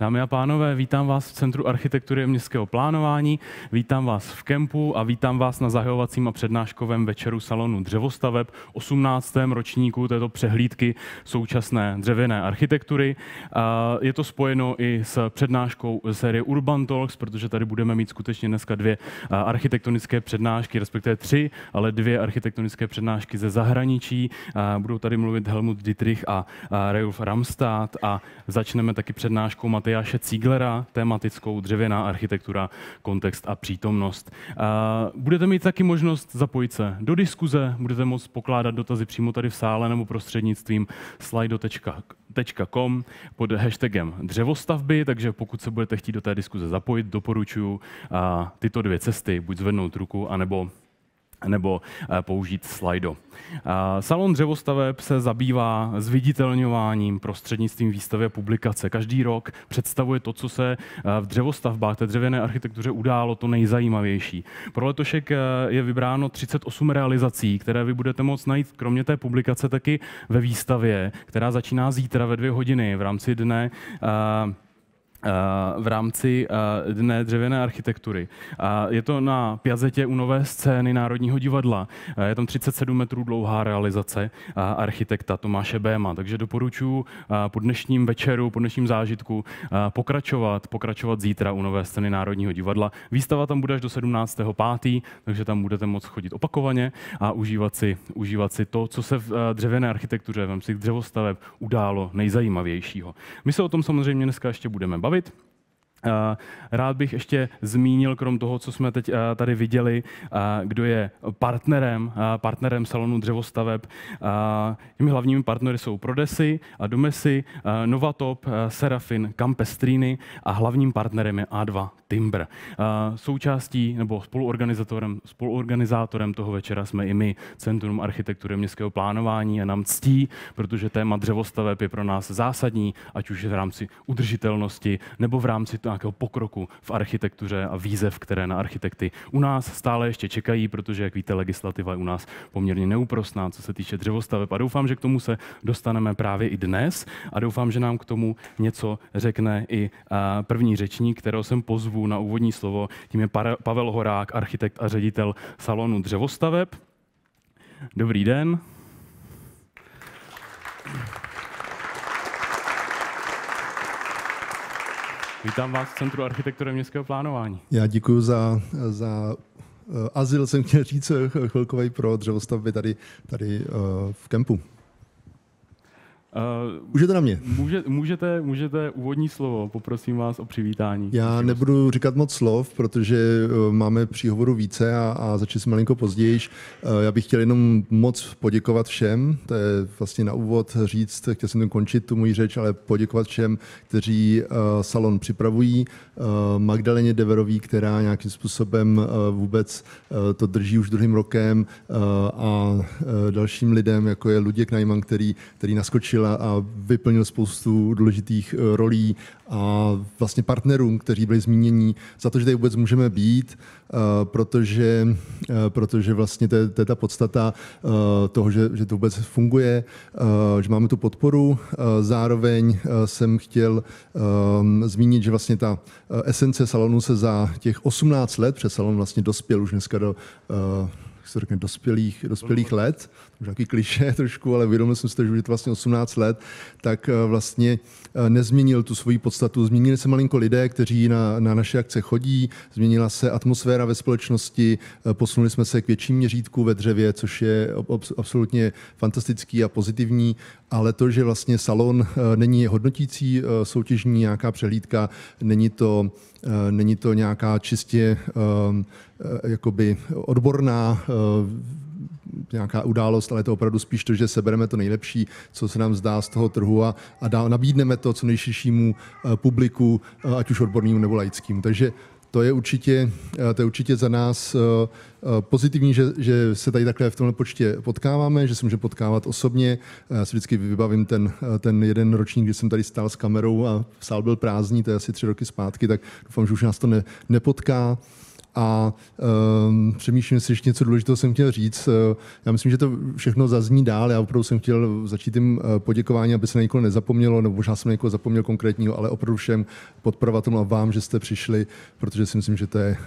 Dámy a pánové, vítám vás v Centru architektury a městského plánování, vítám vás v kempu a vítám vás na zahajovacím a přednáškovém večeru salonu dřevostaveb 18. ročníku této přehlídky současné dřevěné architektury. Je to spojeno i s přednáškou série Urban Talks, protože tady budeme mít skutečně dneska dvě architektonické přednášky, respektive tři, ale dvě architektonické přednášky ze zahraničí. Budou tady mluvit Helmut Dietrich a Reiulf Ramstad a začneme taky přednáškou Matyáše Ciglera, tematickou dřevěná architektura, kontext a přítomnost. Budete mít taky možnost zapojit se do diskuze, budete moct pokládat dotazy přímo tady v sále nebo prostřednictvím slido.com pod hashtagem dřevostavby, takže pokud se budete chtít do té diskuze zapojit, doporučuji tyto dvě cesty, buď zvednout ruku, anebo použít Slido. Salon dřevostaveb se zabývá zviditelňováním prostřednictvím výstavy a publikace. Každý rok představuje to, co se v dřevostavbách, té dřevěné architektuře událo, to nejzajímavější. Pro letošek je vybráno 38 realizací, které vy budete moct najít kromě té publikace taky ve výstavě, která začíná zítra ve 2 hodiny v rámci Dne dřevěné architektury. Je to na Piazzetě u Nové scény Národního divadla. Je tam 37 metrů dlouhá realizace architekta Tomáše Béma, takže doporučuji po dnešním večeru, po dnešním zážitku pokračovat zítra u Nové scény Národního divadla. Výstava tam bude až do 17.5., takže tam budete moct chodit opakovaně a užívat si to, co se v dřevěné architektuře, v rámci dřevostaveb událo nejzajímavějšího. My se o tom samozřejmě dneska ještě budeme bavit. Rád bych ještě zmínil, krom toho, co jsme teď tady viděli, kdo je partnerem salonu dřevostaveb. Těmi hlavními partnery jsou Prodesy a Domesy, Novatop, Serafin, Campestrini a hlavním partnerem je A2 Timber. Součástí nebo spoluorganizátorem toho večera jsme i my, Centrum architektury městského plánování, a nám ctí, protože téma dřevostaveb je pro nás zásadní, ať už v rámci udržitelnosti nebo v rámci nějakého pokroku v architektuře a výzev, které na architekty u nás stále ještě čekají, protože, jak víte, legislativa je u nás poměrně neúprosná, co se týče dřevostaveb. A doufám, že k tomu se dostaneme právě i dnes a doufám, že nám k tomu něco řekne i první řečník, kterého jsem pozvu na úvodní slovo. Tím je Pavel Horák, architekt a ředitel salonu dřevostaveb. Dobrý den. Vítám vás v Centru architektury městského plánování. Já děkuji za azyl, jsem chtěl říct, chvilkovej pro dřevostavby tady v kempu. Můžete na mě. Můžete úvodní slovo, poprosím vás o přivítání. Já nebudu říkat moc slov, protože máme příhovoru více a začali jsme malinko později. Já bych chtěl jenom moc poděkovat všem, to je vlastně na úvod říct, chtěl jsem končit tu moji řeč, ale poděkovat všem, kteří salon připravují, Magdaleně Deverový, která nějakým způsobem vůbec to drží už druhým rokem, a dalším lidem, jako je Luděk Najman, který naskočil a vyplnil spoustu důležitých rolí, a vlastně partnerům, kteří byli zmíněni, za to, že tady vůbec můžeme být, protože vlastně to je ta podstata toho, že to vůbec funguje, že máme tu podporu. Zároveň jsem chtěl zmínit, že vlastně ta esence salonu se za těch 18 let, přes salon vlastně dospěl už dneska do dospělých let, možná takový klišé trošku, ale vědomil jsem si to, že už je to vlastně 18 let, tak vlastně nezměnil tu svoji podstatu. Změnili se malinko lidé, kteří na naše akce chodí, změnila se atmosféra ve společnosti, posunuli jsme se k větším měřítku ve dřevě, což je absolutně fantastický a pozitivní, ale to, že vlastně salon není hodnotící soutěžní nějaká přehlídka, není to nějaká čistě jakoby odborná nějaká událost, ale je to opravdu spíš to, že sebereme to nejlepší, co se nám zdá z toho trhu a nabídneme to co nejširšímu publiku, ať už odbornému nebo laickému. Takže to je určitě za nás pozitivní, že se tady takhle v tomhle počtě potkáváme, že se můžeme potkávat osobně. Já si vždycky vybavím ten jeden ročník, kdy jsem tady stál s kamerou a sál byl prázdný, to je asi 3 roky zpátky, tak doufám, že už nás to nepotká. A přemýšlím, jestli ještě něco důležitého jsem chtěl říct. Já myslím, že to všechno zazní dál. Já opravdu jsem chtěl začít tím poděkování, aby se na někoho nezapomnělo, nebo možná jsem na někoho zapomněl konkrétního, ale opravdu všem podporovatelům a vám, že jste přišli, protože si myslím, že to je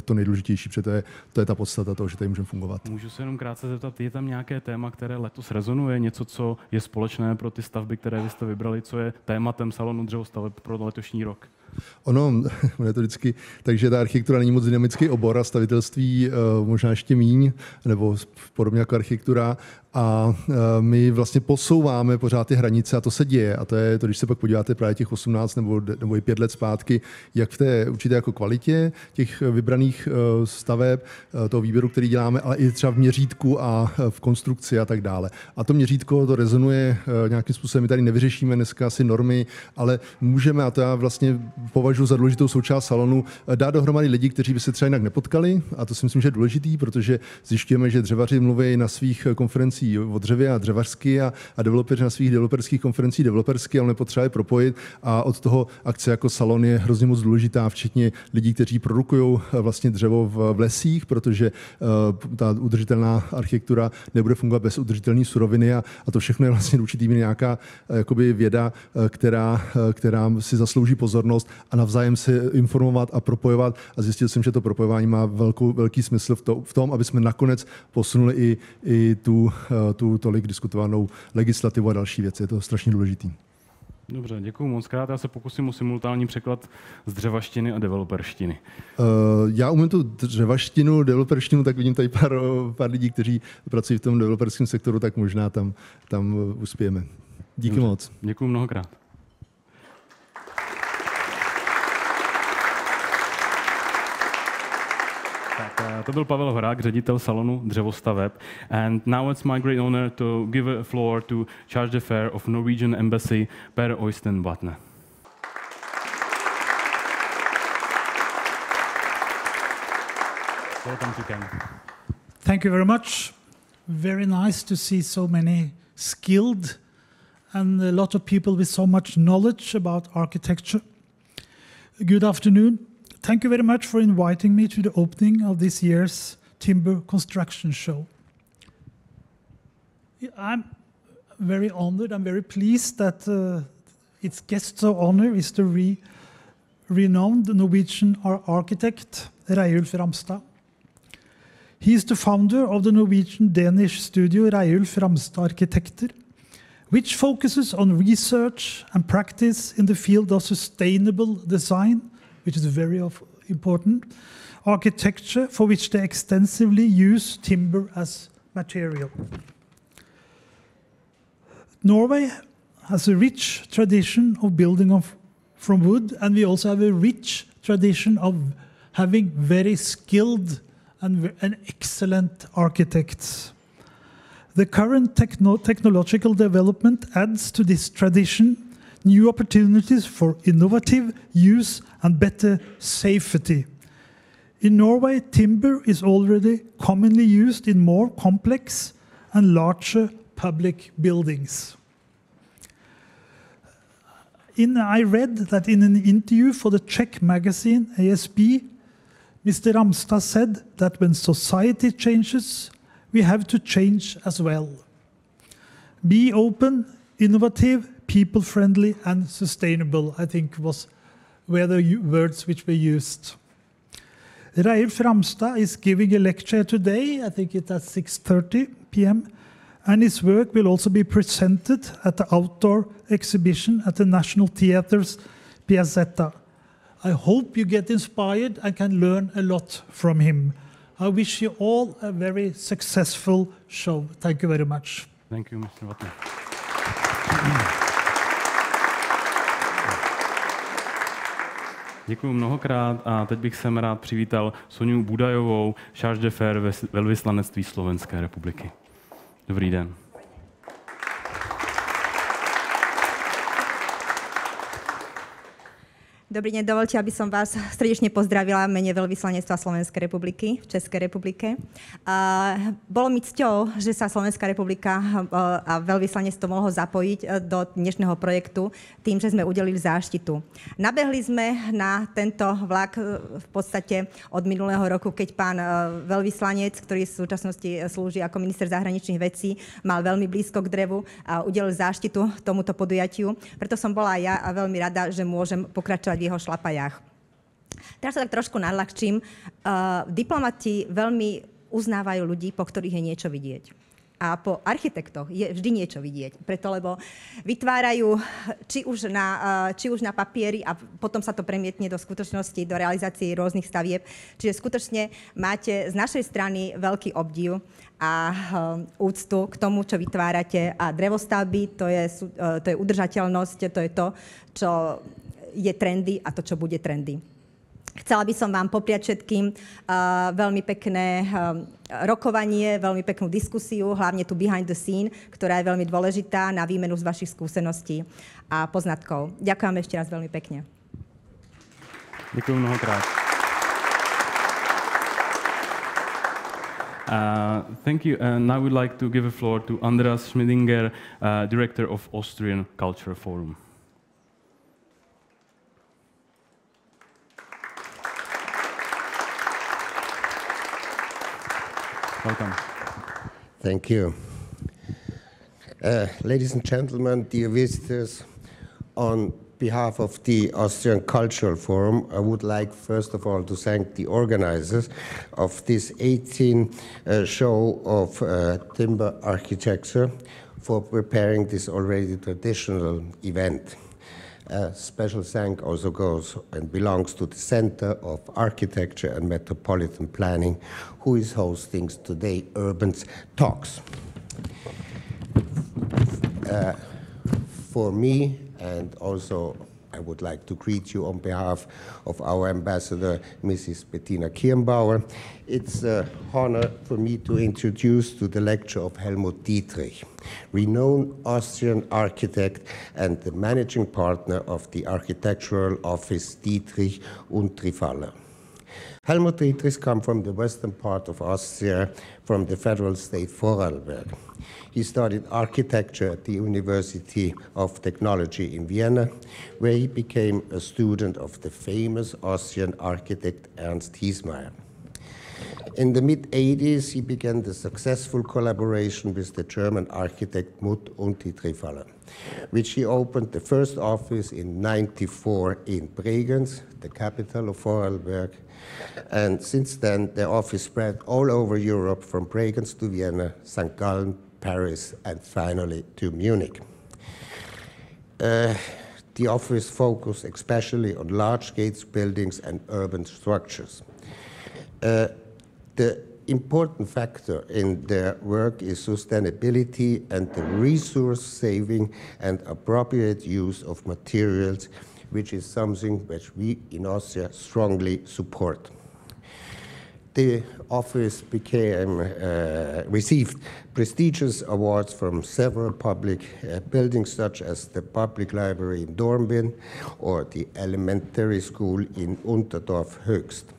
to nejdůležitější, protože to je ta podstata toho, že tady můžeme fungovat. Můžu se jenom krátce zeptat, je tam nějaké téma, které letos rezonuje, něco, co je společné pro ty stavby, které vy jste vybrali, co je tématem salonu dřevostaveb pro letošní rok? Ono je to vždycky, takže ta architektura není moc dynamický obor a stavitelství možná ještě míň, nebo podobně jako architektura. A my vlastně posouváme pořád ty hranice a to se děje. A to je to, když se pak podíváte právě těch 18 nebo i 5 let zpátky, jak v té určité jako kvalitě těch vybraných staveb, toho výběru, který děláme, ale i třeba v měřítku a v konstrukci a tak dále. A to měřítko, to rezonuje nějakým způsobem. My tady nevyřešíme dneska asi normy, ale můžeme, a to já vlastně považuji za důležitou součást salonu, dát dohromady lidi, kteří by se třeba jinak nepotkali. A to si myslím, že je důležitý, protože zjišťujeme, že dřevaři mluví na svých konferencích o dřevě a dřevařsky a developeři na svých developerských konferencích developersky, ale nepotřebuje propojit. A od toho akce jako salon je hrozně moc důležitá, včetně lidí, kteří produkují vlastně dřevo v lesích, protože ta udržitelná architektura nebude fungovat bez udržitelné suroviny a to všechno je vlastně určitý nějaká jakoby věda, která si zaslouží pozornost a navzájem se informovat a propojovat. A zjistil jsem, že to propojování má velký smysl v tom, aby jsme nakonec posunuli i tu tolik diskutovanou legislativu a další věci. Je to strašně důležitý. Dobře, děkuji moc krát. Já se pokusím o simultánní překlad z dřevaštiny a developerštiny. Já umím tu dřevaštinu, developerštinu, tak vidím tady pár lidí, kteří pracují v tom developerském sektoru, tak možná tam uspějeme. Díky Dobře. moc. Děkuji mnohokrát. To byl Pavel Horák, ředitel salonu dřevostaveb. And now it's my great honor to give a floor to Charge d'Affaires of Norwegian Embassy, Per Øystein Vatne. Welcome to Ken. Thank you very much. Very nice to see so many skilled and a lot of people with so much knowledge about architecture. Good afternoon. Thank you very much for inviting me to the opening of this year's Timber Construction Show. I'm very honored, I'm very pleased that its guest of honor is the renowned Norwegian architect Reiulf Ramstad. He is the founder of the Norwegian-Danish studio Reiulf Ramstad Arkitekter, which focuses on research and practice in the field of sustainable design, which is very important, architecture for which they extensively use timber as material. Norway has a rich tradition of building from wood, and we also have a rich tradition of having very skilled and excellent architects. The current technological development adds to this tradition new opportunities for innovative use and better safety. In Norway, timber is already commonly used in more complex and larger public buildings. I read that in an interview for the Czech magazine ASB, Mr. Ramstad said that when society changes, we have to change as well. Be open, innovative, people-friendly and sustainable, I think were the words which were used. Reiulf Ramstad is giving a lecture today, I think it's at 6:30 p.m., and his work will also be presented at the outdoor exhibition at the National Theatre's Piazzetta. I hope you get inspired and can learn a lot from him. I wish you all a very successful show. Thank you very much. Thank you, Mr. Vatne. Děkuji mnohokrát a teď bych sem rád přivítal Soňu Budajovou, Charge d'Affaires velvyslanectví Slovenské republiky. Dobrý den. Dobrý deň, dovolte, aby som vás srdečne pozdravila v mene Veľvyslanectva Slovenskej republiky v Českej republike. Bolo mi cťou, že sa Slovenská republika a veľvyslanectvo mohlo zapojiť do dnešného projektu tým, že sme udelili záštitu. Nabehli sme na tento vlak v podstate od minulého roku, keď pán veľvyslanec, ktorý v súčasnosti slúži ako minister zahraničných vecí, mal veľmi blízko k drevu a udelil záštitu tomuto podujatiu. Preto som bola aj ja a veľmi rada, že môžem pokračovať v jeho šlapajách. Teraz sa tak trošku nadľahčím. Diplomati veľmi uznávajú ľudí, po ktorých je niečo vidieť. A po architektoch je vždy niečo vidieť. Preto, lebo vytvárajú či už na papieri a potom sa to premietne do skutočnosti, do realizácie rôznych stavieb. Čiže skutočne máte z našej strany veľký obdiv a úctu k tomu, čo vytvárate. A drevostavby, to je udržateľnosť, to je to, čo je trendy a to, čo bude trendy. Chcela by som vám popriať všetkým veľmi pekné rokovanie, veľmi peknú diskusiu, hlavne tu behind the scene, ktorá je veľmi dôležitá na výmenu z vašich skúseností a poznatkov. Ďakujem ešte raz veľmi pekne. Ďakujem mnohokrát. Thank you. Now I would like to give a floor to Andreas Schmidinger, Director of Austrian Cultural Forum. Welcome. Thank you. Ladies and gentlemen, dear visitors, on behalf of the Austrian Cultural Forum, I would like first of all to thank the organizers of this 18th show of timber architecture for preparing this already traditional event. A special thank also goes and belongs to the Center of Architecture and Metropolitan Planning, who is hosting today Urban Talks. For me, and also I would like to greet you on behalf of our ambassador, Mrs. Bettina Kirnbauer. It's an honor for me to introduce to the lecture of Helmut Dietrich, renowned Austrian architect and the managing partner of the architectural office Dietrich Untertrifaller. Helmut Dietrich comes from the western part of Austria, from the federal state Vorarlberg. He studied architecture at the University of Technology in Vienna, where he became a student of the famous Austrian architect Ernst Hiesmeyer. In the mid-80s, he began the successful collaboration with the German architect Helmut Untertrifaller, which he opened the first office in '94 in Bregenz, the capital of Vorarlberg. And since then, the office spread all over Europe, from Bregenz to Vienna, St. Gallen, Paris, and finally to Munich. The office focused especially on large-scale buildings and urban structures. The important factor in their work is sustainability and the resource saving and appropriate use of materials, which is something which we in Austria strongly support. The office received prestigious awards from several public buildings, such as the Public Library in Dornbirn or the Elementary School in Unterdorf Höchst.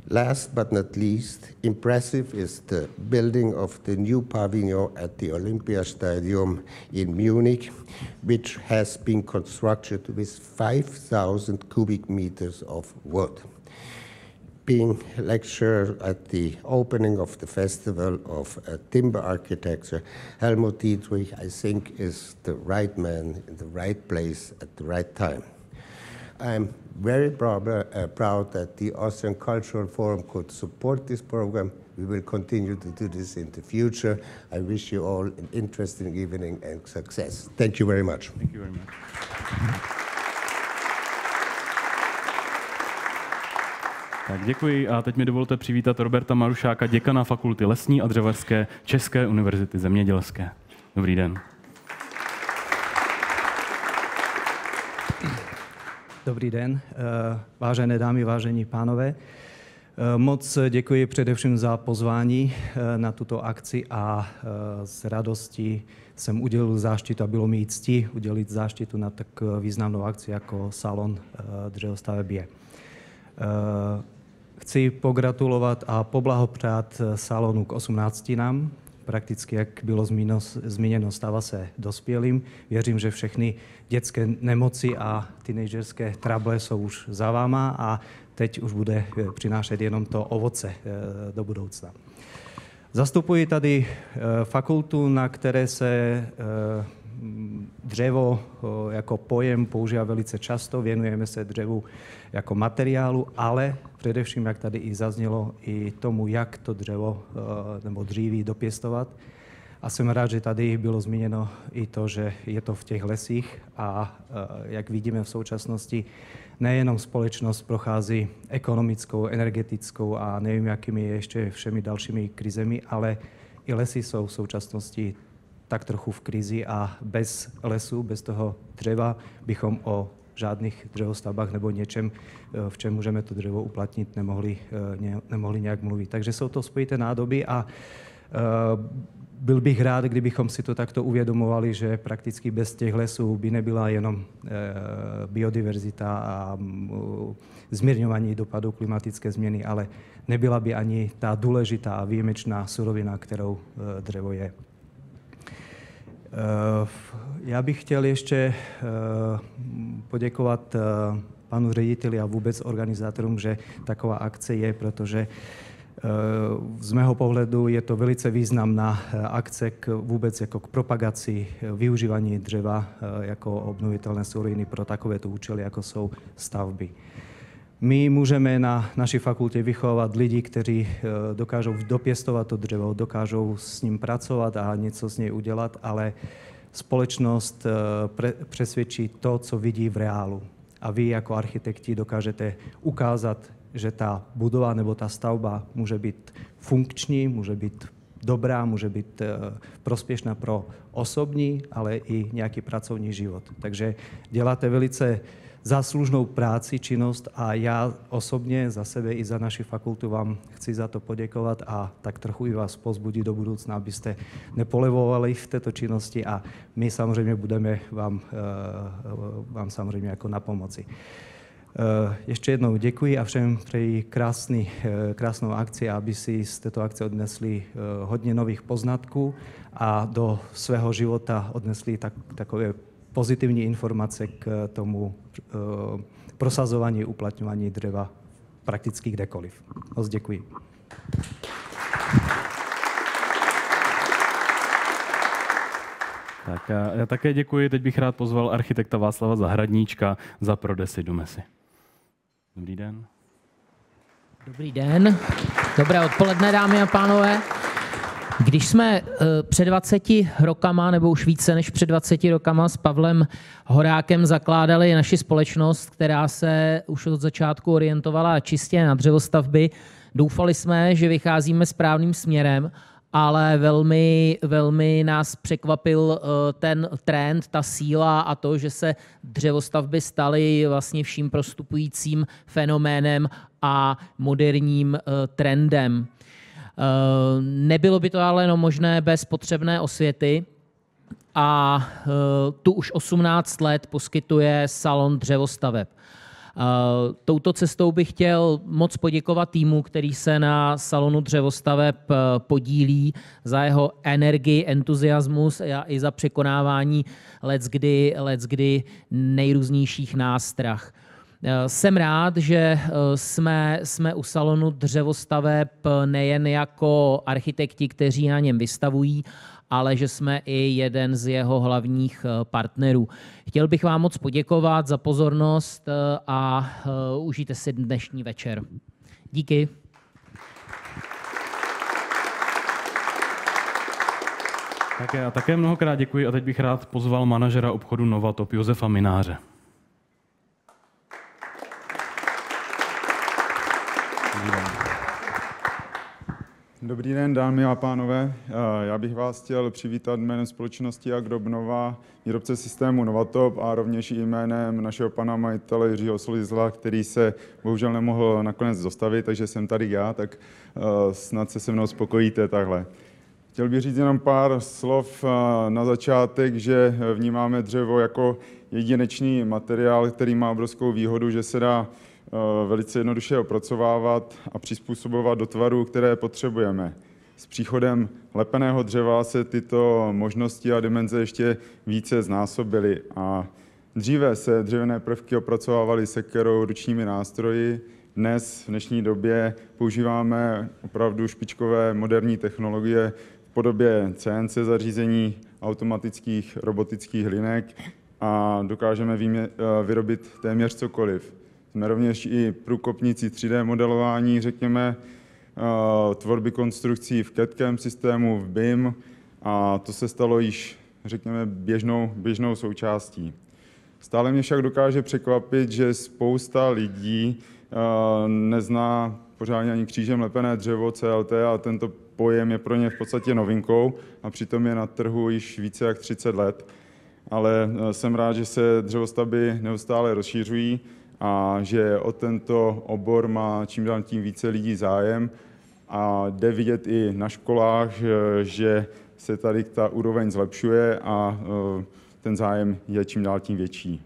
Last but not least, impressive is the building of the new pavilion at the Olympiastadion in Munich, which has been constructed with 5,000 cubic meters of wood. Being lecturer at the opening of the Festival of Timber Architecture, Helmut Dietrich, I think, is the right man in the right place at the right time. I'm very proud that the Austrian Cultural Forum could support this program. We will continue to do this in the future. I wish you all an interesting evening and success. Thank you very much. Thank you very much. Tak děkuji a teď mi dovolte přivítat Roberta Marušáka, děkana Fakulty lesní a dřevařské České univerzity zemědělské. Dobrý den. Dobrý den, vážené dámy, vážení pánové. Moc děkuji především za pozvání na tuto akci a s radostí jsem udělil záštitu a bylo mi ctí udělit záštitu na tak významnou akci jako Salon dřevostavebě. Chci pogratulovat a poblahopřát salonu k 18. Prakticky, jak bylo zmíněno, stává se dospělým. Věřím, že všechny dětské nemoci a teenagerské trable jsou už za váma a teď už bude přinášet jenom to ovoce do budoucna. Zastupuji tady fakultu, na které se dřevo jako pojem používá velice často, věnujeme se dřevu jako materiálu, ale především, jak tady i zaznělo, i tomu, jak to dřevo nebo dříví dopěstovat. A jsem rád, že tady bylo zmíněno i to, že je to v těch lesích a jak vidíme v současnosti, nejenom společnost prochází ekonomickou, energetickou a nevím, jakými ještě všemi dalšími krizemi, ale i lesy jsou v současnosti tak trochu v krizi a bez lesu, bez toho dřeva bychom o žádných dřevostavbách nebo něčem, v čem můžeme to dřevo uplatnit, nemohli nějak mluvit. Takže jsou to spojité nádoby a byl bych rád, kdybychom si to takto uvědomovali, že prakticky bez těch lesů by nebyla jenom biodiverzita a zmírňování dopadů klimatické změny, ale nebyla by ani ta důležitá a výjimečná surovina, kterou dřevo je. Já bych chtěl ještě poděkovat panu řediteli a vůbec organizátorům, že taková akce je, protože z mého pohledu je to velice významná akce vůbec jako k propagaci využívání dřeva jako obnovitelné suroviny pro takovéto účely, jako jsou stavby. My můžeme na naší fakultě vychovávat lidi, kteří dokážou dopěstovat to dřevo, dokážou s ním pracovat a něco z něj udělat, ale společnost přesvědčí to, co vidí v reálu. A vy jako architekti dokážete ukázat, že ta budova nebo ta stavba může být funkční, může být dobrá, může být prospěšná pro osobní, ale i nějaký pracovní život. Takže děláte velice záslužnou práci, činnost a já osobně za sebe i za naši fakultu vám chci za to poděkovat a tak trochu i vás povzbudit do budoucna, abyste nepolevovali v této činnosti a my samozřejmě budeme vám samozřejmě jako na pomoci. Ještě jednou děkuji a všem přeji krásnou akci, aby si z této akce odnesli hodně nových poznatků a do svého života odnesli takové pozitivní informace k tomu prosazování, uplatňování dřeva prakticky kdekoliv. Moc děkuji. Tak já také děkuji. Teď bych rád pozval architekta Václava Zahradníčka za Prodesy Domesy. Dobrý den. Dobrý den. Dobré odpoledne, dámy a pánové. Když jsme před 20 rokama, nebo už více než před 20 rokama s Pavlem Horákem zakládali naši společnost, která se už od začátku orientovala čistě na dřevostavby, doufali jsme, že vycházíme správným směrem, ale velmi nás překvapil ten trend, ta síla a to, že se dřevostavby staly vlastně vším prostupujícím fenoménem a moderním trendem. Nebylo by to ale jenom možné bez potřebné osvěty a tu už 18 let poskytuje salon dřevostaveb. Touto cestou bych chtěl moc poděkovat týmu, který se na salonu dřevostaveb podílí, za jeho energii, entuziasmus a i za překonávání leckdy nejrůznějších nástrah. Jsem rád, že jsme u salonu dřevostaveb nejen jako architekti, kteří na něm vystavují, ale že jsme i jeden z jeho hlavních partnerů. Chtěl bych vám moc poděkovat za pozornost a užijte si dnešní večer. Díky. Tak já také mnohokrát děkuji a teď bych rád pozval manažera obchodu Novatop Josefa Mináře. Dobrý den, dámy a pánové. Já bych vás chtěl přivítat jménem společnosti Agrobnova, výrobce systému Novatop a rovněž i jménem našeho pana majitele Jiřího Solizla, který se bohužel nemohl nakonec dostavit, takže jsem tady já, tak snad se mnou spokojíte takhle. Chtěl bych říct jenom pár slov na začátek, že vnímáme dřevo jako jedinečný materiál, který má obrovskou výhodu, že se dá velice jednoduše opracovávat a přizpůsobovat do tvarů, které potřebujeme. S příchodem lepeného dřeva se tyto možnosti a dimenze ještě více znásobily a dříve se dřevěné prvky opracovávaly sekerou, ručními nástroji. Dnes, v dnešní době, používáme opravdu špičkové moderní technologie v podobě CNC zařízení, automatických robotických linek a dokážeme vyrobit téměř cokoliv. Jsme rovněž i průkopníci 3D modelování, řekněme, tvorby konstrukcí v CAD/CAM systému, v BIM a to se stalo již, řekněme, běžnou součástí. Stále mě však dokáže překvapit, že spousta lidí nezná pořádně ani křížem lepené dřevo CLT a tento pojem je pro ně v podstatě novinkou a přitom je na trhu již více jak 30 let. Ale jsem rád, že se dřevostavby neustále rozšiřují a že o tento obor má čím dál tím více lidí zájem a jde vidět i na školách, že se tady ta úroveň zlepšuje a ten zájem je čím dál tím větší.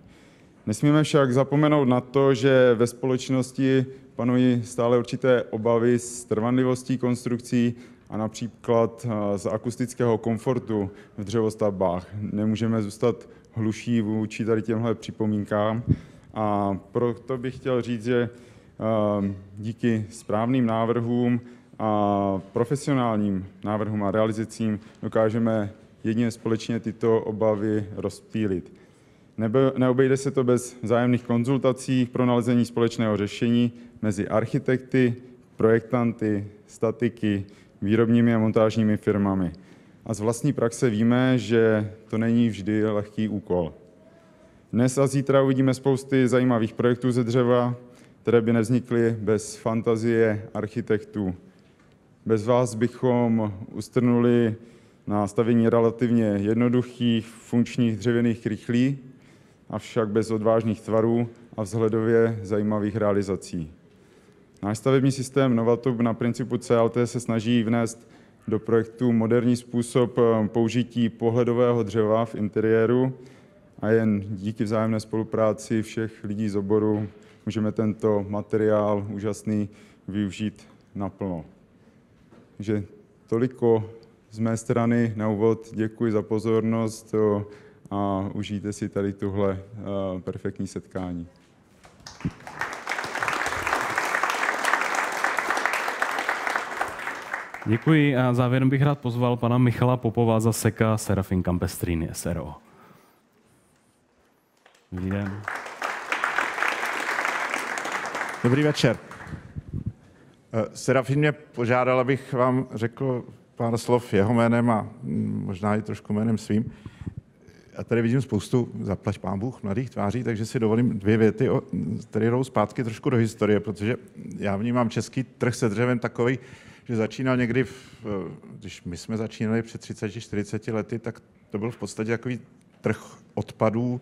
Nesmíme však zapomenout na to, že ve společnosti panují stále určité obavy z trvanlivostí konstrukcí a například z akustického komfortu v dřevostavbách. Nemůžeme zůstat hluší vůči tady těmhle připomínkám. A proto bych chtěl říct, že díky správným návrhům a profesionálním návrhům a realizacím dokážeme jedině společně tyto obavy rozptýlit. Neobejde se to bez vzájemných konzultací pro nalezení společného řešení mezi architekty, projektanty, statiky, výrobními a montážními firmami. A z vlastní praxe víme, že to není vždy lehký úkol. Dnes a zítra uvidíme spousty zajímavých projektů ze dřeva, které by nevznikly bez fantazie architektů. Bez vás bychom ustrnuli na stavění relativně jednoduchých, funkčních dřevěných krychlí, avšak bez odvážných tvarů a vzhledově zajímavých realizací. Náš stavební systém Novatop na principu CLT se snaží vnést do projektu moderní způsob použití pohledového dřeva v interiéru a jen díky vzájemné spolupráci všech lidí z oboru můžeme tento materiál úžasný využít naplno. Takže toliko z mé strany na úvod. Děkuji za pozornost a užijte si tady tuhle perfektní setkání. Děkuji a závěrem bych rád pozval pana Michala Popova za Seka Serafin Campestrini SRO. Dobrý den. Dobrý večer. Serafin mě požádal, abych vám řekl pár slov jeho jménem a možná i trošku jménem svým. A tady vidím spoustu, zaplať pán Bůh, mladých tváří, takže si dovolím 2 věty, které jdou zpátky trošku do historie, protože já vnímám český trh se dřevem takový, že začínal někdy, když my jsme začínali před 30-40 lety, tak to byl v podstatě takový trh odpadů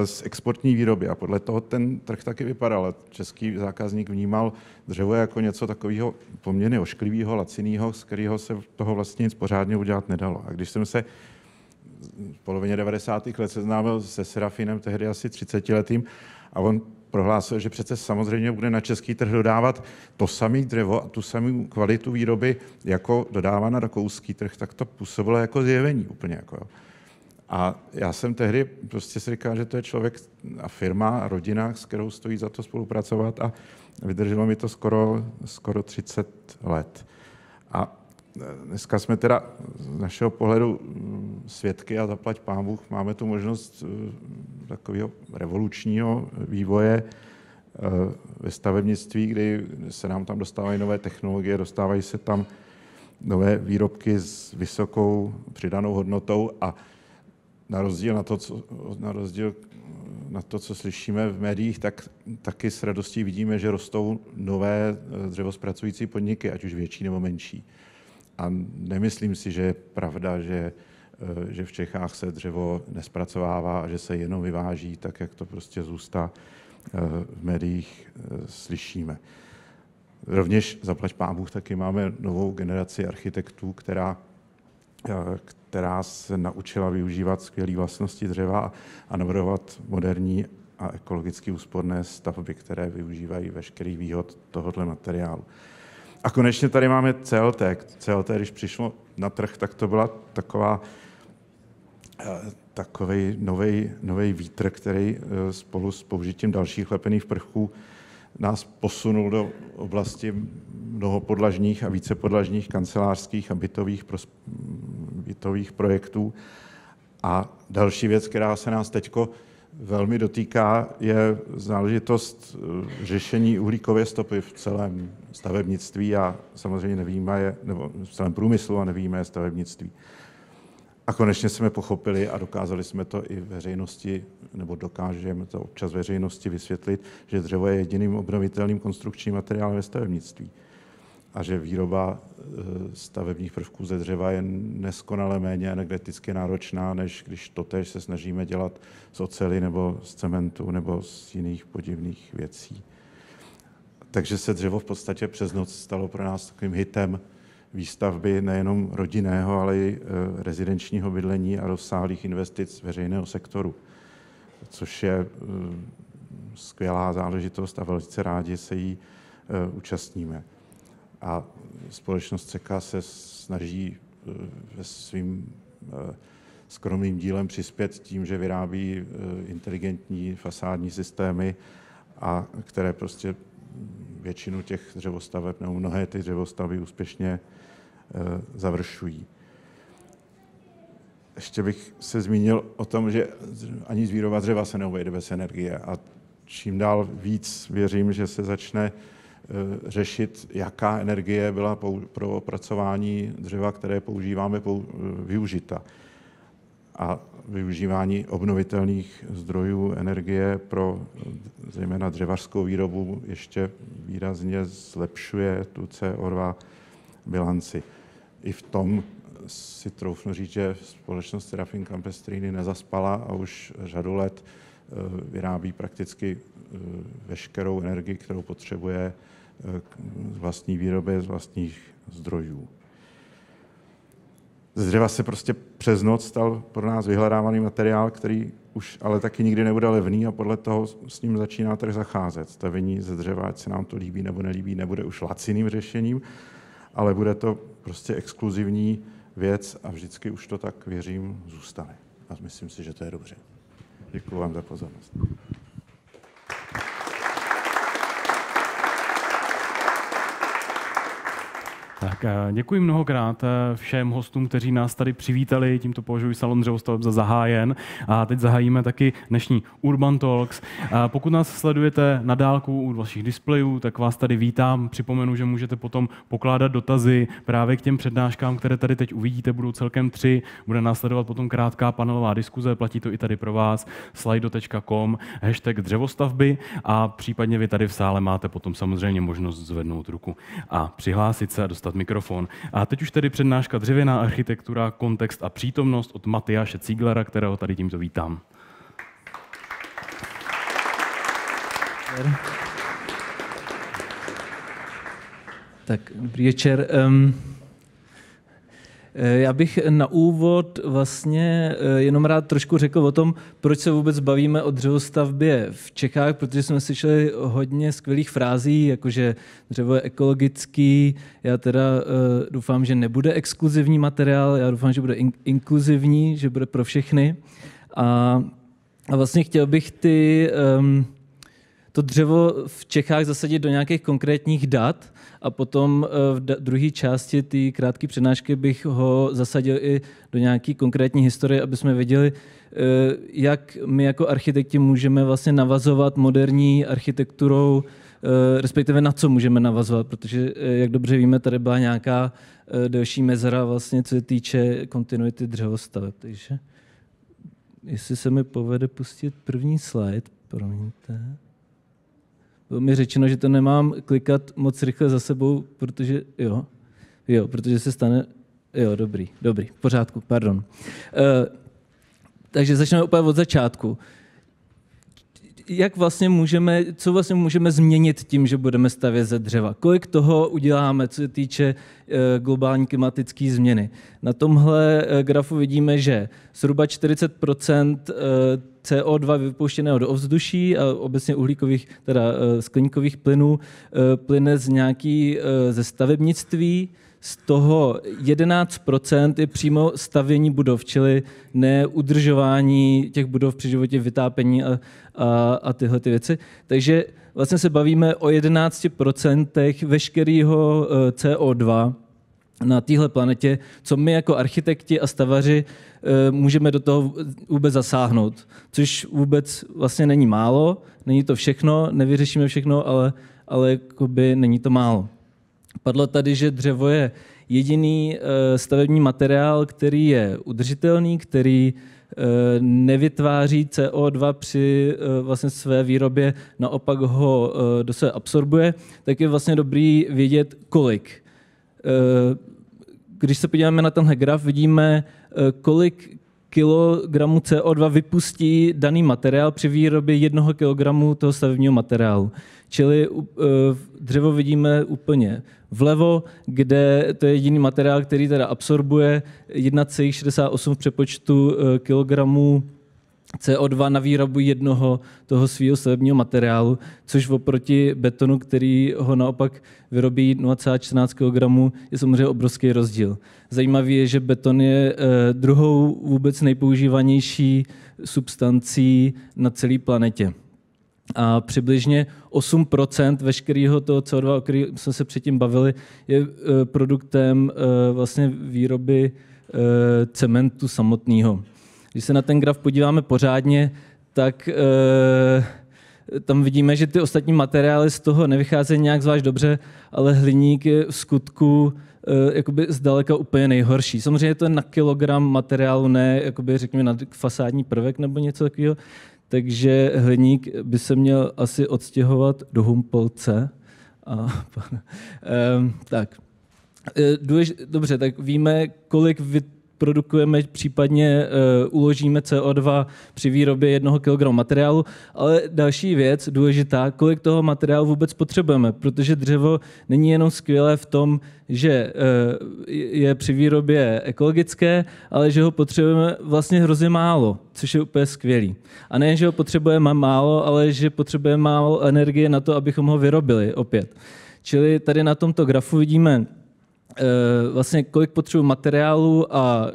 z exportní výroby a podle toho ten trh taky vypadal. Český zákazník vnímal dřevo jako něco takového poměrně ošklivého, laciného, z kterého se toho vlastně nic pořádně udělat nedalo. A když jsem se v polovině 90. let seznámil se Serafinem, tehdy asi 30letým, a on prohlásil, že přece samozřejmě bude na český trh dodávat to samé dřevo a tu samou kvalitu výroby, jako dodává na rakouský trh, tak to působilo jako zjevení úplně. Jako. A já jsem tehdy prostě si říkal, že to je člověk a firma a rodina, s kterou stojí za to spolupracovat a vydrželo mi to skoro 30 let. A dneska jsme teda z našeho pohledu svědky a zaplať pán Bůh, máme tu možnost takového revolučního vývoje ve stavebnictví, kdy se nám tam dostávají nové technologie, dostávají se tam nové výrobky s vysokou přidanou hodnotou a na rozdíl na to, co slyšíme v médiích, tak taky s radostí vidíme, že rostou nové dřevozpracující podniky, ať už větší nebo menší. A nemyslím si, že je pravda, že v Čechách se dřevo nespracovává a že se jenom vyváží, tak jak to prostě zůstá v médiích slyšíme. Rovněž zaplať pánbůh taky máme novou generaci architektů, která se naučila využívat skvělé vlastnosti dřeva a navrhovat moderní a ekologicky úsporné stavby, které využívají veškerý výhod tohoto materiálu. A konečně tady máme CLT. CLT, když přišlo na trh, tak to byla takový nový vítr, který spolu s použitím dalších lepených prvků nás posunul do oblasti mnohopodlažních a vícepodlažních kancelářských a bytových projektů. A další věc, která se nás teďko velmi dotýká, je záležitost řešení uhlíkové stopy v celém stavebnictví a samozřejmě nevyjímaje, nebo v celém průmyslu a nevyjímaje stavebnictví. A konečně jsme pochopili a dokázali jsme to i veřejnosti, nebo dokážeme to občas veřejnosti vysvětlit, že dřevo je jediným obnovitelným konstrukčním materiálem ve stavebnictví. A že výroba stavebních prvků ze dřeva je neskonale méně energeticky náročná, než když totéž se snažíme dělat z oceli nebo z cementu nebo z jiných podivných věcí. Takže se dřevo v podstatě přes noc stalo pro nás takovým hitem výstavby nejenom rodinného, ale i rezidenčního bydlení a rozsáhlých investic veřejného sektoru, což je skvělá záležitost a velice rádi se jí účastníme. A společnost CEKA se snaží ve svým skromným dílem přispět tím, že vyrábí inteligentní fasádní systémy, a které prostě většinu těch dřevostaveb nebo mnohé ty dřevostavby úspěšně završují. Ještě bych se zmínil o tom, že ani výroba dřeva se neobejde bez energie a čím dál víc věřím, že se začne řešit, jaká energie byla pro opracování dřeva, které používáme, využita. A využívání obnovitelných zdrojů energie pro zejména dřevařskou výrobu ještě výrazně zlepšuje tu CO2 bilanci. I v tom si troufnu říct, že společnost Serafin Campestrini nezaspala a už řadu let vyrábí prakticky veškerou energii, kterou potřebuje z vlastní výroby, z vlastních zdrojů. Z dřeva se prostě přes noc stal pro nás vyhledávaný materiál, který už ale taky nikdy nebude levný a podle toho s ním začíná trh zacházet. Stavění ze dřeva, ať se nám to líbí nebo nelíbí, nebude už laciným řešením, ale bude to prostě exkluzivní věc a vždycky už to tak, věřím, zůstane. A myslím si, že to je dobře. Děkuji vám za pozornost. Tak děkuji mnohokrát všem hostům, kteří nás tady přivítali. Tímto považuji salon dřevostaveb za zahájen. A teď zahájíme taky dnešní Urban Talks. Pokud nás sledujete na dálku u vašich displejů, tak vás tady vítám. Připomenu, že můžete potom pokládat dotazy právě k těm přednáškám, které tady teď uvidíte. Budou celkem 3. Bude následovat potom krátká panelová diskuze. Platí to i tady pro vás. Slido.com, #dřevostavby a případně vy tady v sále máte potom samozřejmě možnost zvednout ruku a přihlásit se a dostat mikrofon. A teď už tedy přednáška Dřevěná architektura, kontext a přítomnost od Matyáše Ciglera, kterého tady tímto vítám. Tak, dobrý večer. Já bych na úvod vlastně jenom rád trošku řekl o tom, proč se vůbec bavíme o dřevostavbě v Čechách, protože jsme slyšeli hodně skvělých frází, jakože dřevo je ekologický, já teda doufám, že nebude exkluzivní materiál, já doufám, že bude inkluzivní, že bude pro všechny. A vlastně chtěl bych to dřevo v Čechách zasadit do nějakých konkrétních dat a potom v druhé části té krátké přednášky bych ho zasadil i do nějaké konkrétní historie, aby jsme věděli, jak my jako architekti můžeme vlastně navazovat moderní architekturou, respektive na co můžeme navazovat, protože, jak dobře víme, tady byla nějaká delší mezera, vlastně, co se týče kontinuity dřevostaveb. Takže jestli se mi povede pustit první slide, promiňte. Bylo mi řečeno, že to nemám klikat moc rychle za sebou, protože jo. Jo, protože se stane... Jo, dobrý, v pořádku, pardon. Takže začneme úplně od začátku. Co vlastně můžeme změnit tím, že budeme stavět ze dřeva? Kolik toho uděláme, co se týče globální klimatické změny? Na tomhle grafu vidíme, že zhruba 40% CO2 vypouštěného do ovzduší a obecně skleníkových plynů plyne ze stavebnictví. Z toho 11% je přímo stavění budov, čili ne udržování těch budov při životě, vytápění a tyhle ty věci. Takže vlastně se bavíme o 11% veškerého CO2 na téhle planetě, co my jako architekti a stavaři můžeme do toho vůbec zasáhnout. Což vůbec vlastně není málo, není to všechno, nevyřešíme všechno, ale jakoby není to málo. Padlo tady, že dřevo je jediný stavební materiál, který je udržitelný, který nevytváří CO2 při vlastně své výrobě, naopak ho do sebe absorbuje, tak je vlastně dobrý vědět, kolik. Když se podíváme na tenhle graf, vidíme, kolik kilogramů CO2 vypustí daný materiál při výrobě 1 kilogramu toho stavebního materiálu. Čili dřevo vidíme úplně vlevo, kde to je jediný materiál, který teda absorbuje 1,68 v přepočtu kilogramů CO2 na výrobu jednoho toho svého stavebního materiálu, což oproti betonu, který ho naopak vyrobí 0,14 kg, je samozřejmě obrovský rozdíl. Zajímavé je, že beton je druhou vůbec nejpoužívanější substancí na celé planetě. A přibližně 8% veškerého toho CO2, o kterém jsme se předtím bavili, je produktem vlastně výroby cementu samotného. Když se na ten graf podíváme pořádně, tak tam vidíme, že ty ostatní materiály z toho nevycházejí nějak zvlášť dobře, ale hliník je v skutku jakoby zdaleka úplně nejhorší. Samozřejmě je to na kilogram materiálu, ne jakoby řekněme na fasádní prvek nebo něco takového, takže hliník by se měl asi odstěhovat do Humpolce. Dobře, tak víme, kolik produkujeme, případně uložíme CO2 při výrobě 1 kg materiálu, ale další věc důležitá, kolik toho materiálu vůbec potřebujeme, protože dřevo není jenom skvělé v tom, že je při výrobě ekologické, ale že ho potřebujeme vlastně hrozně málo, což je úplně skvělý. A nejen, že ho potřebujeme málo, ale že potřebujeme málo energie na to, abychom ho vyrobili opět. Čili tady na tomto grafu vidíme vlastně kolik potřebuji materiálu a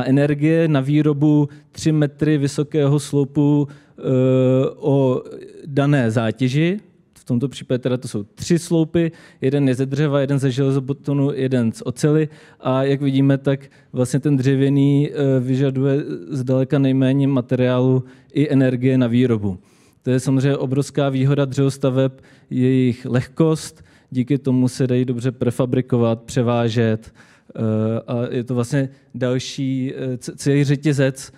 energie na výrobu 3 metry vysokého sloupu o dané zátěži. V tomto případě teda to jsou 3 sloupy, jeden je ze dřeva, jeden ze železobetonu, jeden z oceli a jak vidíme, tak vlastně ten dřevěný vyžaduje zdaleka nejméně materiálu i energie na výrobu. To je samozřejmě obrovská výhoda dřevostaveb, jejich lehkost, díky tomu se dají dobře prefabrikovat, převážet a je to vlastně další celý řetězec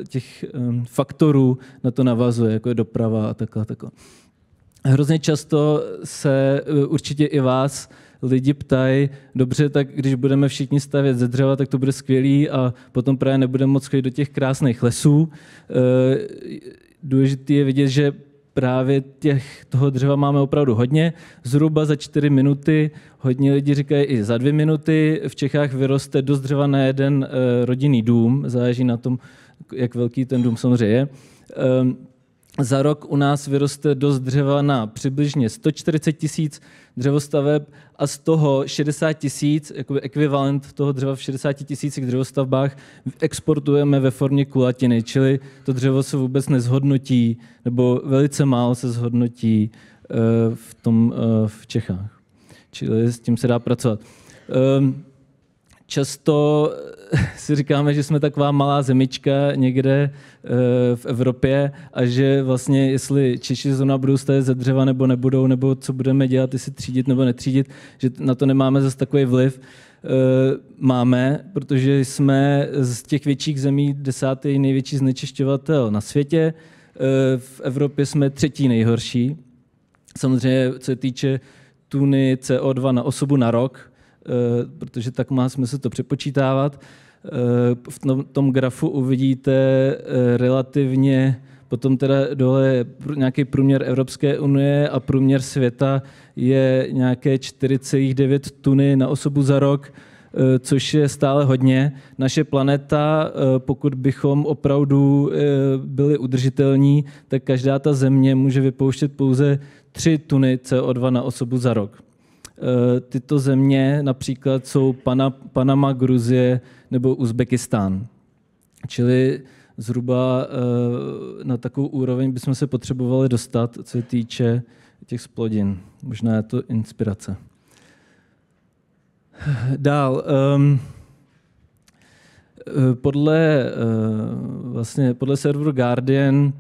těch faktorů na to navazuje, jako je doprava a takhle. Hrozně často se určitě i vás lidi ptají, dobře, tak když budeme všichni stavět ze dřeva, tak to bude skvělý a potom právě nebudeme moc chodit do těch krásných lesů. Důležité je vidět, že právě toho dřeva máme opravdu hodně, zhruba za 4 minuty, hodně lidí říkají i za 2 minuty, v Čechách vyroste dost dřeva na jeden rodinný dům, záleží na tom, jak velký ten dům samozřejmě je. Za rok u nás vyroste dost dřeva na přibližně 140 000 dřevostaveb a z toho 60 000, jakoby ekvivalent toho dřeva v 60 000 dřevostavbách exportujeme ve formě kulatiny, čili to dřevo se vůbec nezhodnotí, nebo velice málo se zhodnotí v Čechách. Čili s tím se dá pracovat. Často si říkáme, že jsme taková malá zemička někde v Evropě a že vlastně jestli Češi zrovna budou stavět ze dřeva nebo nebudou, nebo co budeme dělat, jestli třídit nebo netřídit, že na to nemáme zase takový vliv. Máme, protože jsme z těch větších zemí 10. největší znečišťovatel na světě. V Evropě jsme 3. nejhorší. Samozřejmě, co se týče tuny CO2 na osobu na rok, protože tak má smysl to přepočítávat. V tom grafu uvidíte relativně, potom teda dole je nějaký průměr Evropské unie a průměr světa je nějaké 4,9 tuny na osobu za rok, což je stále hodně. Naše planeta, pokud bychom opravdu byli udržitelní, tak každá ta země může vypouštět pouze 3 tuny CO2 na osobu za rok. Tyto země například jsou Panama, Gruzie nebo Uzbekistán. Čili zhruba na takovou úroveň bychom se potřebovali dostat, co se týče těch splodin. Možná je to inspirace. Dál. Podle serveru Guardian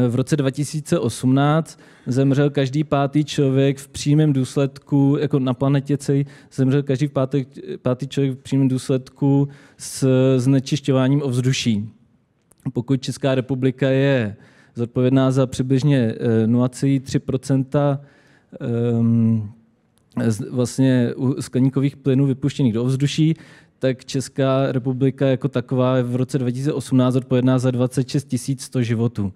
v roce 2018 zemřel každý 5. člověk v přímém důsledku, jako na planetě celý, zemřel každý 5. člověk v přímém důsledku s znečišťováním ovzduší. Pokud Česká republika je zodpovědná za přibližně 0,3% vlastně skleníkových plynů vypuštěných do ovzduší, tak Česká republika jako taková je v roce 2018 odpovědná za 26 100 životů.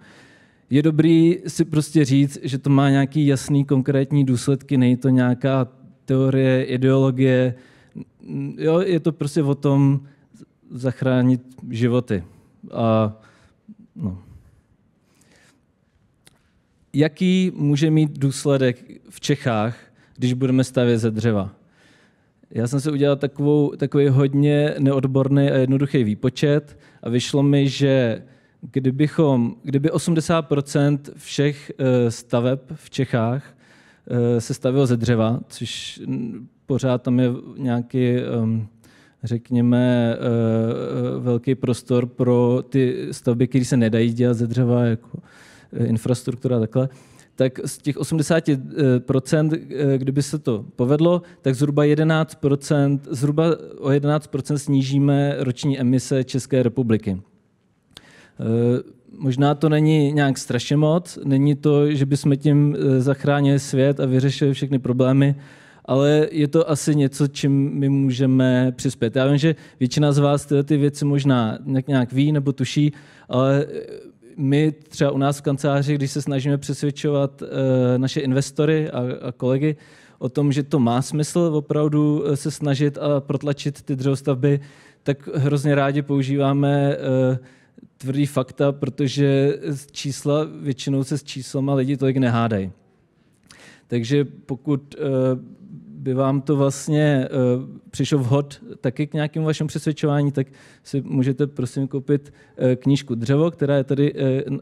Je dobrý si prostě říct, že to má nějaký jasný konkrétní důsledky, není to nějaká teorie, ideologie. Jo, je to prostě o tom zachránit životy. A no. Jaký může mít důsledek v Čechách, když budeme stavět ze dřeva? Já jsem si udělal takový hodně neodborný a jednoduchý výpočet a vyšlo mi, že kdyby 80% všech staveb v Čechách se stavělo ze dřeva, což pořád tam je nějaký, řekněme, velký prostor pro ty stavby, které se nedají dělat ze dřeva, jako infrastruktura a takhle, tak z těch 80%, kdyby se to povedlo, tak zhruba o 11% snížíme roční emise České republiky. Možná to není nějak strašně moc, není to, že bychom tím zachránili svět a vyřešili všechny problémy, ale je to asi něco, čím my můžeme přispět. Já vím, že většina z vás tyhle ty věci možná nějak ví nebo tuší, ale my třeba u nás v kanceláři, když se snažíme přesvědčovat naše investory a kolegy o tom, že to má smysl opravdu se snažit a protlačit ty dřevostavby, tak hrozně rádi používáme tvrdý fakta, protože čísla, většinou se s číslama lidi tolik nehádají. Takže pokud by vám to vlastně přišlo vhod taky k nějakému vašemu přesvědčování, tak si můžete prosím koupit knížku Dřevo, která je tady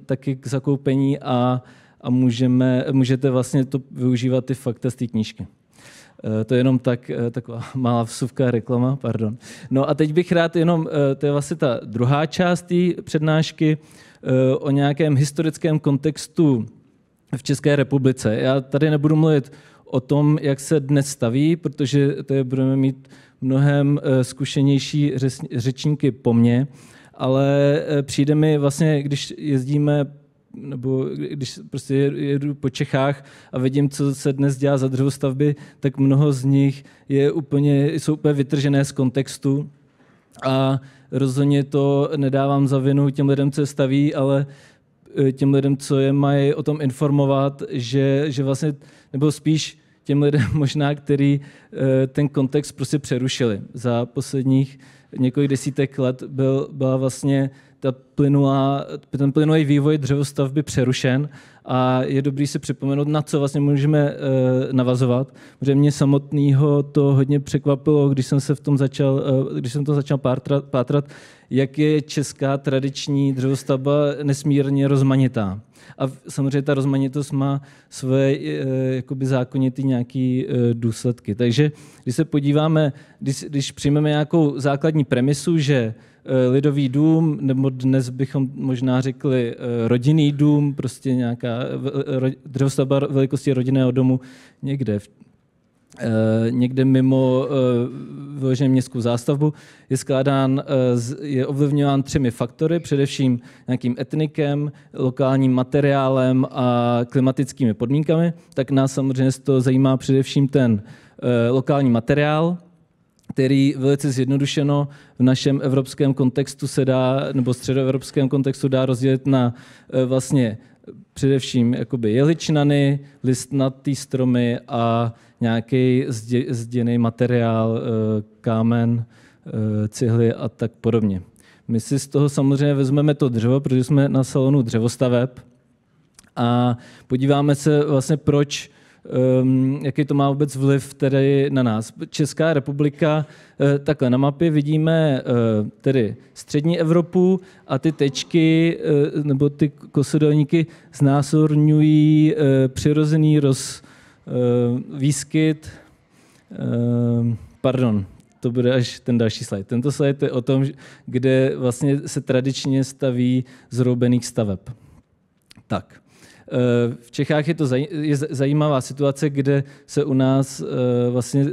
taky k zakoupení a můžete vlastně to využívat ty fakta z té knížky. To je jenom taková malá vsuvka, reklama, pardon. No a teď bych rád jenom, to je vlastně ta druhá část té přednášky, o nějakém historickém kontextu v České republice. Já tady nebudu mluvit o tom, jak se dnes staví, protože to budeme mít mnohem zkušenější řečníky po mně, ale přijde mi vlastně, když jezdíme nebo když prostě jedu po Čechách a vidím, co se dnes dělá za dřevostavby, tak mnoho z nich jsou úplně vytržené z kontextu a rozhodně to nedávám za vinu těm lidem, co je staví, ale těm lidem, co je mají o tom informovat, že vlastně, nebo spíš těm lidem možná, který ten kontext prostě přerušili. Za posledních několik desítek let byla vlastně ten plynulý vývoj dřevostavby přerušen a je dobrý si připomenout, na co vlastně můžeme navazovat. Protože mě samotného to hodně překvapilo, když jsem to začal pátrat, jak je česká tradiční dřevostavba nesmírně rozmanitá. A samozřejmě ta rozmanitost má své jakoby zákonitý nějaký důsledky. Takže když se podíváme, když přijmeme nějakou základní premisu, že lidový dům, nebo dnes bychom možná řekli rodinný dům, prostě nějaká dřevostavba velikosti rodinného domu někde někde mimo vyloženě městskou zástavbu, je ovlivňován 3 faktory, především nějakým etnikem, lokálním materiálem a klimatickými podmínkami, tak nás samozřejmě z toho zajímá především ten lokální materiál, který velice zjednodušeno v našem evropském kontextu se dá, nebo středoevropském kontextu dá rozdělit na vlastně především jakoby jehličnany, listnatý stromy a nějaký zděný materiál, kámen, cihly a tak podobně. My si z toho samozřejmě vezmeme to dřevo, protože jsme na salonu dřevostaveb a podíváme se vlastně proč, jaký to má vůbec vliv tedy na nás. Česká republika, takhle na mapě vidíme tedy střední Evropu a ty tečky nebo ty kosodelníky znázorňují přirozený výskyt, to bude až ten další slide. Tento slide je o tom, kde vlastně se tradičně staví z roubených staveb. Tak. V Čechách je to zajímavá situace, kde se u nás vlastně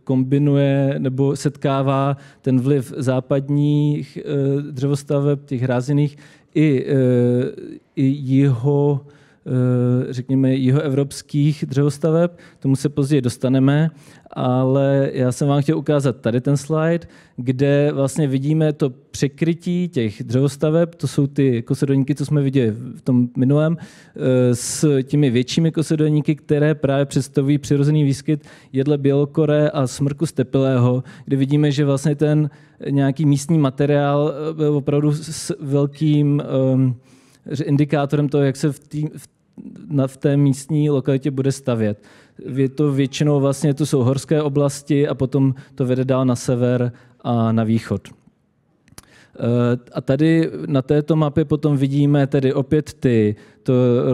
kombinuje nebo setkává ten vliv západních dřevostaveb, těch hrázených, i řekněme, jihoevropských dřevostaveb. Tomu se později dostaneme, ale já jsem vám chtěl ukázat tady ten slide, kde vlastně vidíme to překrytí těch dřevostaveb, to jsou ty kosedolníky, co jsme viděli v tom minulém, s těmi většími kosedolníky, které právě představují přirozený výskyt jedle bělokoré a smrku stepilého, kde vidíme, že vlastně ten nějaký místní materiál byl opravdu s velkým indikátorem toho, jak se v té místní lokalitě bude stavět. Je to většinou vlastně, to jsou horské oblasti a potom to vede dál na sever a na východ. A tady na této mapě potom vidíme tedy opět to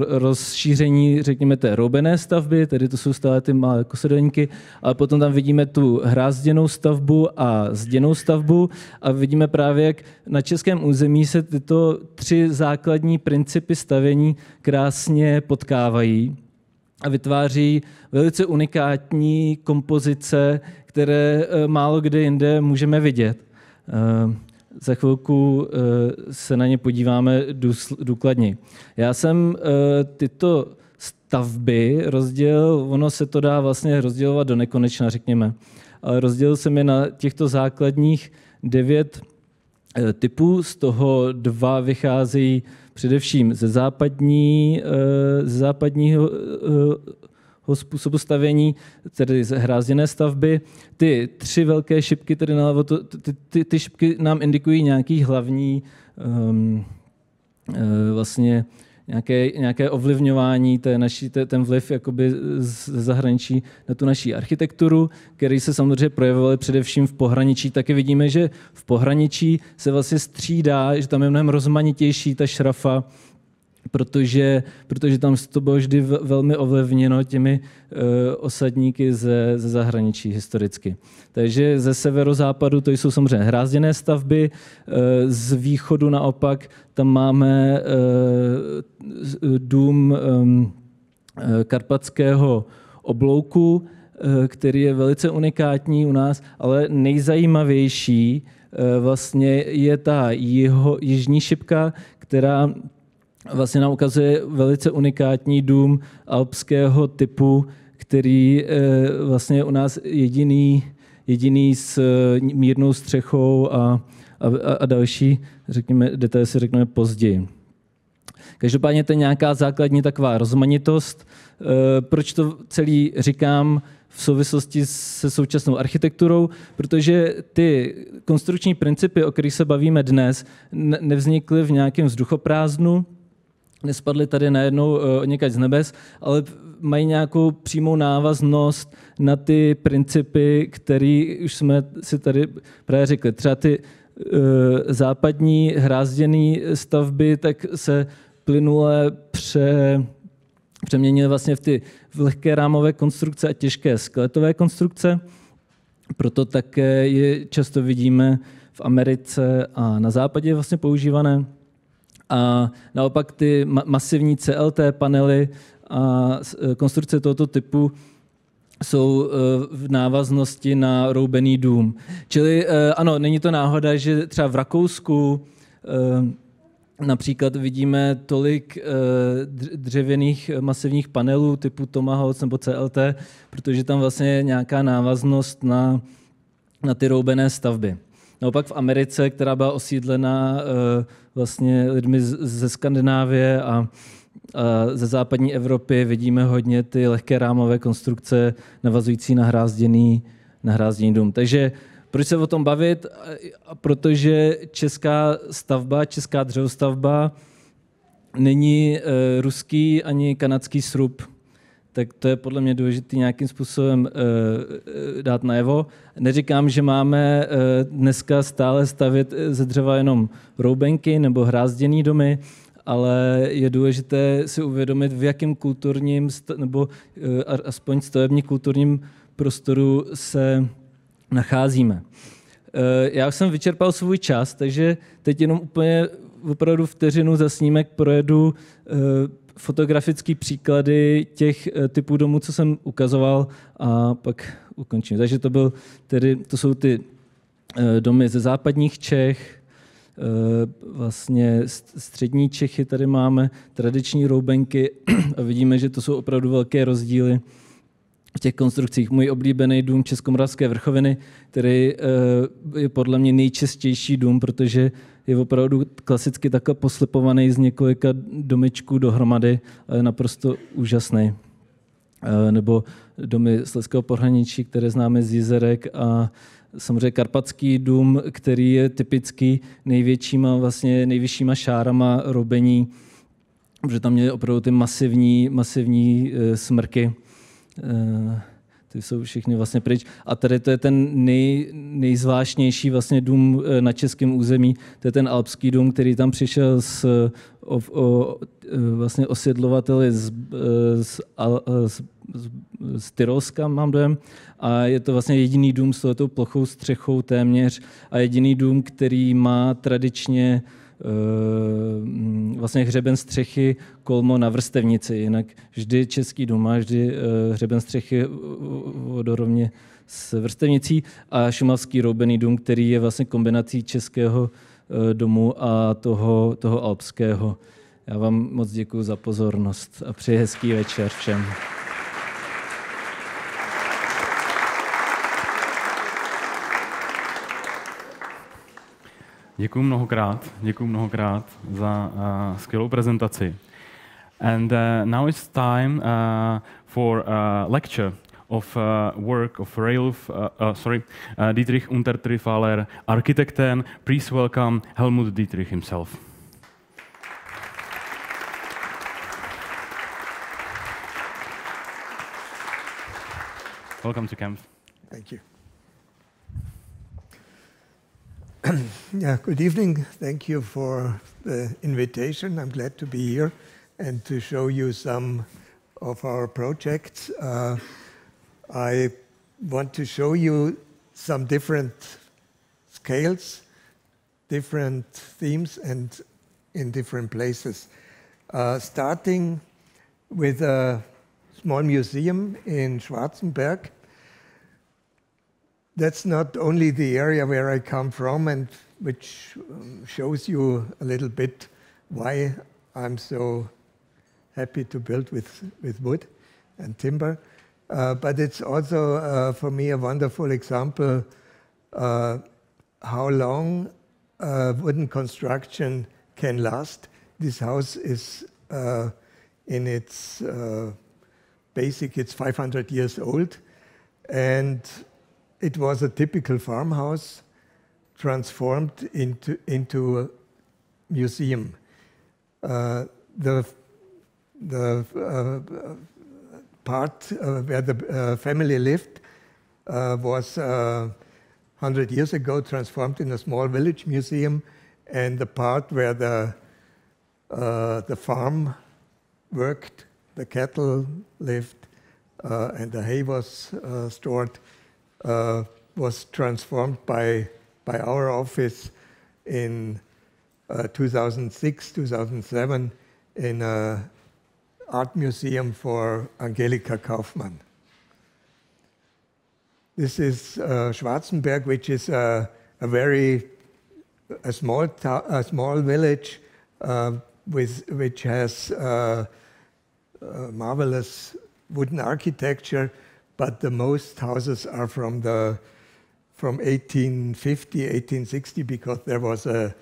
rozšíření, řekněme, té roubené stavby, tedy to jsou stále ty malé kosedolníky, ale potom tam vidíme tu hrázděnou stavbu a zděnou stavbu a vidíme právě, jak na českém území se tyto 3 základní principy stavění krásně potkávají a vytváří velice unikátní kompozice, které málo kde jinde můžeme vidět. Za chvilku se na ně podíváme důkladněji. Já jsem tyto stavby rozdělil, ono se to dá vlastně rozdělovat do nekonečna, řekněme, ale rozdělil jsem je na těchto základních 9 typů, z toho 2 vycházejí především ze západního způsobu stavění, tedy z hrázděné stavby. Ty 3 velké šipky, tedy nalevo, ty šipky nám indikují nějaký hlavní vlastně nějaké ovlivňování ten vliv jakoby z zahraničí na tu naší architekturu, který se samozřejmě projevovaly především v pohraničí. Taky vidíme, že v pohraničí se vlastně střídá, že tam je mnohem rozmanitější ta šrafa, protože tam to bylo vždy velmi ovlivněno těmi osadníky ze zahraničí historicky. Takže ze severozápadu to jsou samozřejmě hrázděné stavby, z východu naopak tam máme dům karpatského oblouku, který je velice unikátní u nás, ale nejzajímavější vlastně je ta jižní šipka, která vlastně nám ukazuje velice unikátní dům alpského typu, který vlastně je u nás jediný s mírnou střechou a další, řekněme, detaily si řekneme později. Každopádně to je nějaká základní taková rozmanitost. Proč to celý říkám v souvislosti se současnou architekturou? Protože ty konstrukční principy, o kterých se bavíme dnes, nevznikly v nějakém vzduchoprázdnu, nespadly tady najednou někať z nebes, ale mají nějakou přímou návaznost na ty principy, které už jsme si tady právě řekli. Třeba ty západní hrázděné stavby tak se plynule přeměnily vlastně v lehké rámové konstrukce a těžké skeletové konstrukce. Proto také je často vidíme v Americe a na západě vlastně používané. A naopak ty masivní CLT panely a konstrukce tohoto typu jsou v návaznosti na roubený dům. Čili ano, není to náhoda, že třeba v Rakousku například vidíme tolik dřevěných masivních panelů typu Tomahawk nebo CLT, protože tam vlastně je nějaká návaznost na ty roubené stavby. Naopak v Americe, která byla osídlena vlastně lidmi ze Skandinávie a ze západní Evropy, vidíme hodně ty lehké rámové konstrukce navazující na hrázděný dům. Takže proč se o tom bavit? Protože česká stavba, česká dřevostavba není ruský ani kanadský srub. Tak to je podle mě důležité nějakým způsobem dát najevo. Neříkám, že máme dneska stále stavět ze dřeva jenom roubenky nebo hrázděný domy, ale je důležité si uvědomit, v jakém kulturním nebo aspoň stavebně kulturním prostoru se nacházíme. Já už jsem vyčerpal svůj čas, takže teď jenom úplně opravdu vteřinu za snímek projedu fotografické příklady těch typů domů, co jsem ukazoval, a pak ukončím. Takže to jsou ty domy ze západních Čech, vlastně střední Čechy tady máme, tradiční roubenky a vidíme, že to jsou opravdu velké rozdíly v těch konstrukcích. Můj oblíbený dům Českomoravské vrchoviny, který je podle mě nejčistější dům, protože je opravdu klasicky takhle poslepovaný z několika domečků dohromady a je naprosto úžasný. Nebo domy Slezského pohraničí, které známe z Jizerek, a samozřejmě karpatský dům, který je typický nejvyššíma šárama roubení, protože tam měly opravdu ty masivní smrky. Ty jsou všichni vlastně pryč. A tady to je ten nejzvláštnější vlastně dům na českém území. To je ten alpský dům, který tam přišel vlastně osídlovateli z Tyrolska, mám dojem. A je to vlastně jediný dům s touto plochou střechou téměř a jediný dům, který má tradičně vlastně hřeben střechy kolmo na vrstevnici. Jinak vždy český dům má vždy hřeben střechy vodorovně s vrstevnicí, a šumavský roubený dům, který je vlastně kombinací českého domu a toho alpského. Já vám moc děkuji za pozornost a přeji hezký večer všem. Děkuji mnohokrát za skvělou prezentaci. And now it's time for a lecture of work of Reiulf Dietrich Untertrifaller Arkitekten. Please welcome Helmut Dietrich himself. Welcome to camp. Thank you. Yeah, good evening. Thank you for the invitation. I'm glad to be here and to show you some of our projects. I want to show you some different scales, different themes, and in different places. Starting with a small museum in Schwarzenberg. That's not only the area where I come from, and which shows you a little bit why I'm so happy to build with wood and timber. But it's also, for me, a wonderful example how long wooden construction can last. This house is in its basic, it's 500 years old. And it was a typical farmhouse transformed into a museum. The part where the family lived was 100 years ago transformed in a small village museum, and the part where the farm worked, the cattle lived, and the hay was stored, was transformed by our office in 2006, 2007 in an art museum for Angelika Kaufmann. This is Schwarzenberg, which is a small village which has marvelous wooden architecture, but the most houses are from 1850, 1860, because there was a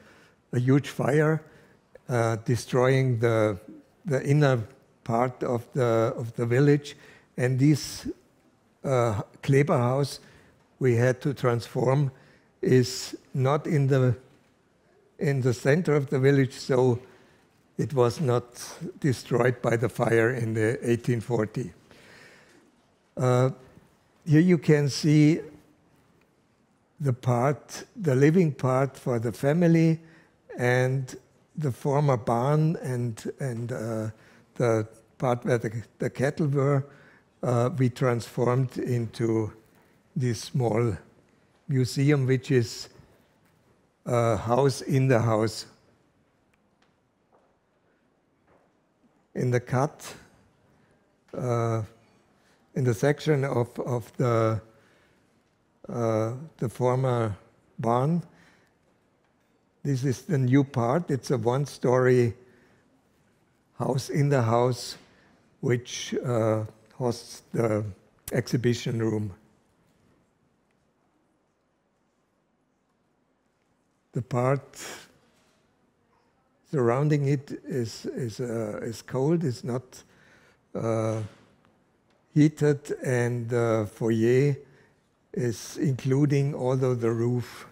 huge fire destroying the inner part of the village, and this Kleber house we had to transform is not in the center of the village, so it was not destroyed by the fire in the 1840. Here you can see the living part for the family, and the former barn and the part where the cattle were, we transformed into this small museum, which is a house in the house. In the cut, in the section of the former barn, this is the new part. It's a one-story house in the house, which hosts the exhibition room. The part surrounding it is cold, it's not heated, and the foyer is including although the roof.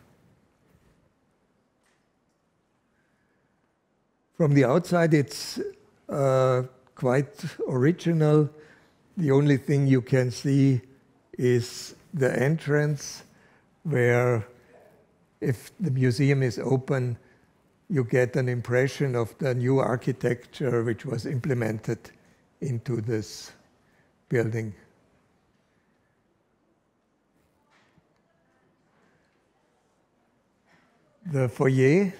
From the outside, it's quite original. The only thing you can see is the entrance, where if the museum is open, you get an impression of the new architecture which was implemented into this building. The foyer,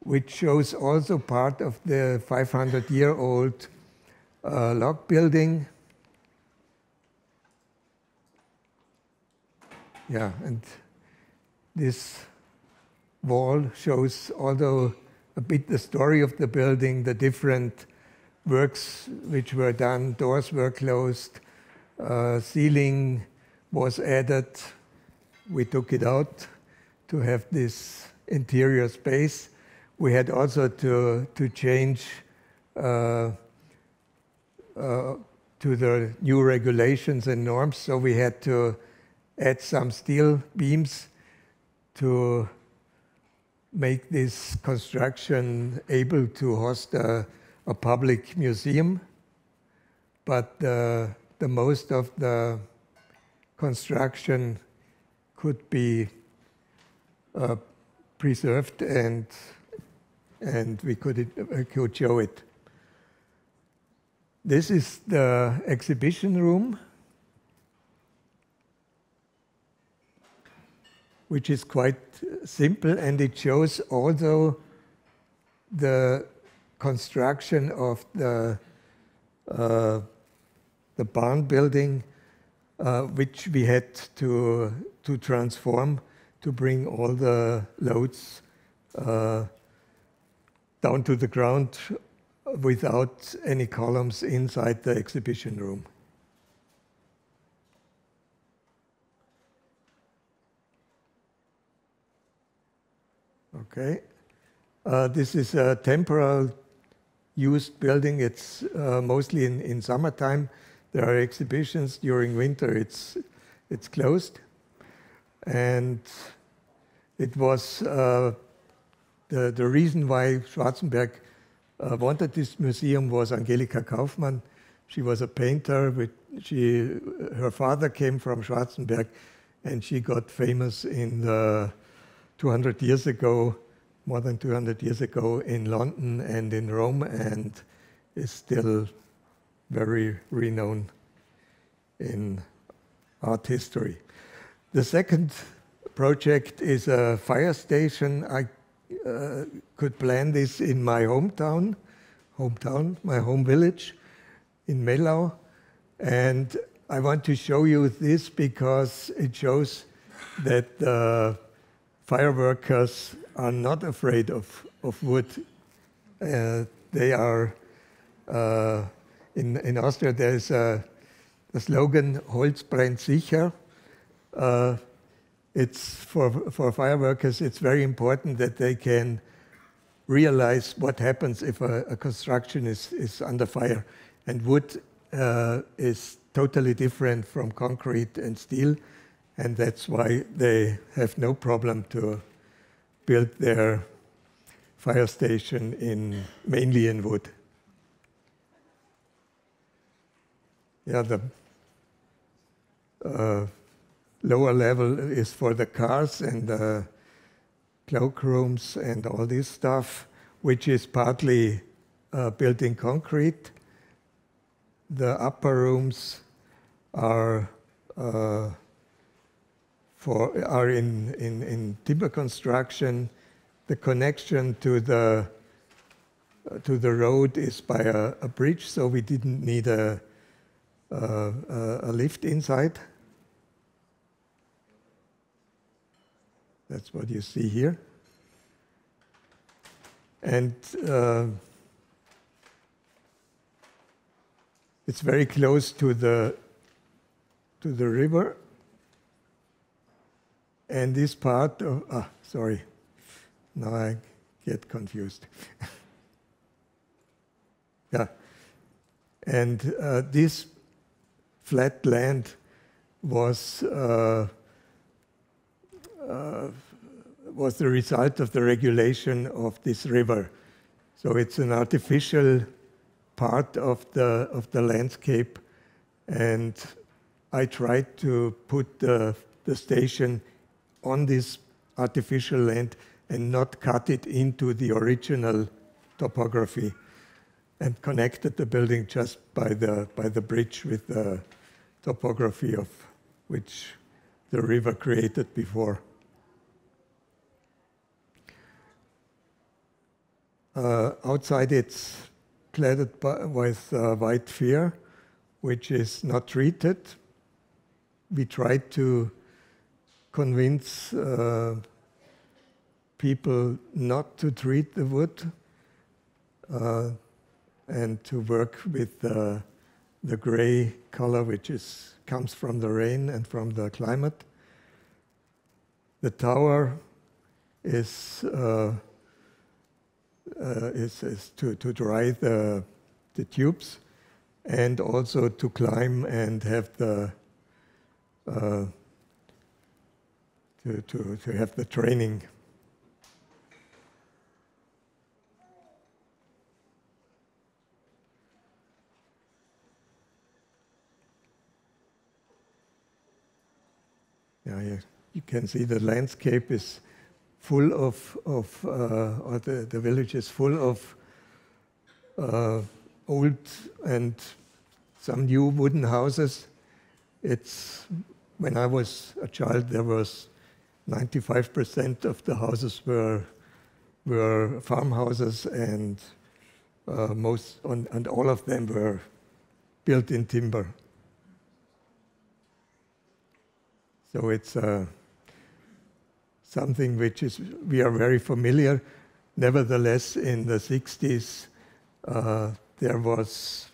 which shows also part of the 500-year-old log building. Yeah, and this wall shows, although a bit the story of the building, the different works which were done. Doors were closed, ceiling was added. We took it out to have this interior space. We had also to change to the new regulations and norms, so we had to add some steel beams to make this construction able to host a public museum. But the most of the construction could be preserved, and we could show it. This is the exhibition room, which is quite simple, and it shows also the construction of the barn building, which we had to transform to bring all the loads down to the ground without any columns inside the exhibition room. Okay. This is a temporal used building. It's mostly in summertime. There are exhibitions. During winter, it's closed. And it was the reason why Schwarzenberg wanted this museum was Angelika Kaufmann. She was a painter. Her father came from Schwarzenberg, and she got famous in 200 years ago, more than 200 years ago, in London and in Rome, and is still very renowned in art history. The second project is a fire station. I could plan this in my hometown, my home village in Mellau, and I want to show you this because it shows that the fireworkers are not afraid of wood. They are, in Austria there is a slogan, Holz brennt sicher. It's for fireworkers, it's very important that they can realize what happens if a construction is under fire. And wood is totally different from concrete and steel, and that's why they have no problem to build their fire station mainly in wood. Yeah, the lower level is for the cars and the cloakrooms and all this stuff, which is partly built in concrete. The upper rooms are in timber construction. The connection to the road is by a bridge, so we didn't need a lift inside. That's what you see here. And it's very close to the river. And this part of, sorry, now I get confused. Yeah. And this flat land was the result of the regulation of this river. So it's an artificial part of the landscape, and I tried to put the station on this artificial land and not cut it into the original topography, and connected the building just by the bridge with the topography of which the river created before. Outside it's cladded with white fir, which is not treated. We tried to convince people not to treat the wood and to work with the gray color, which comes from the rain and from the climate. The tower is to dry the tubes, and also to climb and have the to have the training. Yeah, you can see the landscape is full of or the village is full of old and some new wooden houses. When I was a child, there was 95% of the houses were farmhouses, and and all of them were built in timber. So it's something which we are very familiar. Nevertheless, in the 60s, there was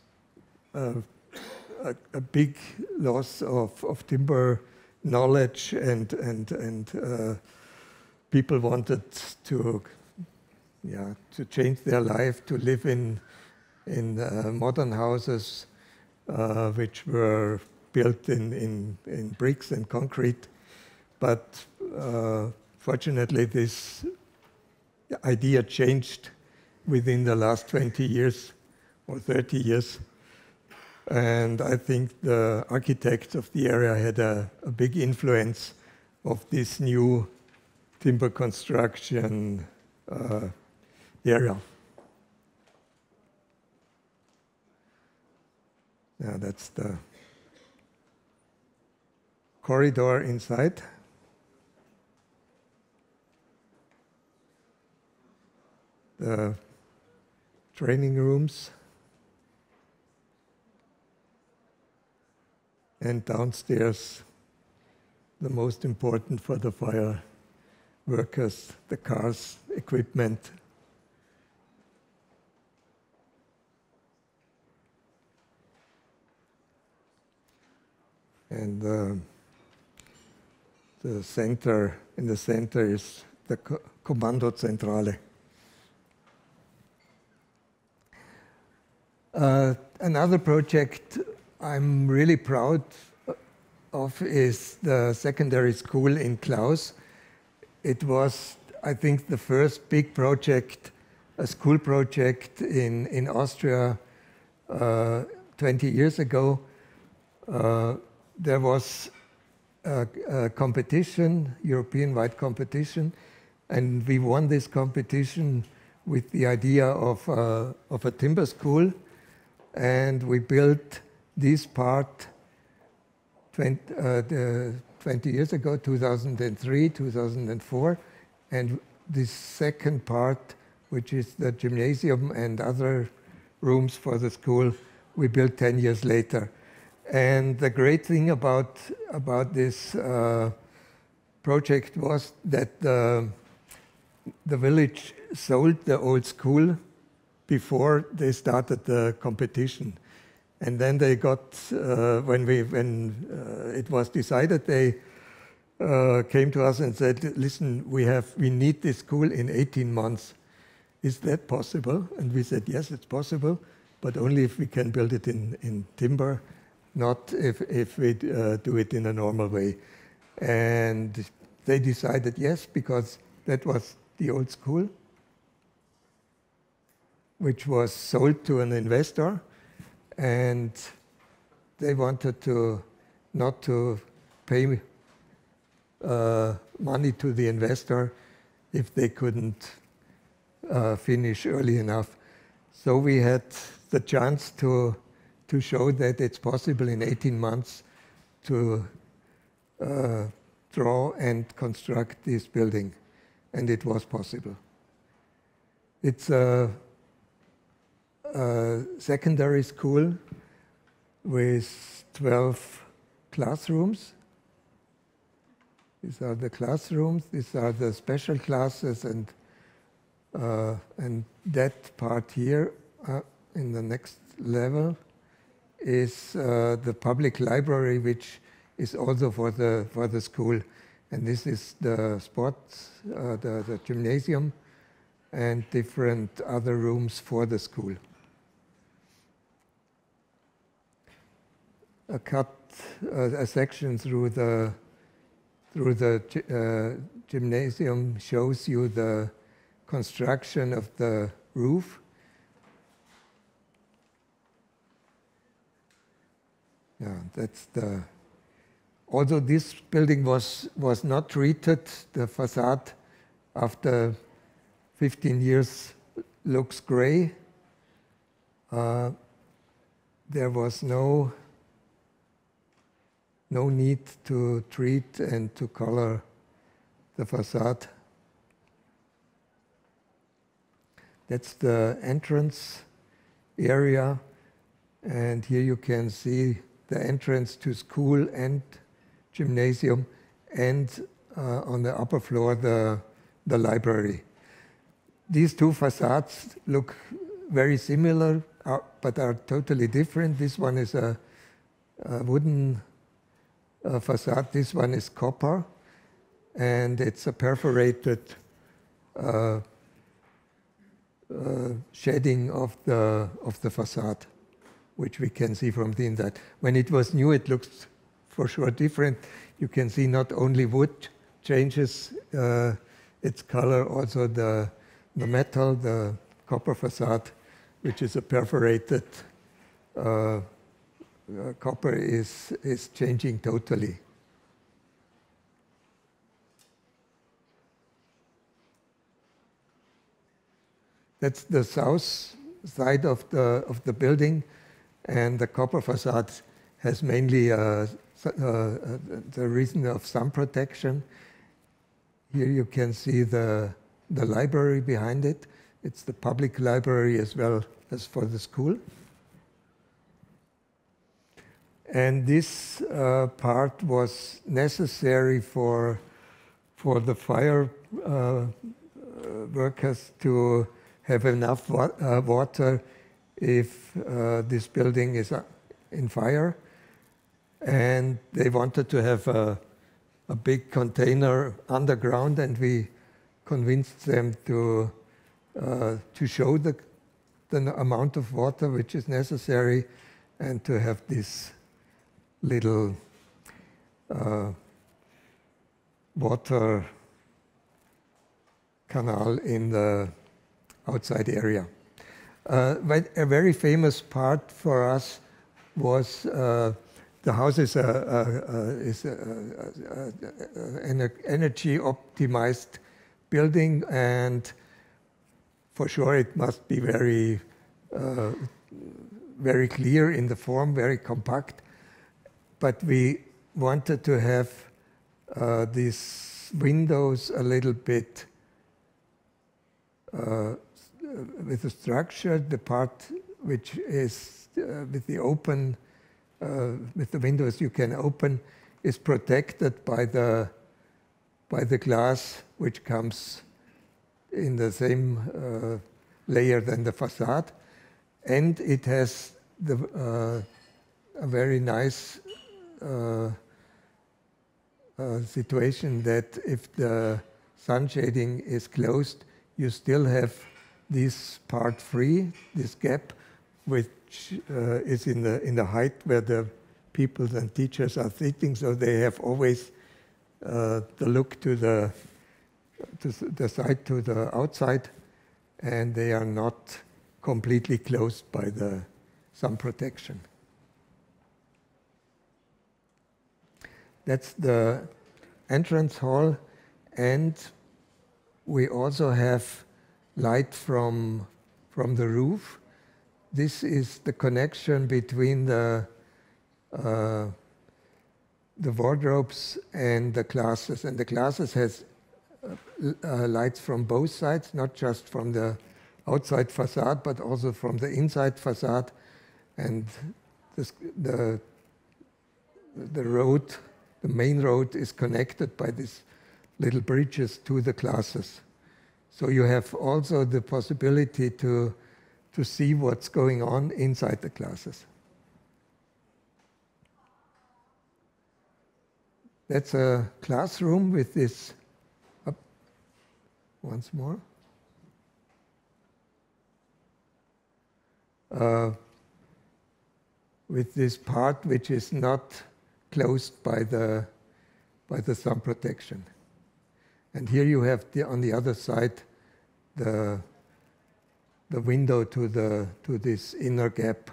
a big loss of timber knowledge, and people wanted to change their life, to live in modern houses which were built in bricks and concrete. But fortunately, this idea changed within the last 20 years or 30 years. And I think the architects of the area had a big influence of this new timber construction area. Yeah, that's the corridor inside. The training rooms. and downstairs, the most important for the fire workers, the cars, equipment. And the center, in the center is the Kommandozentrale. Another project I'm really proud of is the secondary school in Klaus. It was, I think, the first big project, a school project in Austria 20 years ago. There was a competition, European-wide competition, and we won this competition with the idea of a timber school, and we built this part 20 years ago, 2003, 2004, and this second part, which is the gymnasium and other rooms for the school, we built 10 years later. And the great thing about this project was that the village sold the old school before they started the competition. And then they got, when it was decided, they came to us and said, listen, we need this school in 18 months. Is that possible? And we said, yes, it's possible, but only if we can build it in timber, not if we do it in a normal way. And they decided yes, because that was the old school, which was sold to an investor, and they wanted not to pay money to the investor if they couldn't finish early enough. So we had the chance to show that it's possible in 18 months to draw and construct this building, and it was possible. It's a secondary school with 12 classrooms. These are the classrooms, these are the special classes, and that part here in the next level is the public library, which is also for the school. And this is the sports, the gymnasium, and different other rooms for the school. A section through the gymnasium shows you the construction of the roof. Yeah, that's the. Although this building was not treated, the facade after 15 years looks gray. There was no need to treat and to color the facade. That's the entrance area, and here you can see the entrance to school and gymnasium, and on the upper floor the library. These two facades look very similar, but are totally different. This one is a wooden facade. This one is copper, and it's a perforated shading of the facade, which we can see from the inside. When it was new, it looks for sure different. You can see not only wood changes its color, also the metal, the copper facade, which is a perforated copper, is changing totally. That's the south side of the building, and the copper facade has mainly the reason of sun protection. Here you can see the library behind it. It's the public library as well as for the school. And this part was necessary for the fire workers to have enough water if this building is in fire. And they wanted to have a big container underground, and we convinced them to show the amount of water which is necessary, and to have this little water canal in the outside area. But a very famous part for us was the house is an energy optimized building, and for sure it must be very clear in the form, very compact. But we wanted to have these windows a little bit with the structure. The part which is with the open, with the windows you can open, is protected by the glass which comes in the same layer than the facade, and it has a very nice situation that if the sun shading is closed, you still have this part free, this gap, which is in the height where the pupils and teachers are sitting, so they have always the look to the side, to the outside, and they are not completely closed by the sun protection. That's the entrance hall, and we also have light from the roof. This is the connection between the wardrobes and the classes, and the classes has lights from both sides, not just from the outside facade, but also from the inside facade. And the road, the main road, is connected by these little bridges to the classes. So you have also the possibility to see what's going on inside the classes. That's a classroom with this, once more. With this part which is not closed by the sun protection. And here you have on the other side the window to this inner gap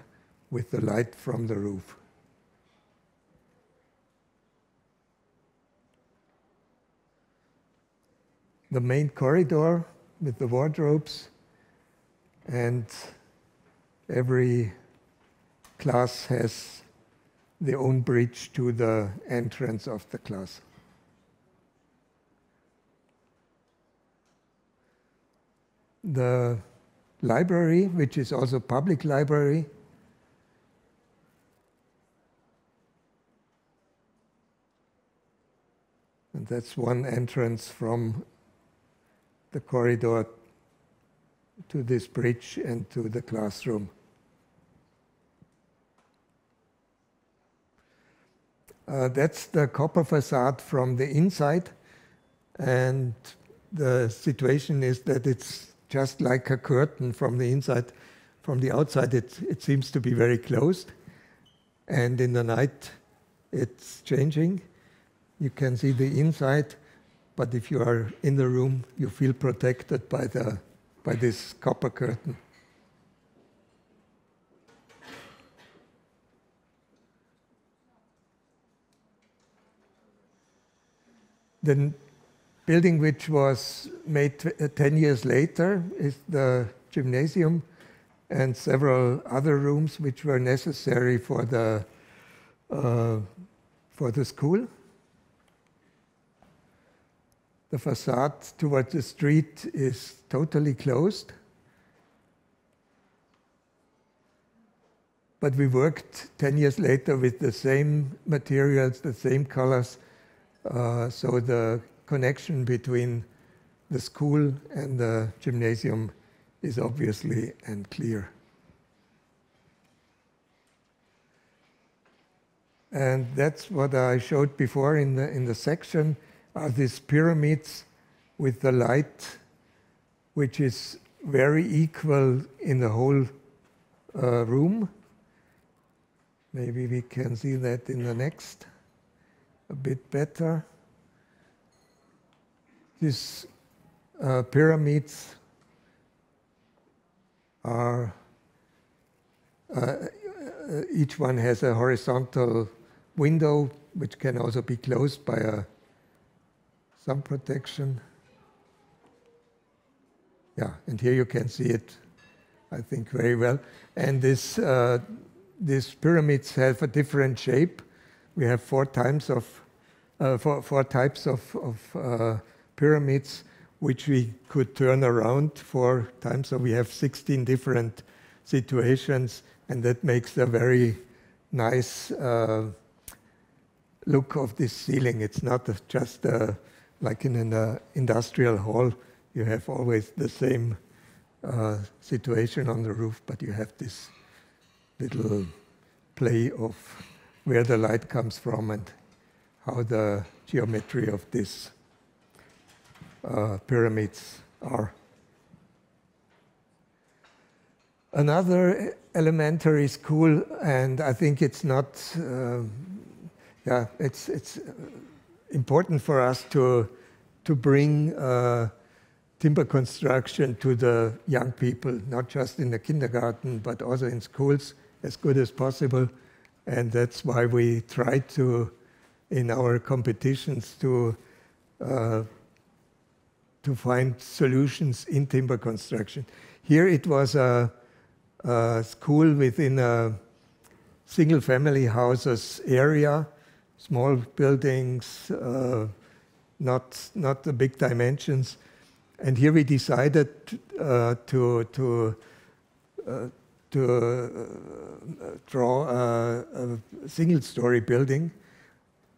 with the light from the roof. The main corridor with the wardrobes, and every class has their own bridge to the entrance of the class. The library, which is also public library, and that's one entrance from the corridor to this bridge and to the classroom. That's the copper facade from the inside, and the situation is that it's just like a curtain from the inside. From the outside, it seems to be very closed, and in the night it's changing. You can see the inside, but if you are in the room, you feel protected by this copper curtain. The building which was made 10 years later is the gymnasium and several other rooms which were necessary for the school. The facade towards the street is totally closed. but we worked 10 years later with the same materials, the same colors, so the connection between the school and the gymnasium is obviously and clear. And that's what I showed before in the section, are these pyramids with the light, which is very equal in the whole room. Maybe we can see that in the next a bit better. These pyramids are, each one has a horizontal window, which can also be closed by some protection. Yeah, and here you can see it, I think, very well. And these pyramids have a different shape. We have four types of pyramids, which we could turn around 4 times. So we have 16 different situations, and that makes a very nice look of this ceiling. It's not just like in an industrial hall. You have always the same situation on the roof, but you have this little play of where the light comes from and how the geometry of these pyramids are. Another elementary school, and I think it's not, it's important for us to bring timber construction to the young people, not just in the kindergarten, but also in schools as good as possible. And that's why we try to, in our competitions, to find solutions in timber construction. Here it was a school within a single-family houses area, small buildings, not the big dimensions. And here we decided to draw a single-story building.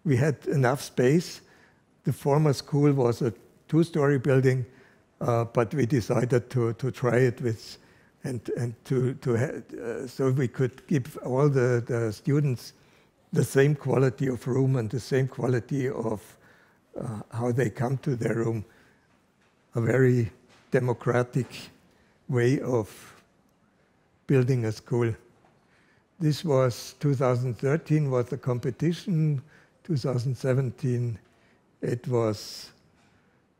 We had enough space. The former school was a 2-story building, but we decided to try it with, so we could give all the students the same quality of room and the same quality of how they come to their room. A very democratic way of building a school. This was 2013 was the competition. 2017 it was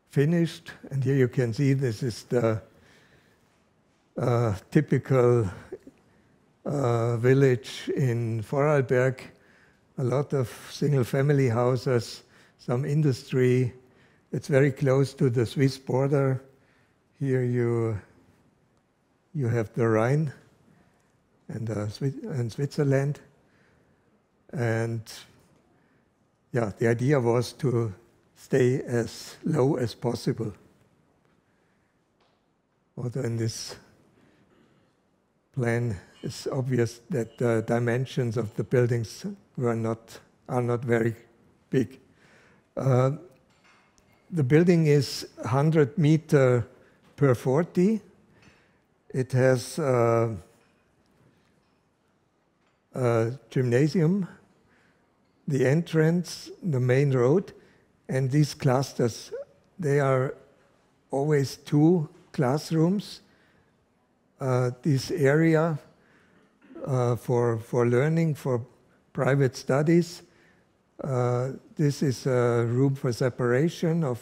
finished, and here you can see this is the typical village in Vorarlberg. A lot of single-family houses, some industry. It's very close to the Swiss border. Here you have the Rhine and Switzerland. And yeah, the idea was to stay as low as possible. Although in this plan, it's obvious that the dimensions of the buildings are not very big. The building is 100 meters per 40. It has a gymnasium, the entrance, the main road, and these clusters, they are always 2 classrooms. This area for learning, for private studies. This is a room for separation of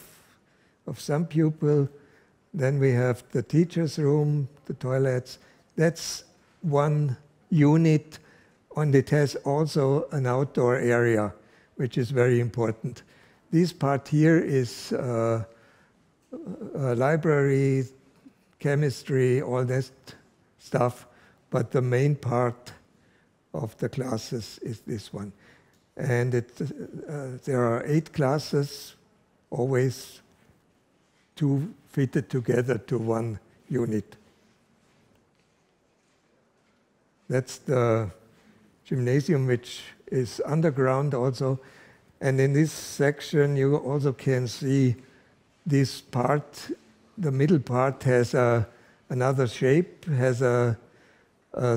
some pupil. Then we have the teacher's room, the toilets. That's one unit, and it has also an outdoor area, which is very important. This part here is a library, chemistry, all that stuff, but the main part of the classes is this one. And there are 8 classes, always 2 fitted together to one unit. That's the gymnasium, which is underground also. And in this section, you also can see this part, the middle part has another shape, has a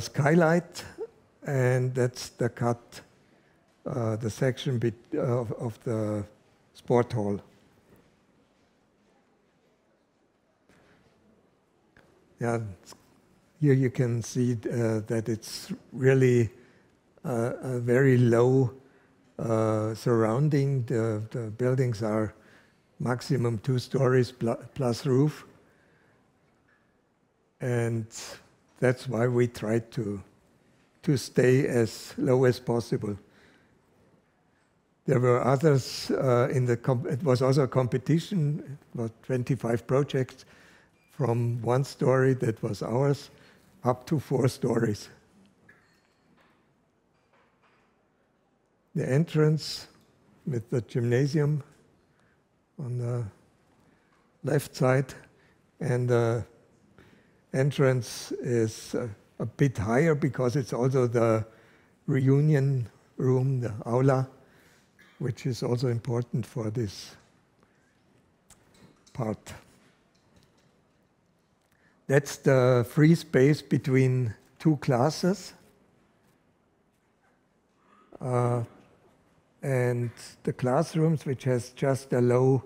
skylight, and that's the cut, the section of the sport hall. Yeah, here you can see that it's really a very low surrounding. The buildings are maximum 2 stories plus roof. And that's why we try to stay as low as possible. There were others it was also a competition, about 25 projects from 1 story, that was ours, up to 4 stories. The entrance with the gymnasium on the left side, and the entrance is a bit higher because it's also the reunion room, the aula, which is also important for this part. That's the free space between 2 classes. And the classrooms, which has just a low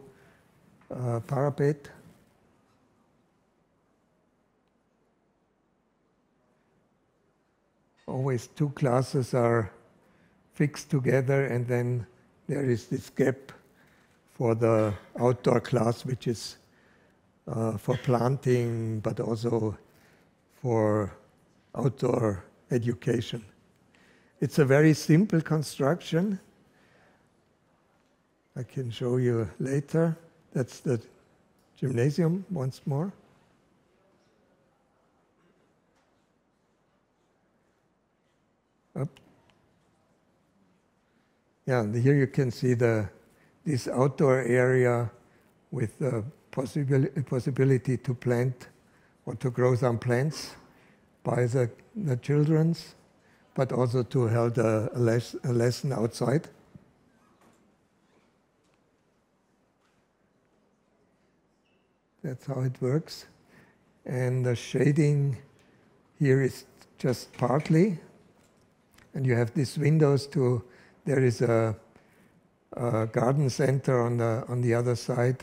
parapet. Always 2 classes are fixed together, and then there is this gap for the outdoor class, which is for planting, but also for outdoor education. It's a very simple construction. I can show you later. That's the gymnasium once more. Up. Yeah, and here you can see this outdoor area with the possibility to plant or to grow some plants by the children's, but also to hold a lesson outside. That's how it works. And the shading here is just partly. And you have these windows to, there is a garden center on the other side,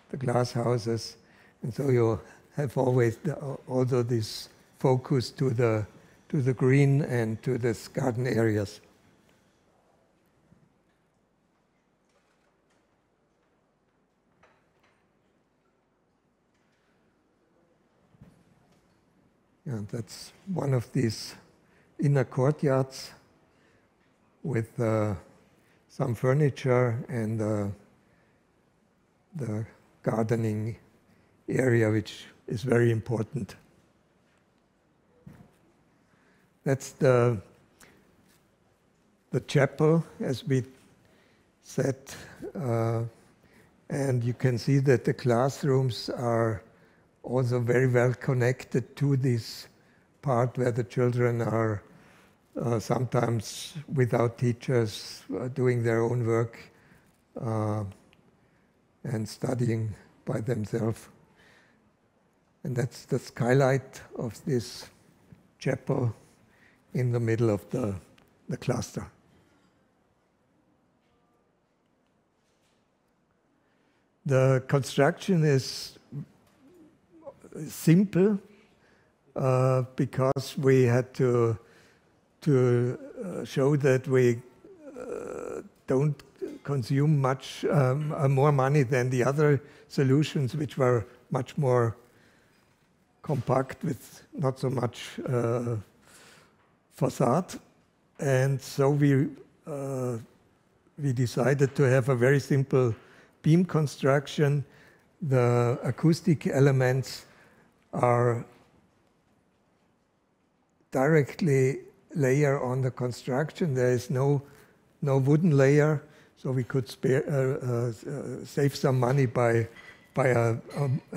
the glass houses. And so you have always also this focus to the green and to this garden areas. Yeah, that's one of these inner courtyards with some furniture and the gardening area, which is very important. That's the chapel, as we said, and you can see that the classrooms are also very well connected to this part where the children are sometimes without teachers, doing their own work and studying by themselves. And that's the skylight of this chapel in the middle of the cluster. The construction is simple because we had to show that we don't consume much more money than the other solutions, which were much more compact with not so much facade. And so we decided to have a very simple beam construction. The acoustic elements are directly layer on the construction. There is no wooden layer, so we could save some money by a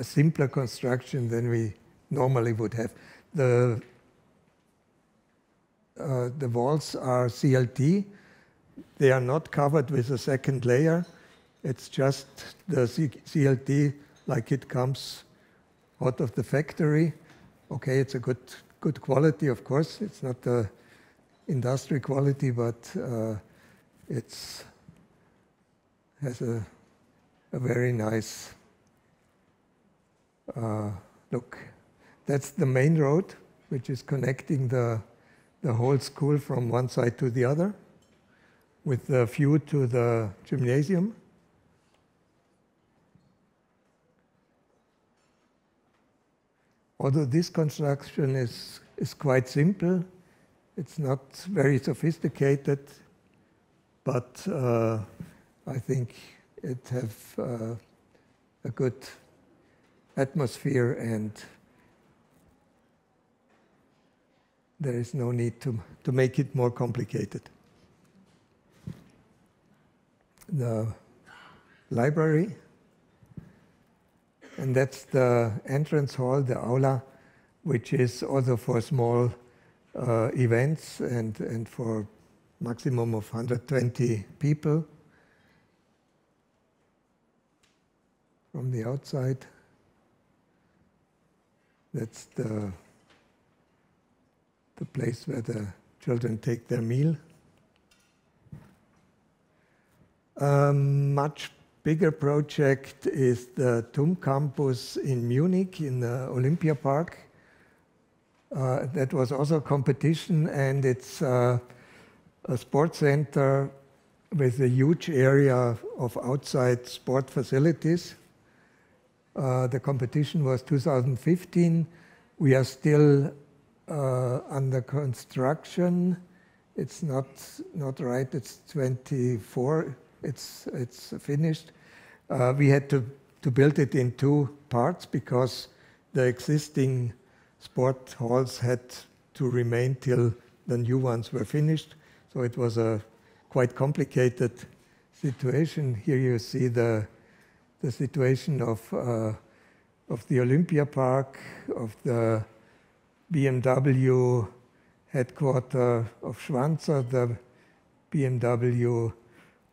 simpler construction than we normally would have. The the walls are CLT. They are not covered with a second layer. It's just the CLT like it comes out of the factory. Okay, it's a good quality, of course. It's not the industry quality, but it's has a very nice look. That's the main road, which is connecting the whole school from one side to the other, with the view to the gymnasium. Although this construction is quite simple, it's not very sophisticated, but I think it has a good atmosphere, and there is no need to make it more complicated. The library, and that's the entrance hall, the aula, which is also for small events and for maximum of 120 people from the outside. That's the place where the children take their meal. Much bigger project is the TUM campus in Munich in the Olympia Park. That was also a competition, and it's a sports center with a huge area of outside sport facilities. The competition was 2015. We are still under construction. It's not right. It's 24. It's finished. We had to build it in two parts because the existing sport halls had to remain till the new ones were finished. So it was a quite complicated situation. Here you see the situation of the Olympia Park, of the BMW headquarter of Schwanzer, the BMW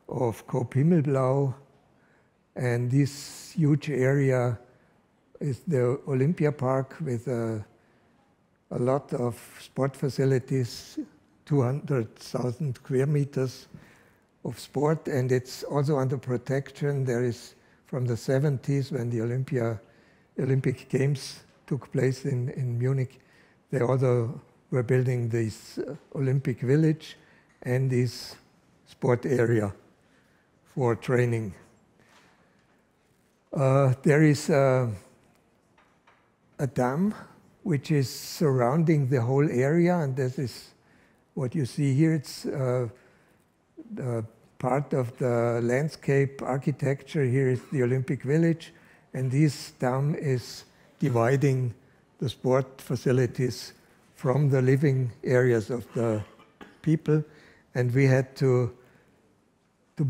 of Coop Himmelblau, and this huge area is the Olympia Park with a lot of sport facilities, 200,000 square meters of sport, and it's also under protection. There is, from the 70s, when the Olympic Games took place in Munich, they also were building this Olympic Village and this sport area for training. There is a dam which is surrounding the whole area, and this is what you see here. It's part of the landscape architecture. Here is the Olympic Village, and this dam is dividing the sport facilities from the living areas of the people, and we had to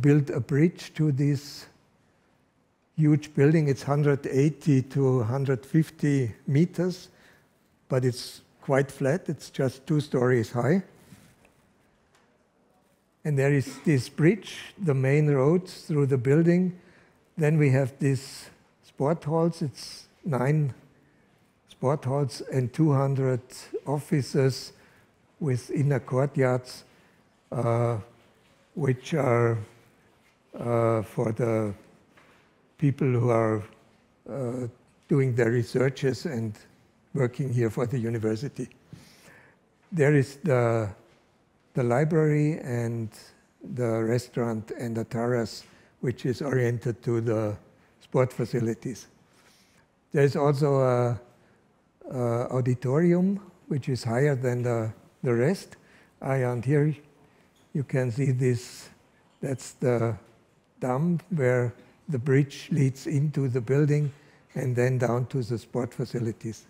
build a bridge to this huge building. It's 180 to 150 meters, but it's quite flat. It's just 2 stories high. And there is this bridge, the main road through the building. Then we have these sport halls. It's 9 sport halls and 200 offices with inner courtyards, which are for the people who are doing their researches and working here for the university. There is the library and the restaurant and the terrace, which is oriented to the sport facilities. There is also a auditorium, which is higher than the rest. And here you can see this. That's the dam where the bridge leads into the building and then down to the sport facilities.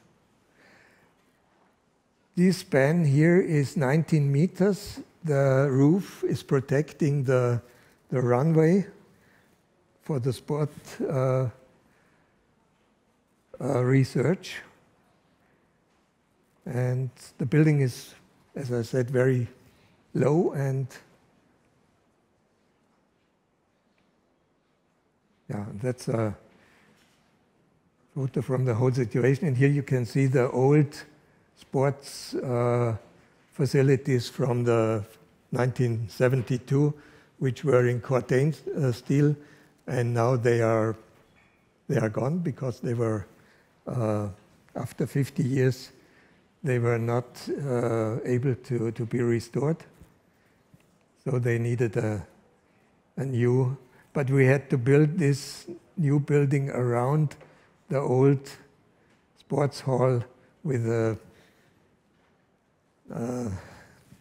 This span here is 19 meters. The roof is protecting the runway for the sport research. And the building is as I said, very low, and yeah, that's a photo from the whole situation. And here you can see the old sports facilities from the 1972, which were in corten steel, and now they are gone because they were after 50 years they were not able to be restored, so they needed a new. But we had to build this new building around the old sports hall with a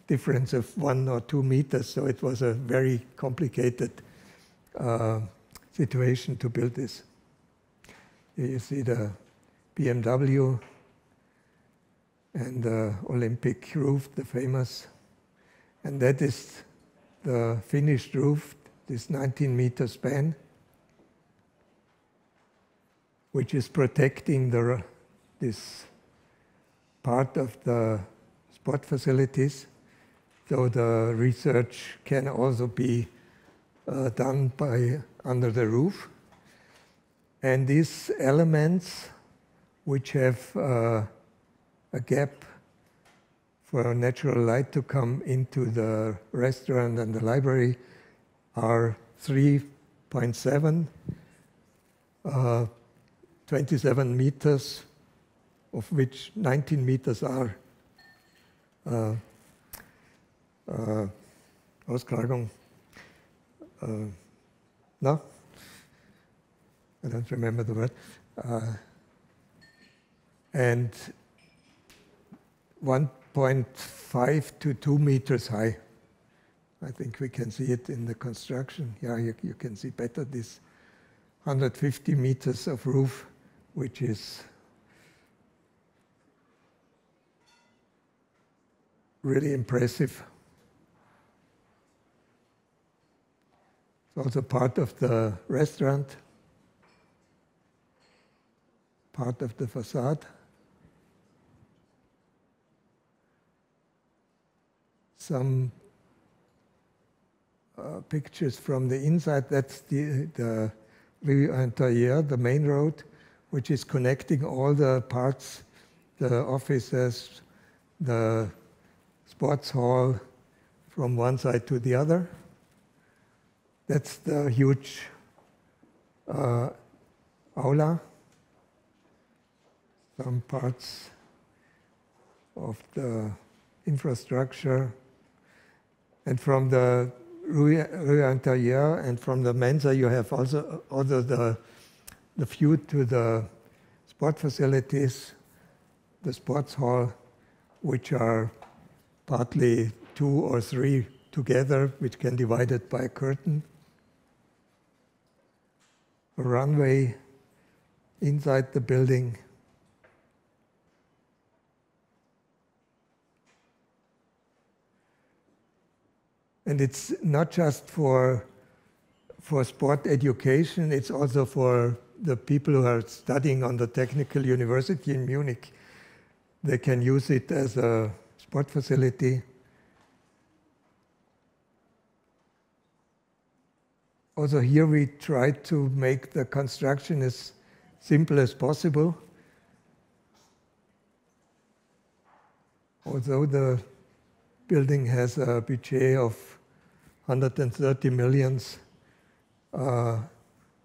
difference of 1 or 2 meters, so it was a very complicated situation to build this. Here you see the BMW and the Olympic roof, the famous, and that is the finished roof, this 19-meter span, which is protecting this part of the sport facilities. So the research can also be done under the roof. And these elements, which have a gap for natural light to come into the restaurant and the library, are 3.7, 27 meters, of which 19 meters are Auskragung. No? I don't remember the word. And 1.5 to 2 meters high. I think we can see it in the construction. Yeah, you can see better this 150 meters of roof, which is really impressive. It's also part of the restaurant, part of the facade. Some pictures from the inside. That's the Rue Intérieure, the main road, which is connecting all the parts, the offices, the sports hall, from one side to the other. That's the huge aula. Some parts of the infrastructure. And from the Rue Intérieure and from the Mensa, you have also the view to the sport facilities, the sports hall, which are partly 2 or 3 together, which can divide it by a curtain. A runway inside the building. And it's not just for sport education, it's also for the people who are studying on the Technical University in Munich. They can use it as a sport facility. Also here we try to make the construction as simple as possible. Although the building has a budget of 130 million,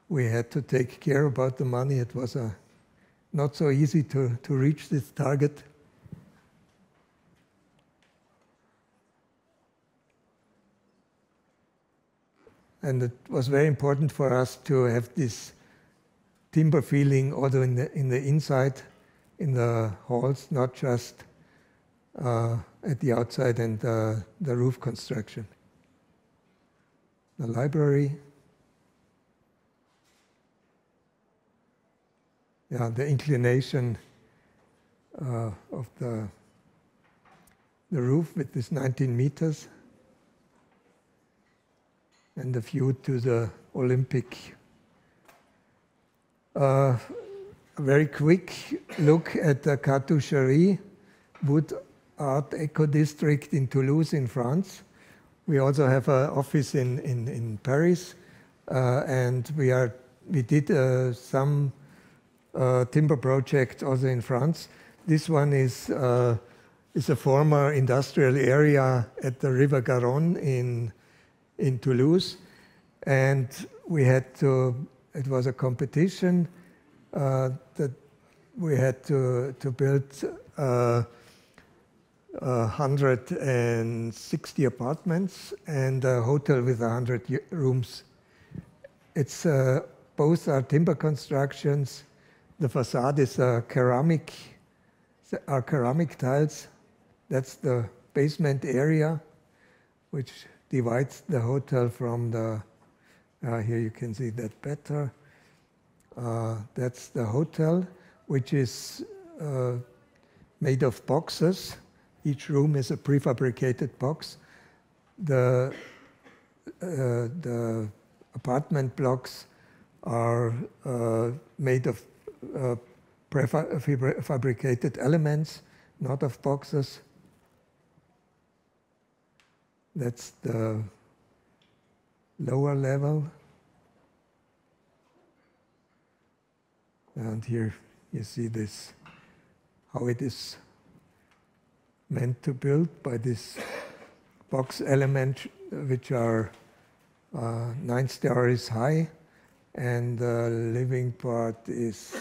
we had to take care about the money. It was not so easy to reach this target. And it was very important for us to have this timber feeling also in the inside, in the halls, not just at the outside and the roof construction. The library. Yeah, the inclination of the roof with this 19 meters. And the view to the Olympic. A very quick look at the cartoucherie, wood art eco-district in Toulouse in France. We also have an office in Paris, and we did some timber project also in France. This one is a former industrial area at the River Garonne in Toulouse, and we had to. It was a competition that we had to build 160 apartments and a hotel with 100 rooms. It's both are timber constructions. The facade is ceramic tiles. That's the basement area, which divides the hotel from the. Here you can see that better. That's the hotel, which is made of boxes. Each room is a prefabricated box. The apartment blocks are made of prefabricated elements, not of boxes. That's the lower level. And here you see this, how it is meant to build by this box element, which are 9 stories high, and the living part is,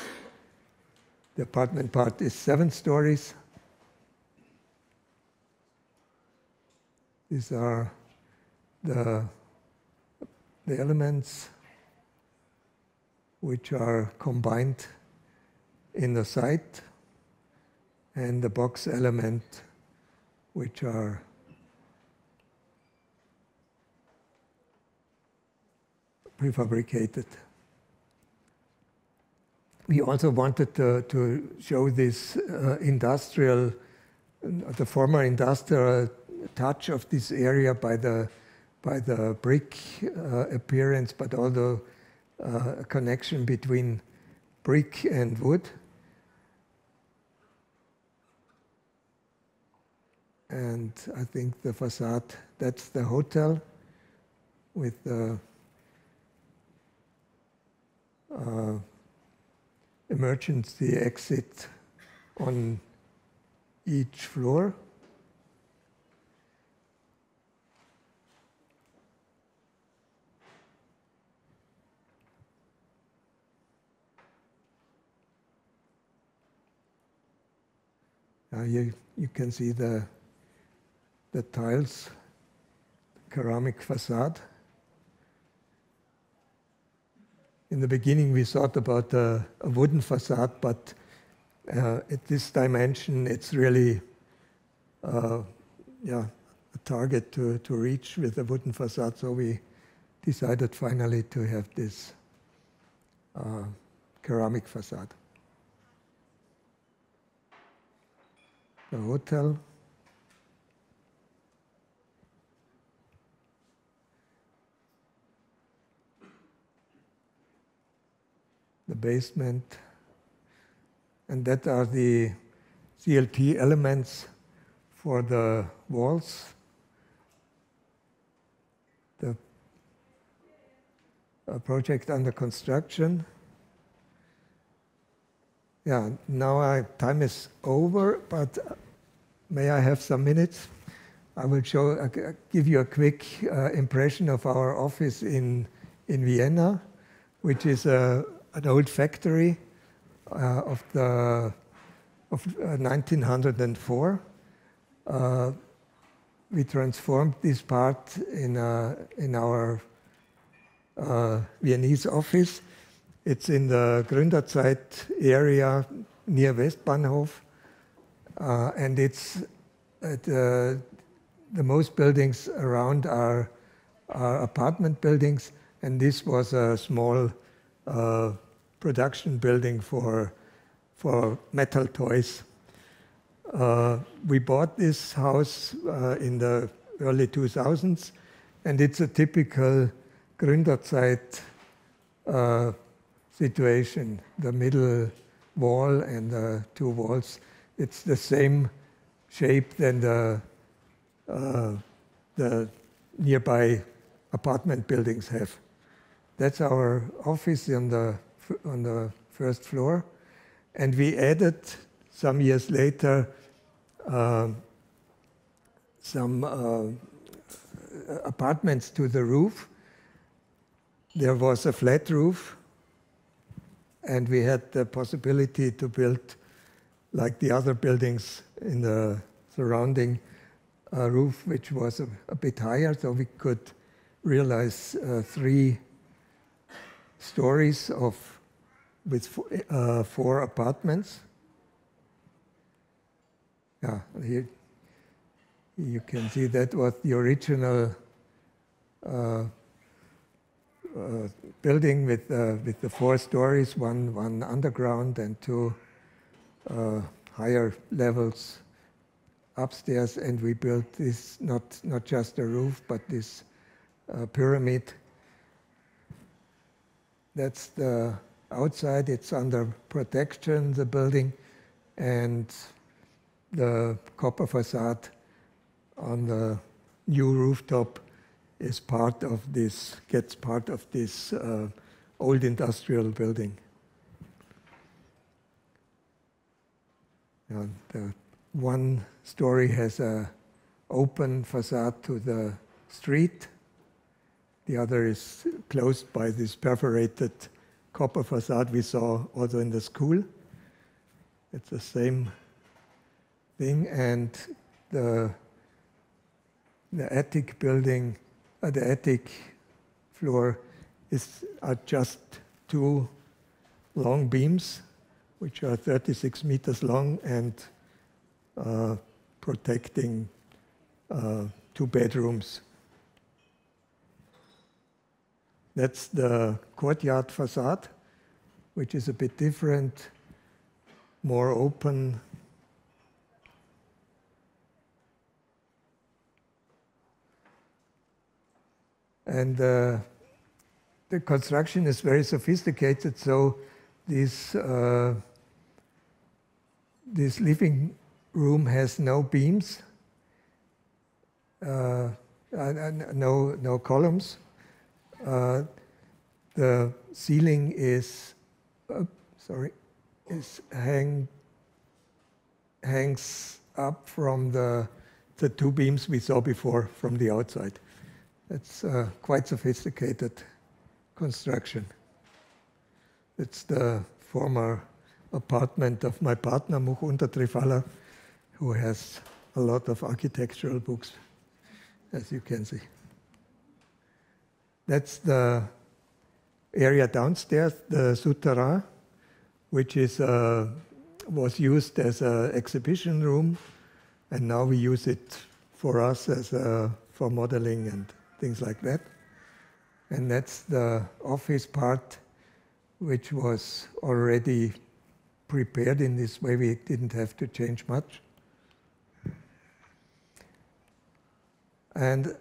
the apartment part is 7 stories. These are the elements which are combined in the site, and the box element which are prefabricated. We also wanted to show this industrial, the former industrial touch of this area by the brick appearance, but also a connection between brick and wood. And I think the facade, that's the hotel with the emergency exit on each floor. Here you can see the tiles, ceramic facade. In the beginning, we thought about a wooden facade, but at this dimension, it's really a target to reach with a wooden facade. So we decided finally to have this ceramic facade. The hotel. The basement, and that are the CLT elements for the walls. The project under construction. Yeah, now time is over, but may I have some minutes? I will give you a quick impression of our office in Vienna, which is an old factory of 1904. We transformed this part in our Viennese office. It's in the Gründerzeit area near Westbahnhof, and it's the most buildings around are apartment buildings, and this was a small production building for metal toys. We bought this house in the early 2000s, and it's a typical Gründerzeit situation. The middle wall and the 2 walls, it's the same shape than the nearby apartment buildings have. That's our office on the first floor. And we added, some years later, some apartments to the roof. There was a flat roof, and we had the possibility to build, like the other buildings in the surrounding roof, which was a bit higher, so we could realize 3 stories with 4 apartments. Yeah, here you can see that was the original building with the 4 stories, one underground and 2 higher levels upstairs. And we built this not just a roof, but this pyramid. That's the outside. It's under protection, the building, and the copper facade on the new rooftop is part of this, gets part of this old industrial building. The one story has an open facade to the street. The other is closed by this perforated copper facade we saw also in the school. It's the same thing. And the attic building, the attic floor are just 2 long beams, which are 36 meters long and protecting 2 bedrooms. That's the courtyard facade, which is a bit different, more open. And the construction is very sophisticated, so this living room has no beams, no columns. The ceiling is hangs up from the 2 beams we saw before from the outside. It's quite sophisticated construction. It's the former apartment of my partner, Untertrifaller, who has a lot of architectural books, as you can see. That's the area downstairs, the souterrain, which was used as an exhibition room, and now we use it for us for modeling and things like that. And that's the office part, which was already prepared in this way. We didn't have to change much. And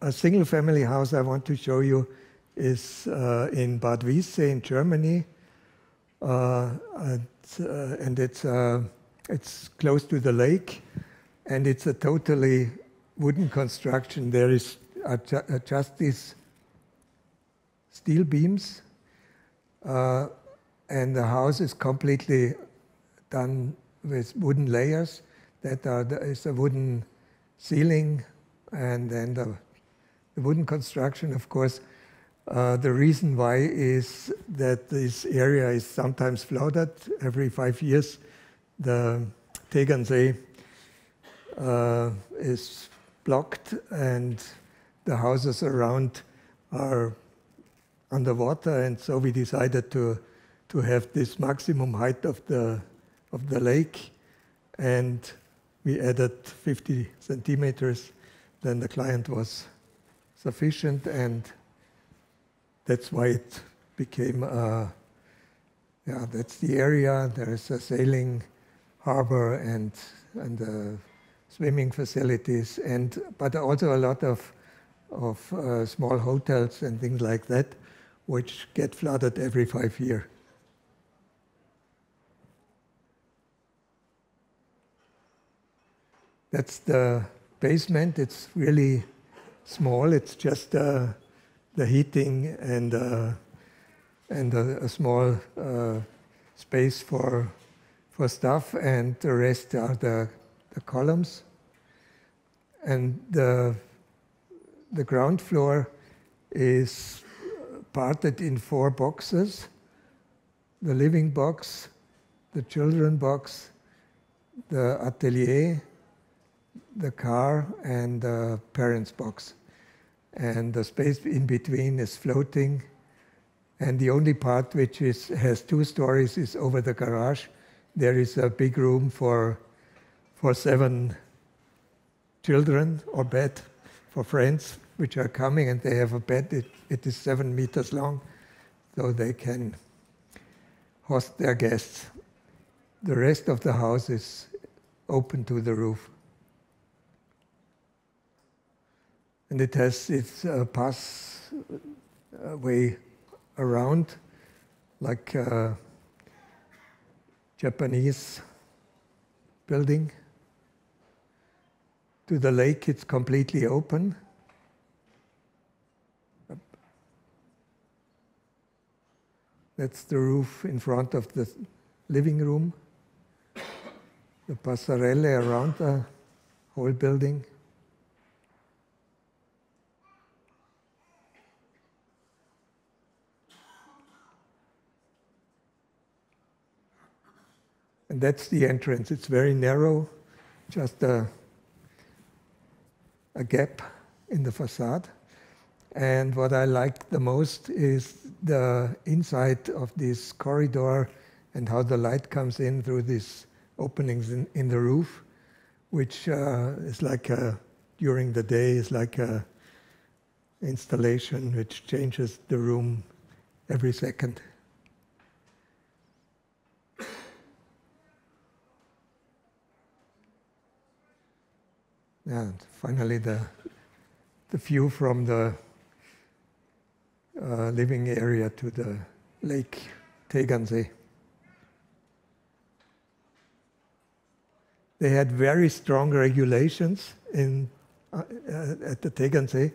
a single-family house I want to show you is in Bad Wiessee in Germany, and it's close to the lake, and it's a totally wooden construction. There is just these steel beams, and the house is completely done with wooden layers. There is a wooden ceiling, and then the wooden construction, of course. The reason why is that this area is sometimes flooded. Every 5 years, the Tegernsee is blocked, and the houses around are underwater, and so we decided to have this maximum height of the lake, and we added 50 centimeters. Then the client was sufficient, and that's why it became, that's the area. There is a sailing harbor and swimming facilities, but also a lot of small hotels and things like that, which get flooded every 5 years. That's the basement. It's really small. It's just the heating and a small space for stuff, and the rest are the columns. And the ground floor is parted in 4 boxes: the living box, the children box, the atelier, the car, and the parents box. And the space in between is floating. And the only part which has 2 stories is over the garage. There is a big room for 7 children, or bed for friends which are coming, and they have a bed. It is 7 meters long, so they can host their guests. The rest of the house is open to the roof. And it has its pathway around, like a Japanese building. To the lake, it's completely open. That's the roof in front of the living room. The passerelle around the whole building. And that's the entrance. It's very narrow, just a gap in the facade. And what I like the most is the inside of this corridor and how the light comes in through these openings in the roof, which is like during the day is like a installation which changes the room every second. And finally, the view from the living area to the lake Tegernsee. They had very strong regulations at the Tegernsee.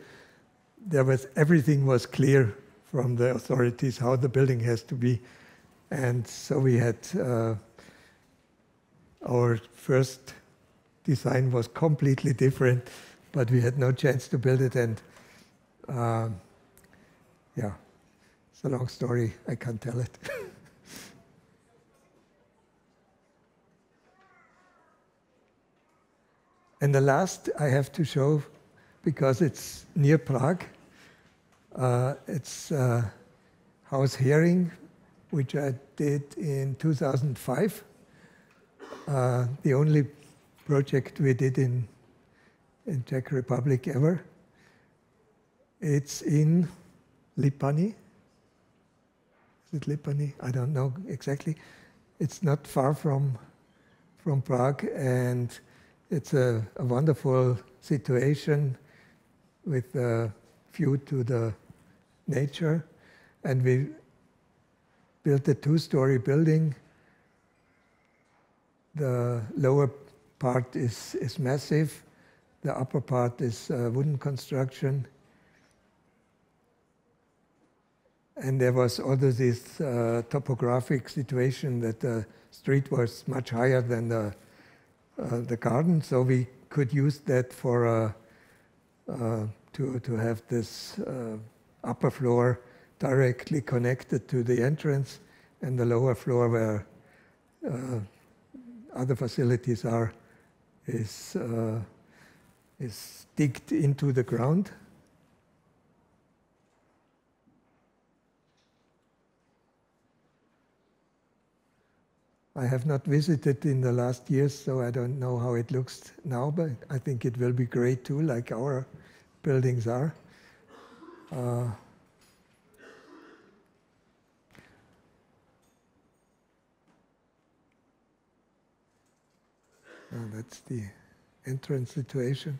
Everything was clear from the authorities how the building has to be, and so we had our first design was completely different, but we had no chance to build it, and yeah, it's a long story, I can't tell it. And the last I have to show, because it's near Prague, it's House Hering, which I did in 2005. The only project we did in Czech Republic ever. It's in Lipany. Is it Lipany? I don't know exactly. It's not far from Prague, and it's a wonderful situation with a view to the nature. And we built a 2-story building. The lower part is massive. The upper part is wooden construction. And there was also this topographic situation that the street was much higher than the garden, so we could use that for to have this upper floor directly connected to the entrance, and the lower floor where other facilities are is digged into the ground. I have not visited in the last years, so I don't know how it looks now, but I think it will be great too, like our buildings are. That's the entrance situation.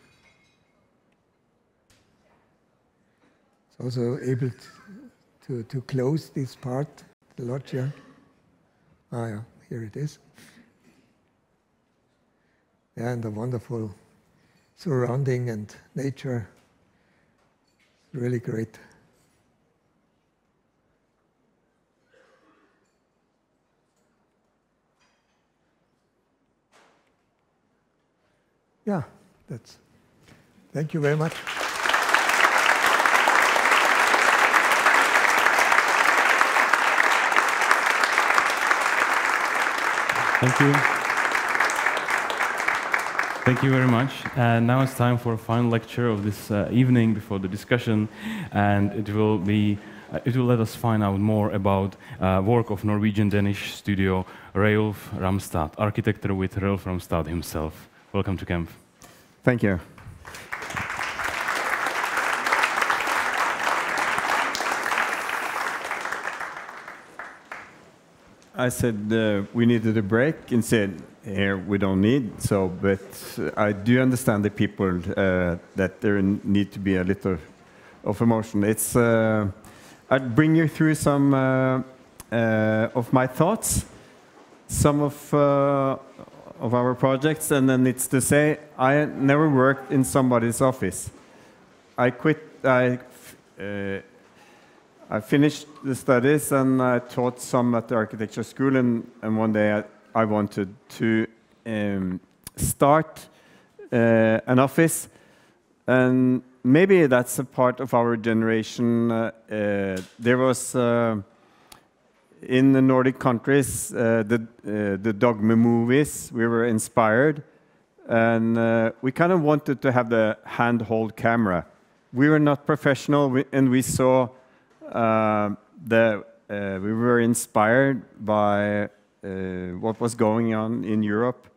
It's also able to close this part, the loggia. Ah, yeah. Here it is. Yeah, and the wonderful surrounding and nature. Really great. Yeah, that's. Thank you very much. Thank you. Thank you very much. And now it's time for a final lecture of this evening before the discussion, and it will let us find out more about work of Norwegian-Danish studio Reiulf Ramstad Arkitekter with Reiulf Ramstad himself. Welcome to camp. Thank you. I said we needed a break, and said here we don't need so, but I do understand the people that there need to be a little of emotion. It's I'd bring you through some of my thoughts, some of our projects, and then it's to say I never worked in somebody's office. I quit. I finished the studies and I taught some at the architecture school, and one day I wanted to start an office, and maybe that's a part of our generation. There was in the Nordic countries the dogma movies. We were inspired, and we kind of wanted to have the handheld camera. We were not professional, and we saw. We were inspired by what was going on in Europe.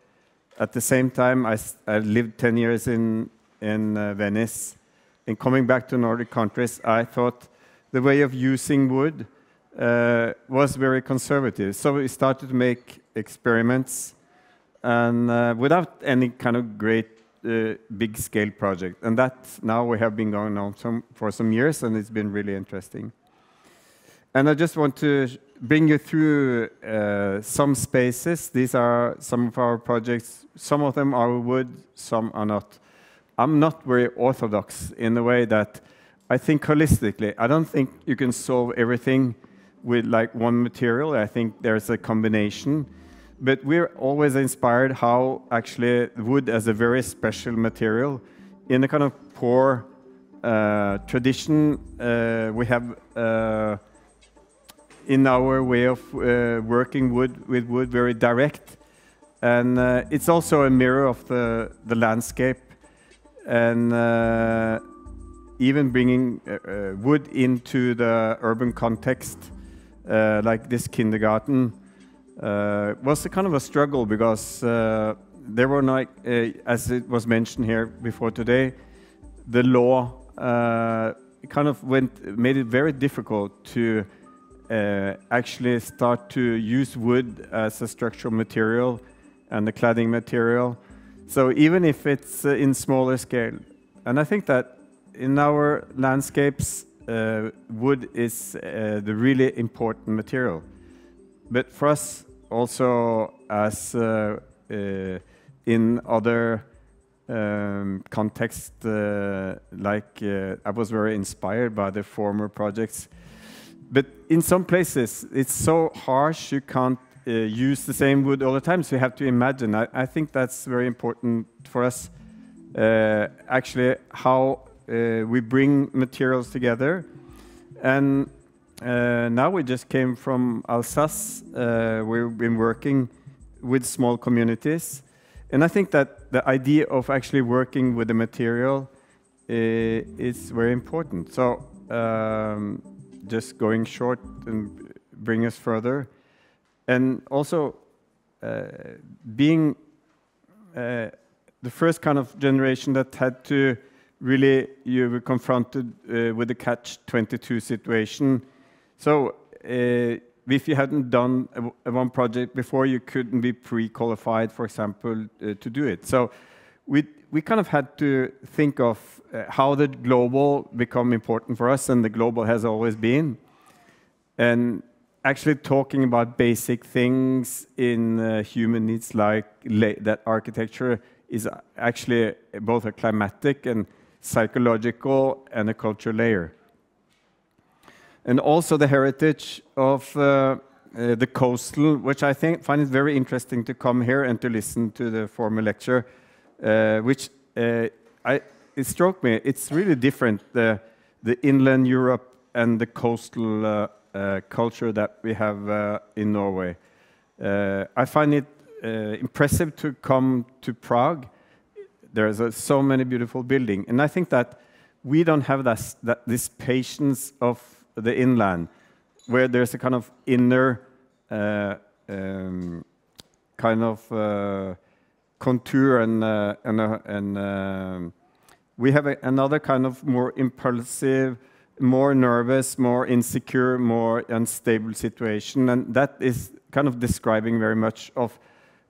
At the same time, I lived 10 years in Venice. And coming back to Nordic countries, I thought the way of using wood was very conservative. So we started to make experiments, and without any kind of great big-scale project. And that now we have been going on for some years, and it's been really interesting. And I just want to bring you through some spaces. These are some of our projects. Some of them are wood, some are not. I'm not very orthodox in the way that I think holistically. I don't think you can solve everything with like one material. I think there's a combination. But we're always inspired how actually wood as a very special material in a kind of poor tradition we have in our way of working with wood, very direct. And it's also a mirror of the landscape, and even bringing wood into the urban context, like this kindergarten, was a kind of a struggle, because there were not, as it was mentioned here before today, the law kind of made it very difficult to actually start to use wood as a structural material and a cladding material. So even if it's in smaller scale, and I think that in our landscapes, wood is the really important material. But for us also, as in other contexts, like I was very inspired by the former projects. But in some places, it's so harsh, you can't use the same wood all the time, so you have to imagine. I think that's very important for us, actually, how we bring materials together. And now we just came from Alsace. We've been working with small communities. And I think that the idea of actually working with the material is very important. So just going short and bring us further. And also being the first kind of generation that had to really, you were confronted with the catch-22 situation. So if you hadn't done one project before, you couldn't be pre-qualified, for example, to do it. So we kind of had to think of how the global become important for us, and the global has always been. And actually talking about basic things in human needs, like that architecture is actually both a climatic and psychological and a cultural layer. And also the heritage of the coastal, which I find it very interesting to come here and to listen to the formal lecture, which it struck me, it's really different, the inland Europe and the coastal culture that we have in Norway. I find it impressive to come to Prague. There's so many beautiful buildings, and I think that we don't have this patience of the inland, where there's a kind of inner kind of contour, and we have another kind of more impulsive, more nervous, more insecure, more unstable situation, and that is kind of describing very much of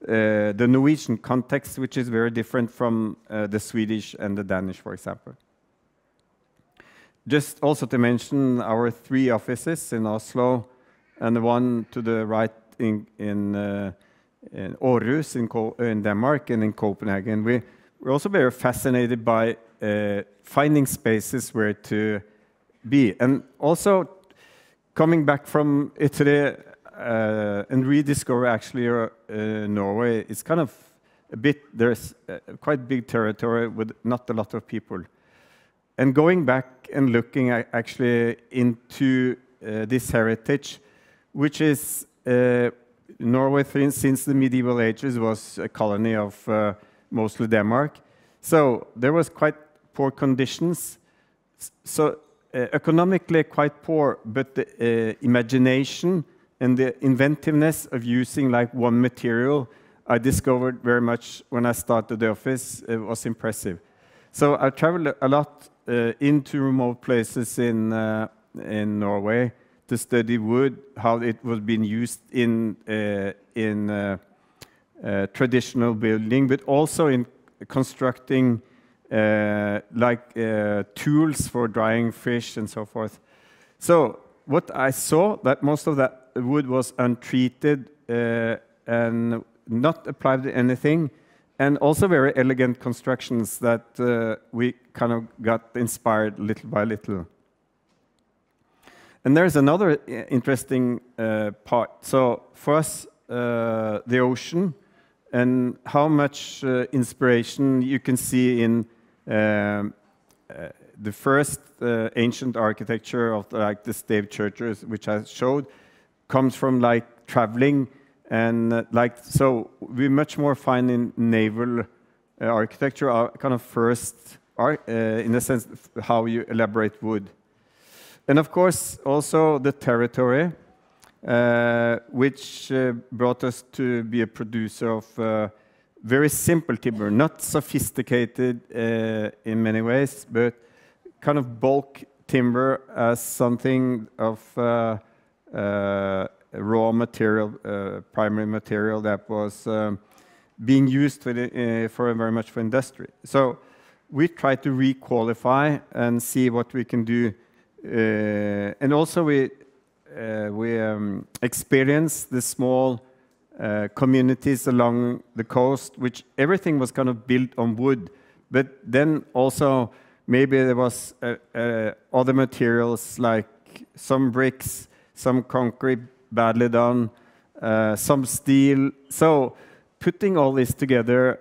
the Norwegian context, which is very different from the Swedish and the Danish, for example. Just also to mention our 3 offices in Oslo, and the one to the right in Aarhus in Denmark and in Copenhagen. We're also very fascinated by finding spaces where to be. And also coming back from Italy and rediscover actually Norway, it's kind of a bit, there's quite big territory with not a lot of people. And going back and looking actually into this heritage, which is Norway since the medieval ages was a colony of mostly Denmark. So there was quite poor conditions. So economically quite poor, but the imagination and the inventiveness of using like one material, I discovered very much when I started the office. It was impressive. So I traveled a lot into remote places in Norway to study wood, how it was being used in traditional building, but also in constructing tools for drying fish and so forth. So what I saw, that most of that wood was untreated and not applied to anything, and also very elegant constructions that we kind of got inspired little by little. And there's another interesting part. So for us, the ocean, and how much inspiration you can see in the first ancient architecture of like the stave churches, which I showed, comes from like traveling. And so we much more find in naval architecture our kind of first art, in a sense, how you elaborate wood. And of course, also the territory, which brought us to be a producer of very simple timber, not sophisticated in many ways, but kind of bulk timber as something of raw material, primary material that was being used for very much for industry. So we try to re-qualify and see what we can do. And also we experience the small communities along the coast, which everything was kind of built on wood. But then also maybe there was other materials like some bricks, some concrete, badly done, some steel. So putting all this together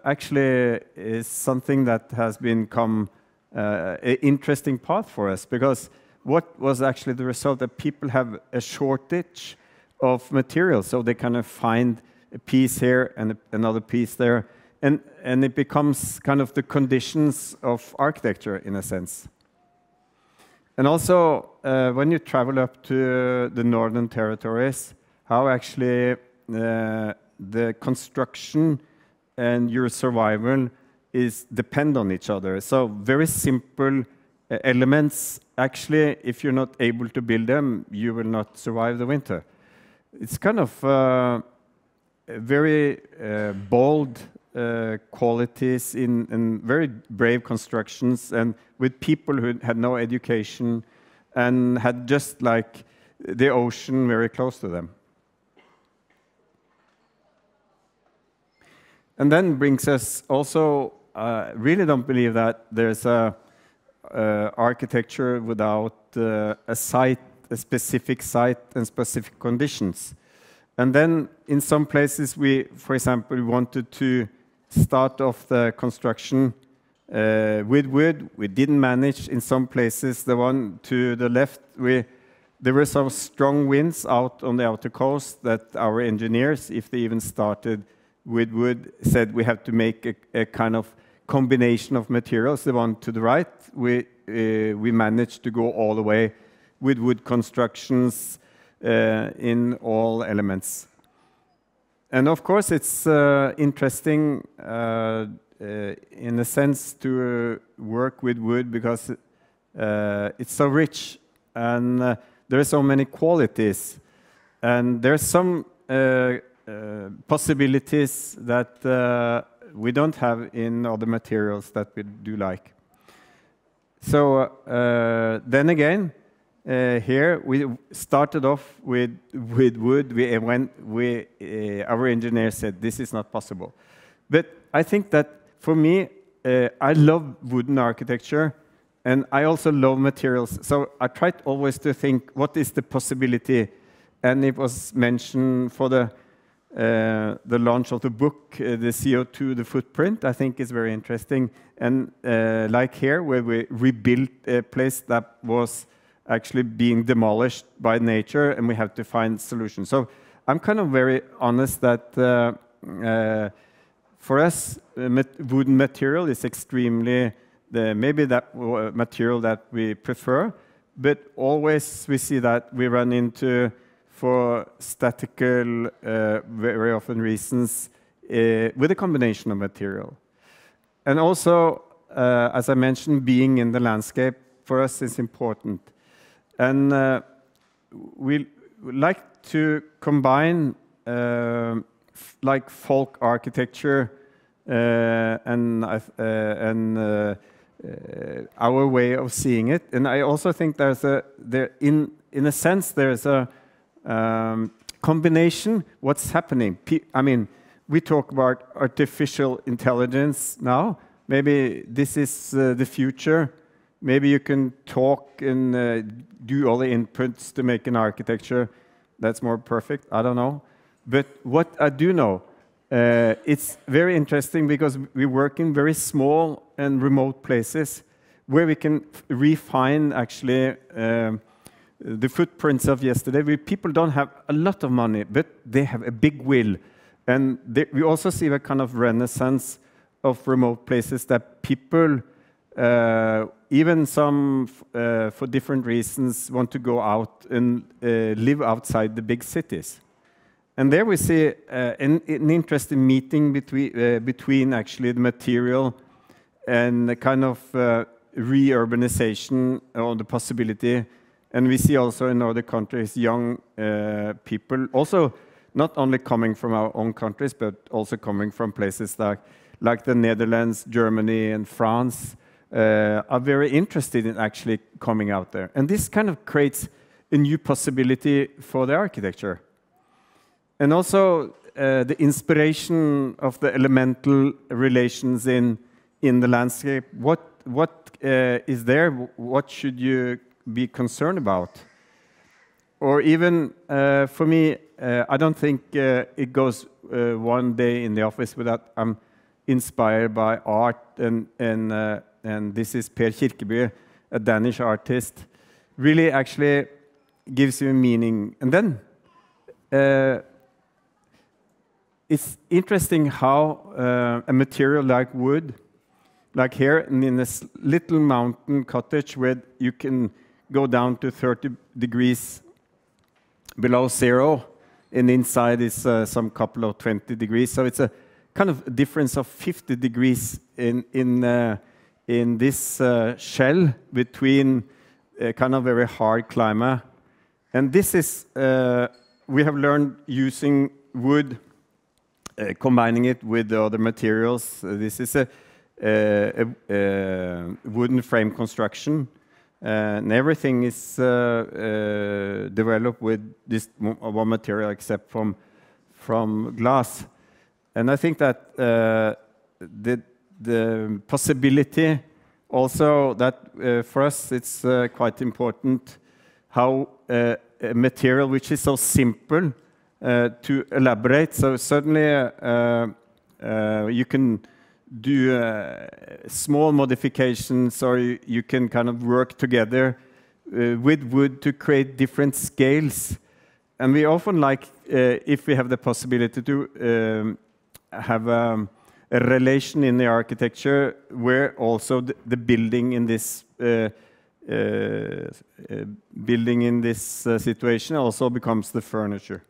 actually is something that has become an interesting path for us, because what was actually the result that people have a shortage of material, so they kind of find a piece here and another piece there, and it becomes kind of the conditions of architecture in a sense. And also, when you travel up to the northern territories, how actually the construction and your survival is depend on each other. So very simple elements, actually, if you're not able to build them, you will not survive the winter. It's kind of very bold qualities in very brave constructions, and with people who had no education and had just like the ocean very close to them. And then brings us also, really don't believe that there's a architecture without a site, a specific site and specific conditions. And then in some places we, for example, wanted to start off the construction with wood. We didn't manage. In some places, the one to the left, there were some strong winds out on the outer coast that our engineers, if they even started with wood, said we have to make a kind of combination of materials. The one to the right, we managed to go all the way with wood constructions in all elements. And of course, it's interesting in a sense to work with wood because it's so rich and there are so many qualities. And there are some possibilities that we don't have in other materials that we do like. So then again, here we started off with wood. Our engineer said this is not possible. But I think that for me, I love wooden architecture, and I also love materials. So I tried always to think, what is the possibility? And it was mentioned for the launch of the book, the CO2, the footprint, I think is very interesting. And like here, where we rebuilt a place that was actually being demolished by nature, and we have to find solutions. So I'm kind of very honest that for us, wooden material is extremely, maybe that material that we prefer, but always we see that we run into, for statical, very often reasons, with a combination of material. And also, as I mentioned, being in the landscape for us is important. And we like to combine like folk architecture and our way of seeing it. And I also think in a sense, there's a combination. What's happening? I mean, we talk about artificial intelligence now. Maybe this is the future. Maybe you can talk and do all the inputs to make an architecture that's more perfect. I don't know. But what I do know, it's very interesting because we work in very small and remote places where we can refine actually the footprints of yesterday. People don't have a lot of money, but they have a big will. And we also see a kind of renaissance of remote places that people, even some for different reasons, want to go out and live outside the big cities. And there we see an interesting meeting between actually the material and the kind of re-urbanization or the possibility. And we see also in other countries young people, also not only coming from our own countries, but also coming from places like the Netherlands, Germany, and France, are very interested in actually coming out there. And this kind of creates a new possibility for the architecture. And also the inspiration of the elemental relations in the landscape. What is there? What should you be concerned about? Or even, for me, I don't think it goes one day in the office without I'm inspired by art, and this is Per Kirkeby, a Danish artist, really actually gives you a meaning. And then it's interesting how a material like wood, like here in this little mountain cottage where you can go down to 30 degrees below zero, and inside is some couple of 20 degrees. So it's a kind of difference of 50 degrees in this shell between a kind of very hard climate. And this is, we have learned using wood, combining it with the other materials. This is a wooden frame construction. And everything is developed with this one material except from glass. And I think that the possibility also that for us it's quite important how a material which is so simple to elaborate. So certainly you can do small modifications, or you can kind of work together with wood to create different scales. And we often like, if we have the possibility to have a relation in the architecture where also the building in this situation also becomes the furniture.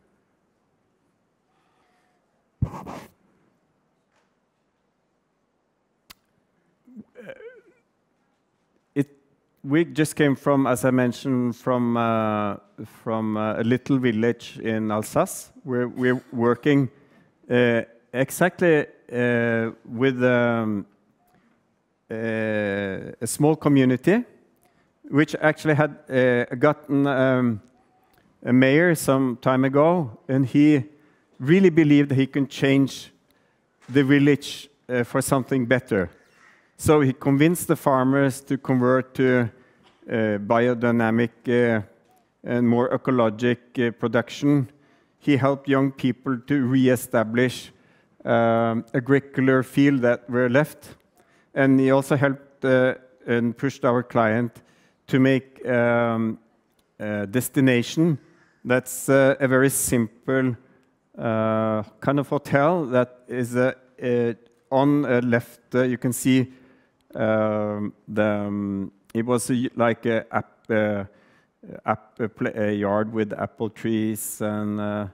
We just came from, as I mentioned, from a little village in Alsace, where we're working exactly with a small community, which actually had gotten a mayor some time ago, and he really believed that he can change the village for something better. So he convinced the farmers to convert to biodynamic and more ecologic production. He helped young people to re-establish agricultural field that were left. And he also helped and pushed our client to make a destination that's a very simple kind of hotel that is on left. You can see it was like a yard with apple trees, and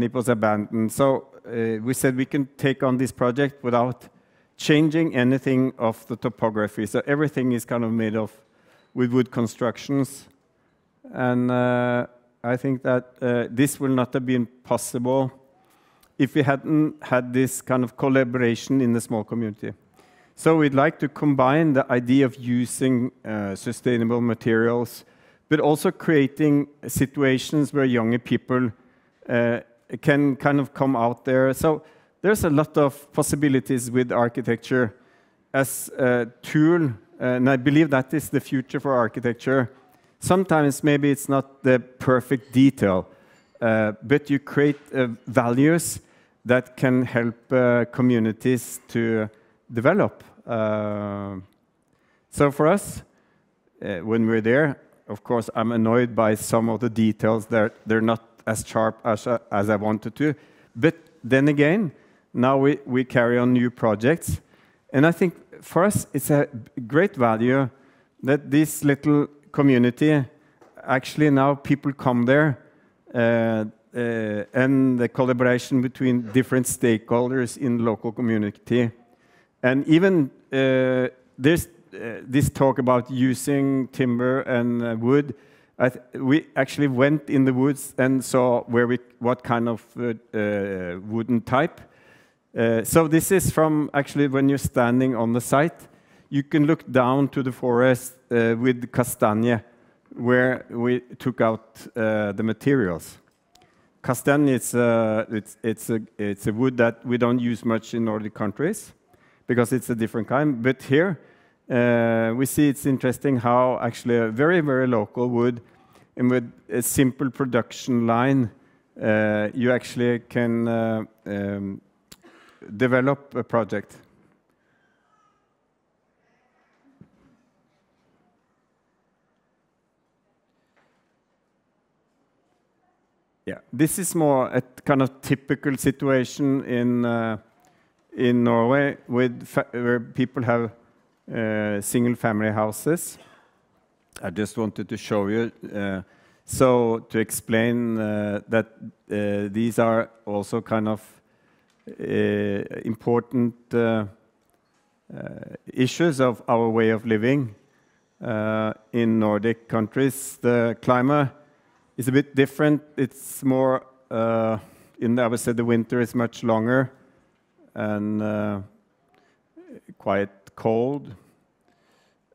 it was abandoned. So we said we can take on this project without changing anything of the topography. So everything is kind of made of with wood constructions, and I think that this will not have been possible if we hadn't had this kind of collaboration in the small community. So we'd like to combine the idea of using sustainable materials, but also creating situations where younger people can kind of come out there. So there's a lot of possibilities with architecture as a tool, and I believe that is the future for architecture. Sometimes maybe it's not the perfect detail, but you create values that can help communities to develop. So for us, when we're there, of course, I'm annoyed by some of the details that they're not as sharp as I wanted to. But then again, now we carry on new projects. And I think for us, it's a great value that this little community, actually now people come there, and the collaboration between different stakeholders in the local community. And even there's this talk about using timber and wood. We actually went in the woods and saw what kind of wooden type. So this is from actually when you're standing on the site, you can look down to the forest with castagne, where we took out the materials. Castagne it's a wood that we don't use much in Nordic countries, because it's a different kind. But here, we see it's interesting how actually a very, very local wood, and with a simple production line, you actually can develop a project. Yeah, this is more a kind of typical situation in Norway, where people have single-family houses. I just wanted to show you, so to explain that these are also kind of important issues of our way of living. In Nordic countries, the climate is a bit different. It's more, I would say the winter is much longer and quite cold.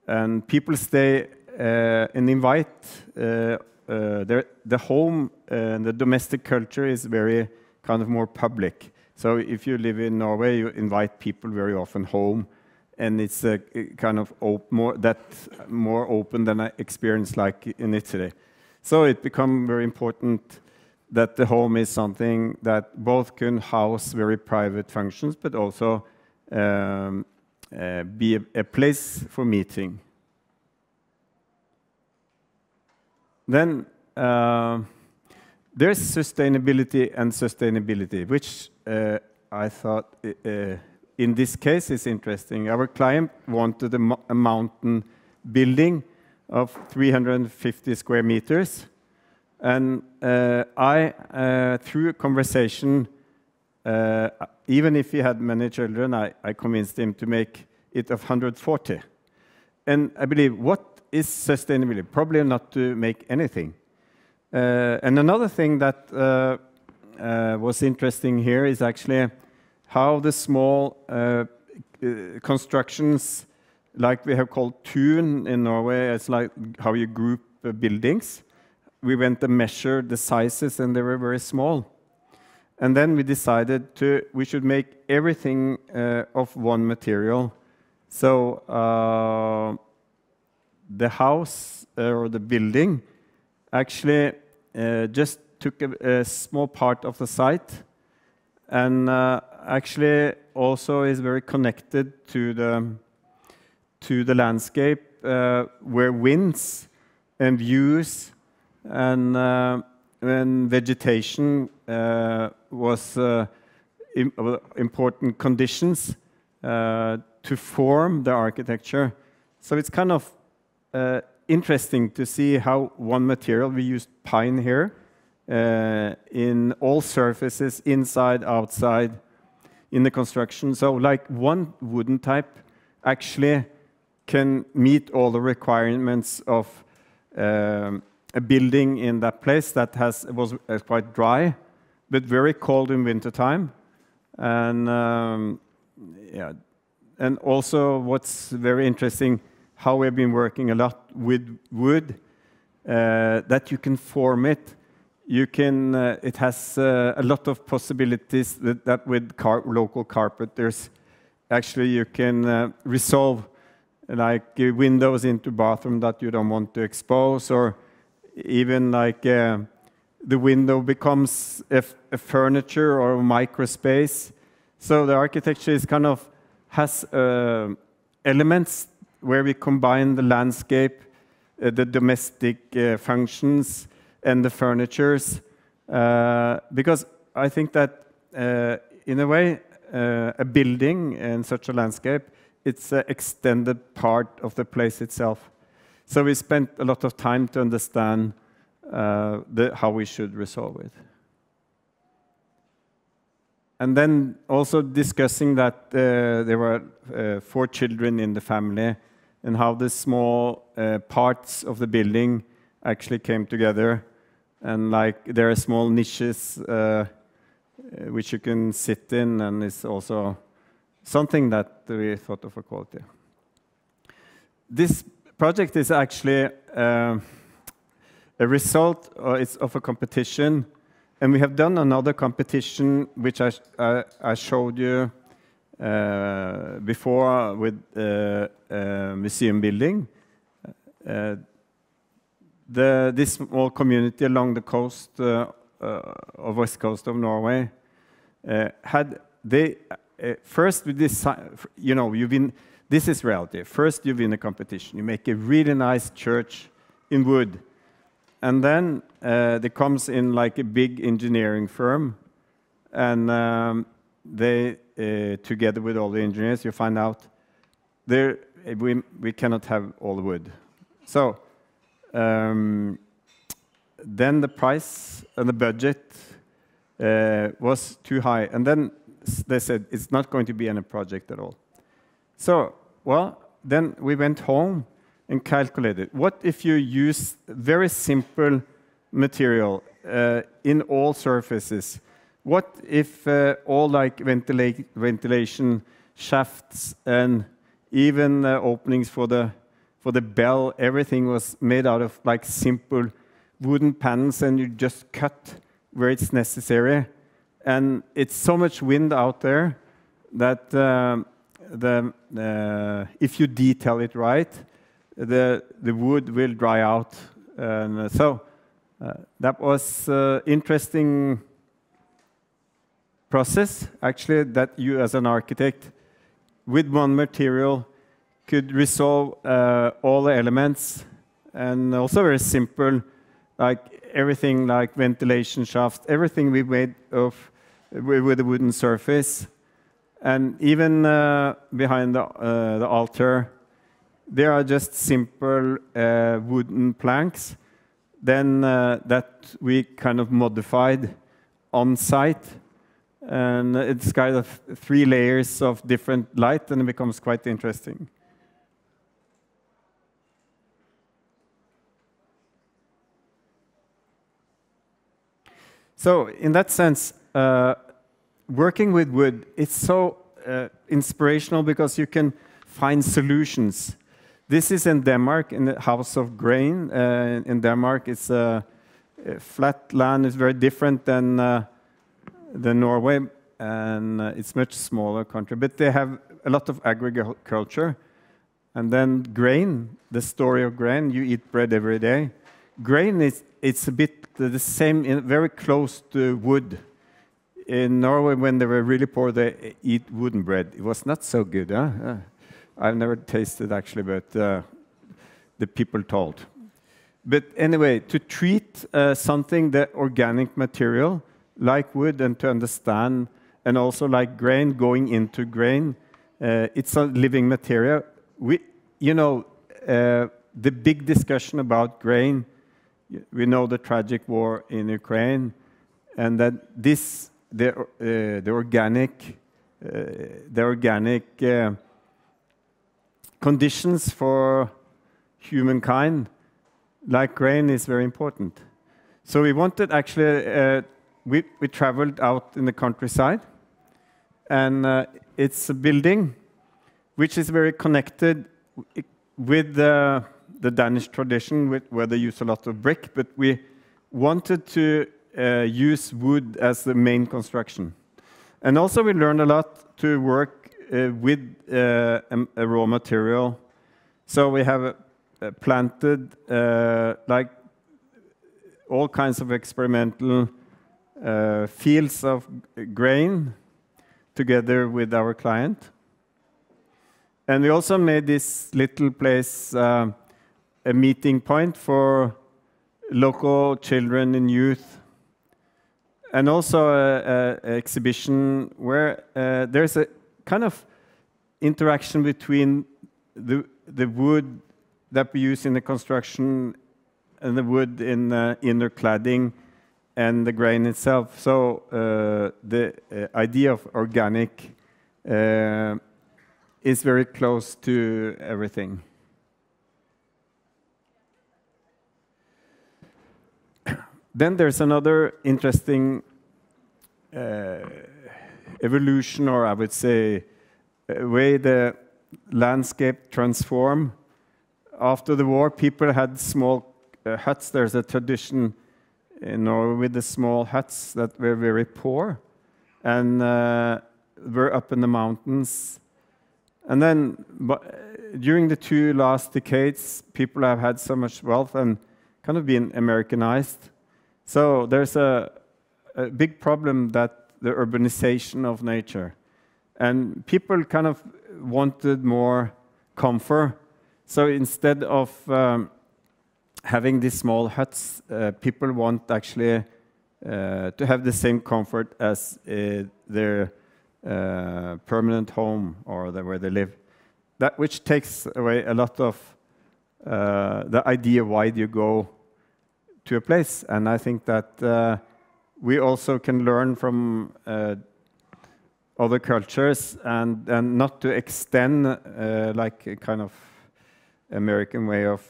And people stay and invite, the home and the domestic culture is very kind of more public. So if you live in Norway, you invite people very often home, and it's a kind of more open than I experienced like in Italy. So it become very important that the home is something that both can house very private functions, but also be a place for meeting. Then there's sustainability and sustainability, which I thought in this case is interesting. Our client wanted a mountain building of 350 square meters. And I, through a conversation, even if he had many children, I convinced him to make it of 140. And I believe, what is sustainability? Probably not to make anything. And another thing that was interesting here is actually how the small constructions, like we have called tun in Norway, it's like how you group buildings. We went and measured the sizes, and they were very small. And then we decided we should make everything of one material. So the house or the building actually just took a small part of the site, and actually also is very connected to the landscape, where winds and views and vegetation was important conditions to form the architecture. So it's kind of interesting to see how one material, we used pine here, in all surfaces, inside, outside, in the construction. So like one wooden type actually can meet all the requirements of a building in that place that was quite dry, but very cold in wintertime. And yeah, and also what's very interesting, how we've been working a lot with wood, that you can form it. You can, it has a lot of possibilities that with local carpenters, actually you can resolve like windows into bathroom that you don't want to expose, or even like the window becomes a furniture or a micro space. So the architecture is kind of has elements where we combine the landscape, the domestic functions, and the furnitures, because I think that in a way a building in such a landscape, it's an extended part of the place itself. So we spent a lot of time to understand how we should resolve it. And then also discussing that there were 4 children in the family, and how the small parts of the building actually came together. And like there are small niches which you can sit in, and it's also something that we thought of for quality. This project is actually a result of a competition, and we have done another competition which I showed you before with museum building. This small community along the coast of west coast of Norway first we decide, you know, this is reality. First you win a competition, you make a really nice church in wood, and then there comes in like a big engineering firm, and they together with all the engineers, you find out we cannot have all the wood. So then the price and the budget was too high, and then they said it's not going to be any project at all. So, well, then we went home and calculated, what if you use very simple material in all surfaces? What if all like ventilation shafts and even openings for the bell, everything was made out of like simple wooden panels, and you just cut where it's necessary, And it's so much wind out there that if you detail it right, the wood will dry out. And so that was interesting process, actually, that you as an architect, with one material, could resolve all the elements, and also very simple, like everything like ventilation shafts, everything we made of with a wooden surface. And even behind the altar, there are just simple wooden planks then that we kind of modified on site. And it's kind of 3 layers of different light, and it becomes quite interesting. So in that sense, working with wood, it's so inspirational because you can find solutions. This is in Denmark, in the House of Grain. In Denmark, it's a flat land. It's very different than Norway, and it's much smaller country. But they have a lot of agriculture. And then grain, the story of grain, you eat bread every day. Grain, it's a bit the same, very close to wood. In Norway, when they were really poor, they eat wooden bread. It was not so good, huh? I've never tasted, actually, but the people told. But anyway, to treat something, the organic material, like wood, and to understand, and also like grain, going into grain, it's a living material. The big discussion about grain, we know the tragic war in Ukraine, and that the organic conditions for humankind, like grain, is very important. So we wanted, actually, we traveled out in the countryside, and it's a building which is very connected with the Danish tradition, where they use a lot of brick, but we wanted to use wood as the main construction. And also we learned a lot to work with a raw material. So we have planted like all kinds of experimental fields of grain together with our client. And we also made this little place a meeting point for local children and youth, and also an exhibition where there's a kind of interaction between the wood that we use in the construction and the wood in the inner cladding and the grain itself. So the idea of organic is very close to everything. Then there's another interesting evolution, or I would say, way the landscape transformed. After the war, people had small huts. There's a tradition in Norway with the small huts that were very poor, and were up in the mountains. And then, during the 2 last decades, people have had so much wealth and kind of been Americanized. So there's a big problem that the urbanization of nature. And people kind of wanted more comfort. So instead of having these small huts, people want actually to have the same comfort as their permanent home, or where they live. That which takes away a lot of the idea why do you go to a place. And I think that we also can learn from other cultures, and not to extend like a kind of American way of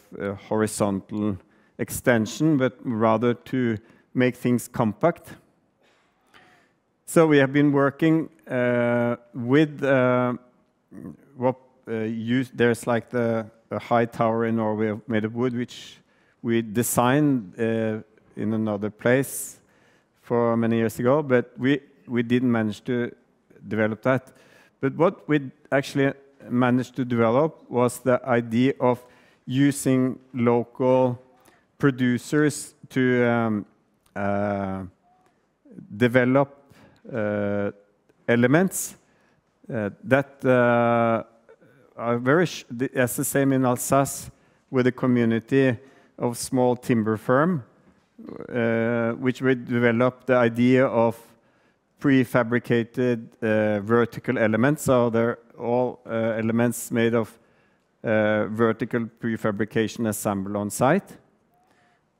horizontal extension, but rather to make things compact. So we have been working with there's like a high tower in Norway made of wood, which we designed in another place for many years ago, but we we didn't manage to develop that. But what we actually managed to develop was the idea of using local producers to develop elements that are very, as the same in Alsace, with a community of small timber firm, which we developed the idea of prefabricated vertical elements. So they're all elements made of vertical prefabrication assembled on site.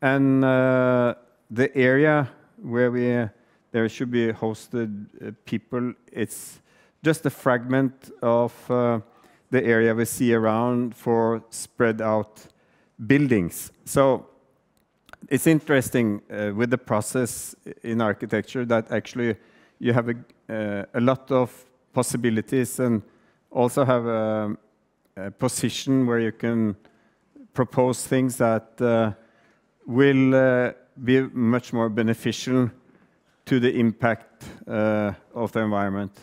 And the area where there should be hosted people, it's just a fragment of the area we see around for spread out buildings. So it's interesting with the process in architecture that actually you have a lot of possibilities and also have a position where you can propose things that will be much more beneficial to the impact of the environment.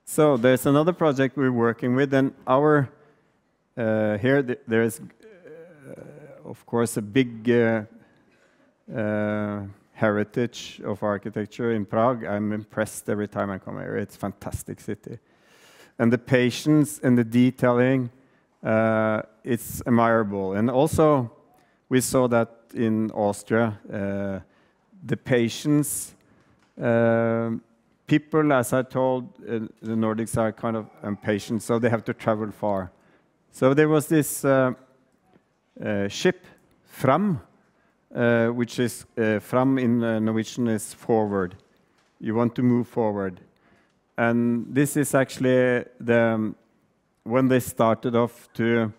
So there's another project we're working with, and our here there's of course a big heritage of architecture in Prague. I'm impressed every time I come here. It's a fantastic city, and the patience and the detailing, it's admirable. And also we saw that in Austria, the patience. People, as I told, the Nordics are kind of impatient, so they have to travel far. So there was this ship, Fram, which is, Fram in Norwegian is forward. You want to move forward. And this is actually when they started off to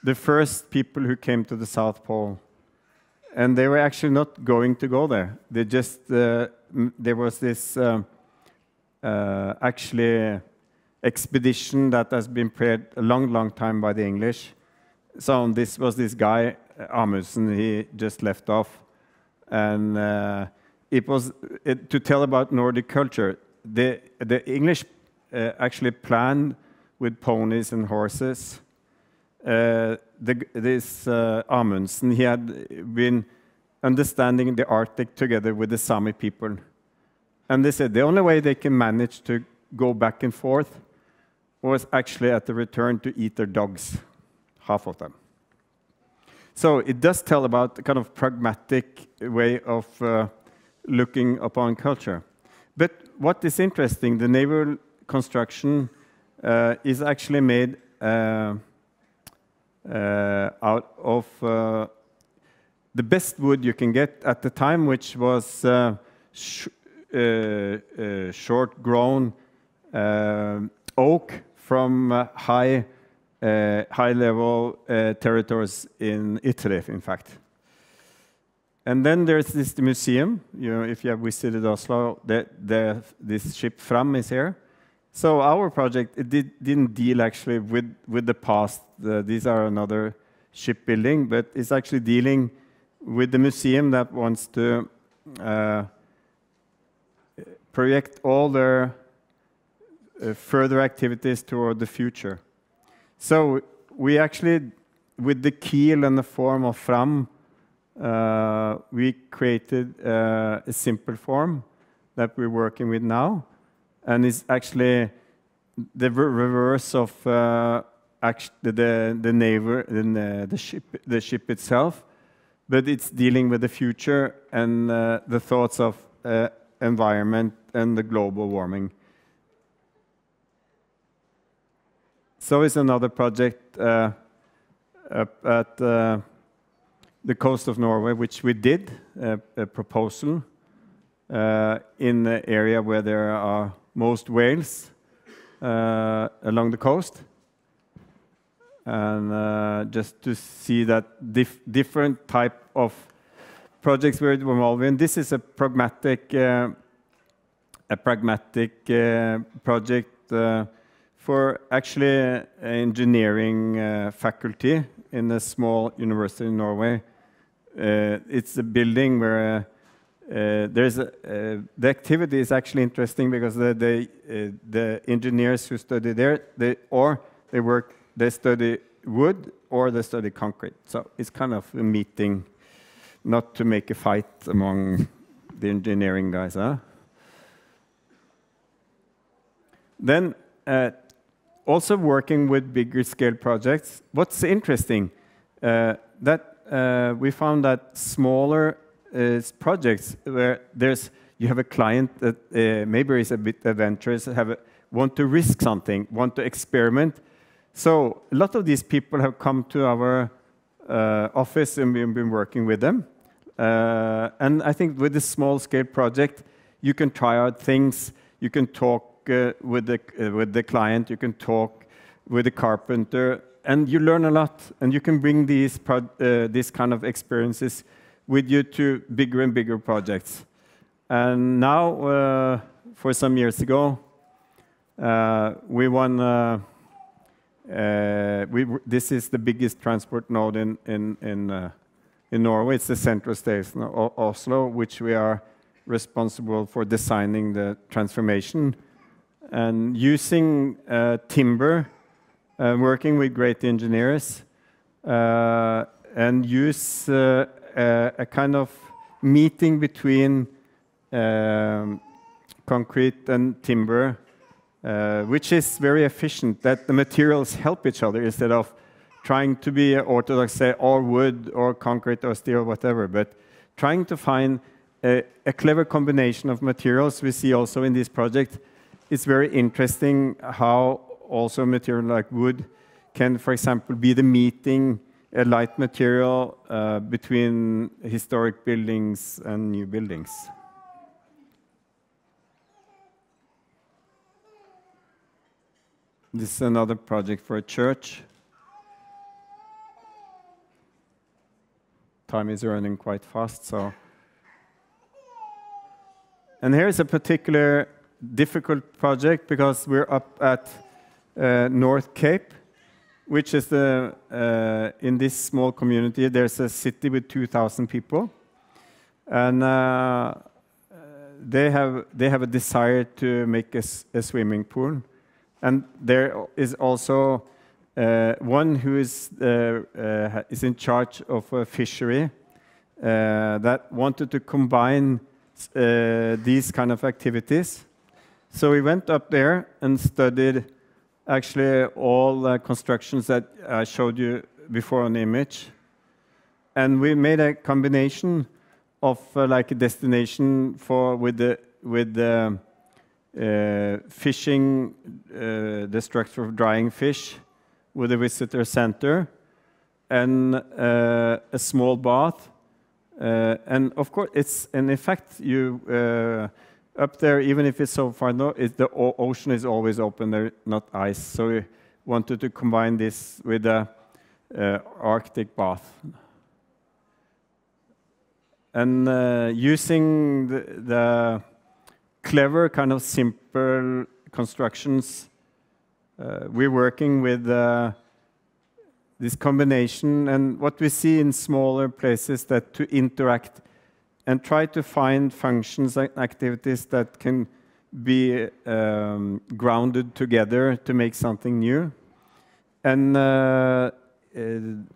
the first people who came to the South Pole. And they were actually not going to go there. They just, there was this actually expedition that has been prepared a long time by the English. So this was this guy, Amundsen, he just left off. And it was to tell about Nordic culture. The English actually planned with ponies and horses. This Amundsen, he had been understanding the Arctic together with the Sami people. And they said the only way they can manage to go back and forth was actually at the return to eat their dogs, half of them. So it does tell about the kind of pragmatic way of looking upon culture. But what is interesting, the naval construction is actually made out of the best wood you can get at the time, which was short-grown oak from high-level territories in Italy, in fact. And then there's this museum. You know, if you have visited Oslo, this ship Fram is here. So our project didn't deal actually with the past. These are another shipbuilding, but it's actually dealing with the museum that wants to project all their further activities toward the future. So we actually, with the keel and the form of Fram, we created a simple form that we're working with now, and it's actually the reverse of the ship itself, but it's dealing with the future and the thoughts of environment and the global warming. So it's another project up at the coast of Norway, which we did a proposal in the area where there are most whales along the coast. And just to see that different type of projects we're involved in. This is a pragmatic project for actually engineering faculty in a small university in Norway. It's a building where the activity is actually interesting because the engineers who study there, they study wood or they study concrete. So it's kind of a meeting, not to make a fight among the engineering guys. Then also working with bigger scale projects. What's interesting, that we found that smaller projects where you have a client that maybe is a bit adventurous, want to risk something, want to experiment. So a lot of these people have come to our office and we've been working with them. And I think with this small scale project, you can try out things, you can talk with the client, you can talk with the carpenter, and you learn a lot, and you can bring these kind of experiences with you to bigger and bigger projects. And now, for some years ago, we won. This is the biggest transport node in Norway. It's the central station of Oslo, which we are responsible for designing the transformation. And using timber, working with great engineers, and use a kind of meeting between concrete and timber, which is very efficient, that the materials help each other instead of trying to be orthodox, say, or wood or concrete or steel or whatever, but trying to find a clever combination of materials. We see also in this project, it's very interesting how also a material like wood can, for example, be the meeting, a light material between historic buildings and new buildings. This is another project for a church. Time is running quite fast, so. And here is a particular difficult project because we're up at North Cape, which is in this small community, there's a city with 2,000 people. And they have a desire to make a swimming pool. And there is also one who is in charge of a fishery that wanted to combine these kind of activities. So we went up there and studied actually all the constructions that I showed you before on the image. And we made a combination of like a destination with the fishing, the structure of drying fish, with a visitor center, and a small bath. And of course, it's in effect you up there, even if it's so far north, the ocean is always open, there not ice. So we wanted to combine this with the Arctic bath. And using the clever kind of simple constructions, we're working with this combination. And what we see in smaller places that to interact and try to find functions and activities that can be grounded together to make something new. And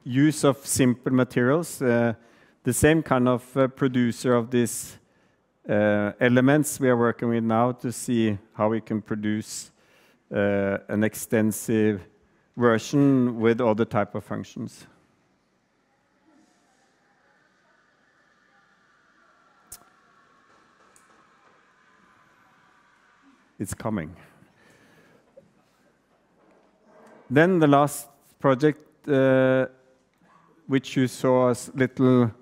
use of simple materials. The same kind of producer of these elements we are working with now to see how we can produce an extensive version with other type of functions. It's coming. Then the last project, which you saw as little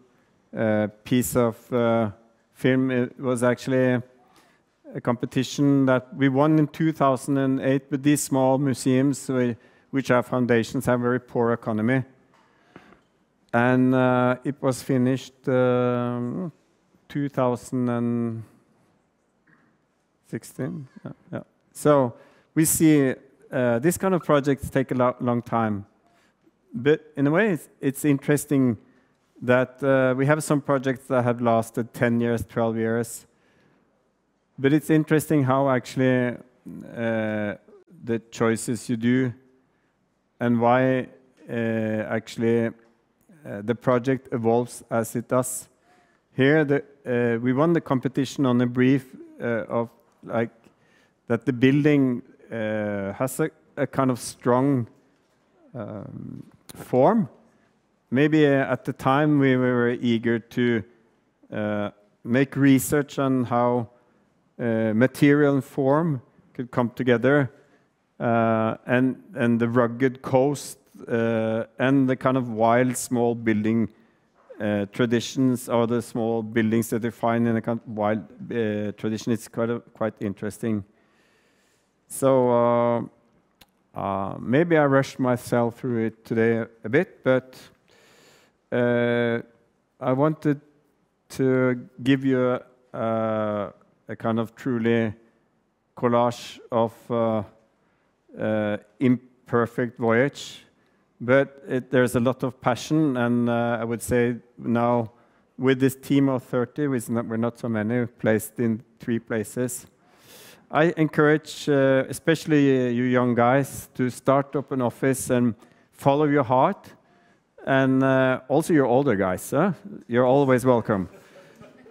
piece of film, it was actually a competition that we won in 2008 with these small museums, which are foundations, have very poor economy. And it was finished 2016. Yeah. So we see this kind of projects take a long time. But in a way, it's interesting that we have some projects that have lasted 10 years, 12 years. But it's interesting how actually the choices you do and why actually the project evolves as it does. Here, we won the competition on a brief of like that the building has a kind of strong form. Maybe at the time we were eager to make research on how material and form could come together, and the rugged coast and the kind of wild small building traditions, or the small buildings that they find in a kind of wild tradition. It's quite interesting. So maybe I rushed myself through it today a bit, but I wanted to give you a kind of truly collage of imperfect voyage, but there's a lot of passion, and I would say now with this team of 30, we're not so many, placed in 3 places. I encourage, especially you young guys, to start up an office and follow your heart, and also your older guys. You're always welcome.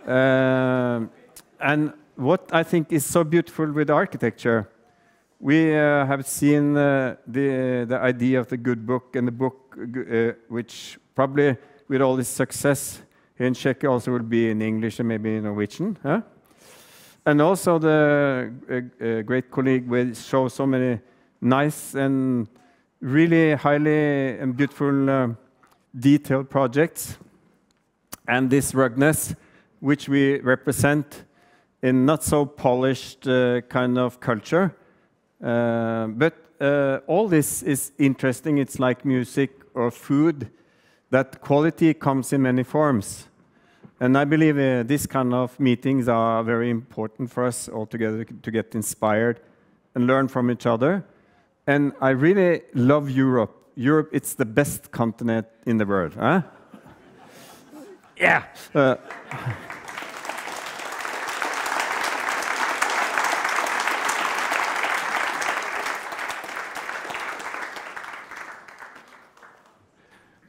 And what I think is so beautiful with architecture, we have seen the idea of the good book, and the book which probably with all this success here in Czech also will be in English and maybe in Norwegian. And also the great colleague will show so many nice and really highly and beautiful detailed projects. And this ruggedness, which we represent in not so polished kind of culture. But all this is interesting. It's like music or food, that quality comes in many forms. And I believe this kind of meetings are very important for us all together to get inspired and learn from each other. And I really love Europe. Europe, it's the best continent in the world. Huh? Yeah.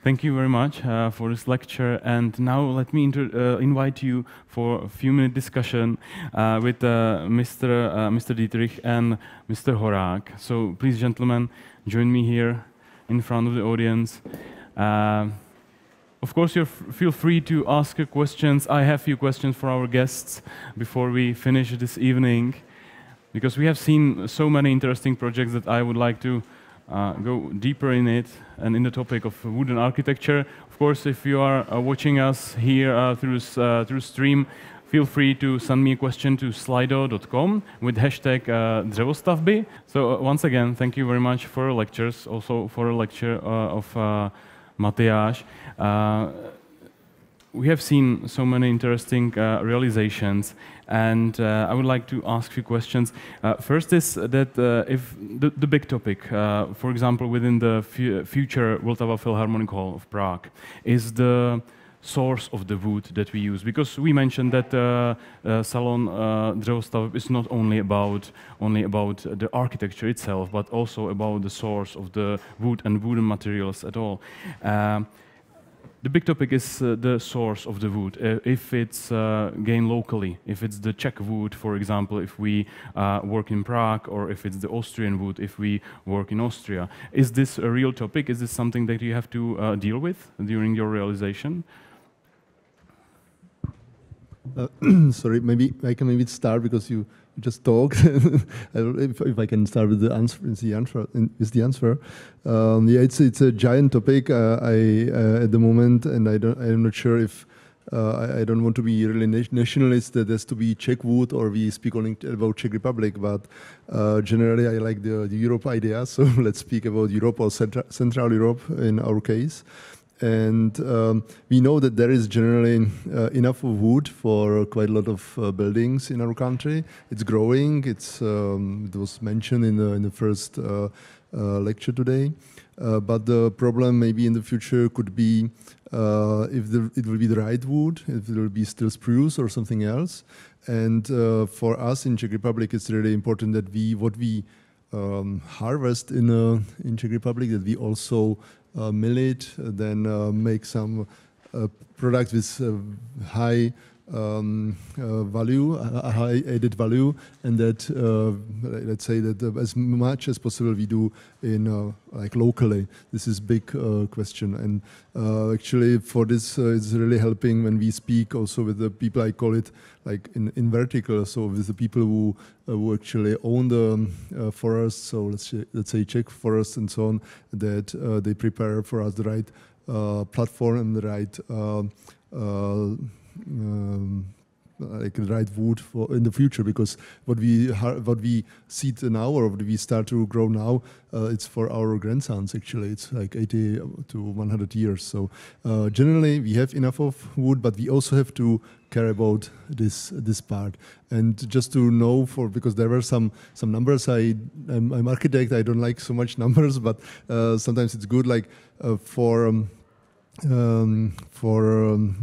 Thank you very much for this lecture, and now let me invite you for a few-minute discussion with Mr. Dietrich and Mr. Horák. So please, gentlemen, join me here in front of the audience. Of course, feel free to ask your questions. I have a few questions for our guests before we finish this evening, because we have seen so many interesting projects that I would like to go deeper in it and in the topic of wooden architecture. Of course, if you are watching us here through stream, feel free to send me a question to slido.com with hashtag dřevostavby. So once again, thank you very much for your lectures, also for a lecture of Matyáš. We have seen so many interesting realizations, and I would like to ask a few questions. First is that if the big topic, for example, within the future Vltava Philharmonic Hall of Prague, is the source of the wood that we use, because we mentioned that Salon Dřevostavby is not only about the architecture itself, but also about the source of the wood and wooden materials at all. The big topic is the source of the wood. If it's gained locally, if it's the Czech wood, for example, if we work in Prague, or if it's the Austrian wood, if we work in Austria. Is this a real topic? Is this something that you have to deal with during your realization? Sorry, maybe I can start because you just talked. if I can start with the answer, yeah, it's a giant topic. At the moment, and I'm not sure if I don't want to be really nationalist. That has to be Czech wood, or we speak only about Czech Republic. But generally, I like the Europe idea. So let's speak about Europe, or Central Europe in our case. And we know that there is generally enough of wood for quite a lot of buildings in our country. It's growing. It was mentioned in the first lecture today. But the problem maybe in the future could be if it will be the right wood, if it will be still spruce or something else. And for us in Czech Republic, it's really important that what we harvest in Czech Republic, that we also mill it, then make some products with high value, high added value, and that let's say that as much as possible we do in like locally. This is big question, and actually for this it's really helping when we speak also with the people. I call it like in vertical, so with the people who actually own the forests. So let's say Czech forests and so on. That they prepare for us the right platform and the right. Like the right wood for in the future, because what we seed now or what we start to grow now, it's for our grandsons. Actually, it's like 80 to 100 years. So generally, we have enough of wood, but we also have to care about this part. And just to know, because there were some numbers. I'm architect. I don't like so much numbers, but sometimes it's good. Like for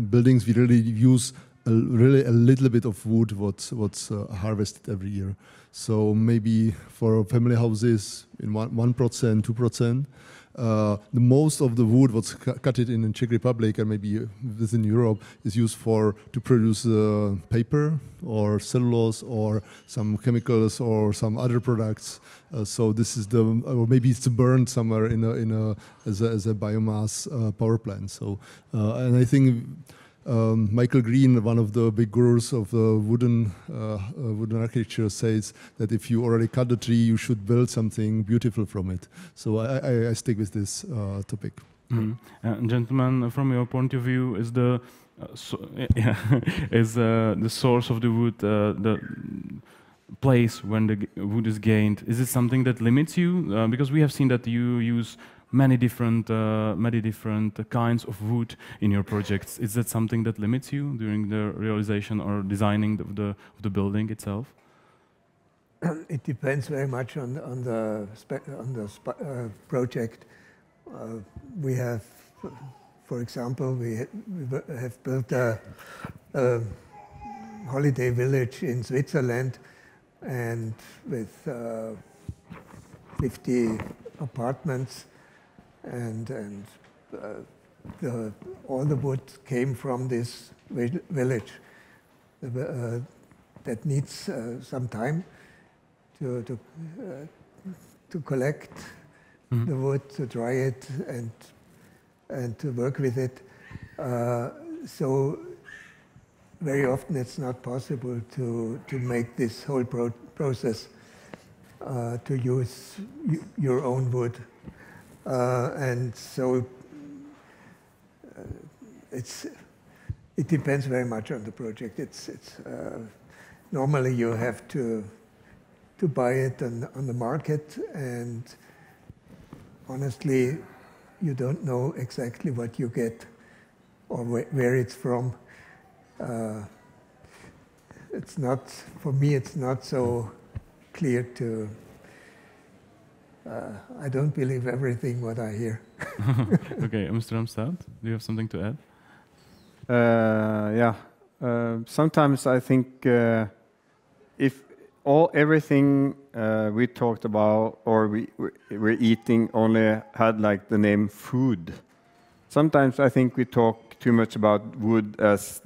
buildings, we really use a little bit of wood what's harvested every year. So maybe for family houses in 1%, 2%. The most of the wood what's cut in Czech Republic and maybe within Europe is used to produce paper or cellulose or some chemicals or some other products. So this is or maybe it's burned somewhere as a biomass power plant. So and I think Michael Green, one of the big gurus of the wooden architecture, says that if you already cut the tree, you should build something beautiful from it. So I stick with this topic. Mm-hmm. Gentlemen, from your point of view, is the source of the wood the place when the wood is gained? Is it something that limits you? Because we have seen that you use many different kinds of wood in your projects. Is that something that limits you during the realization or designing of the building itself? It depends very much on the project. We have, for example, we have built a holiday village in Switzerland, and with 50 apartments. And all the wood came from this village. That needs some time to collect the wood, to dry it, and to work with it. So very often it's not possible to make this whole process to use your own wood. And so it depends very much on the project. It's normally you have to buy it on the market, and honestly, you don't know exactly what you get or where it's from. It's not, for me, it's not so clear to. I don't believe everything what I hear. Okay, Mr. Ramstad, do you have something to add? Yeah. Sometimes I think if everything we talked about or we're eating only had like the name food, sometimes I think we talk too much about wood as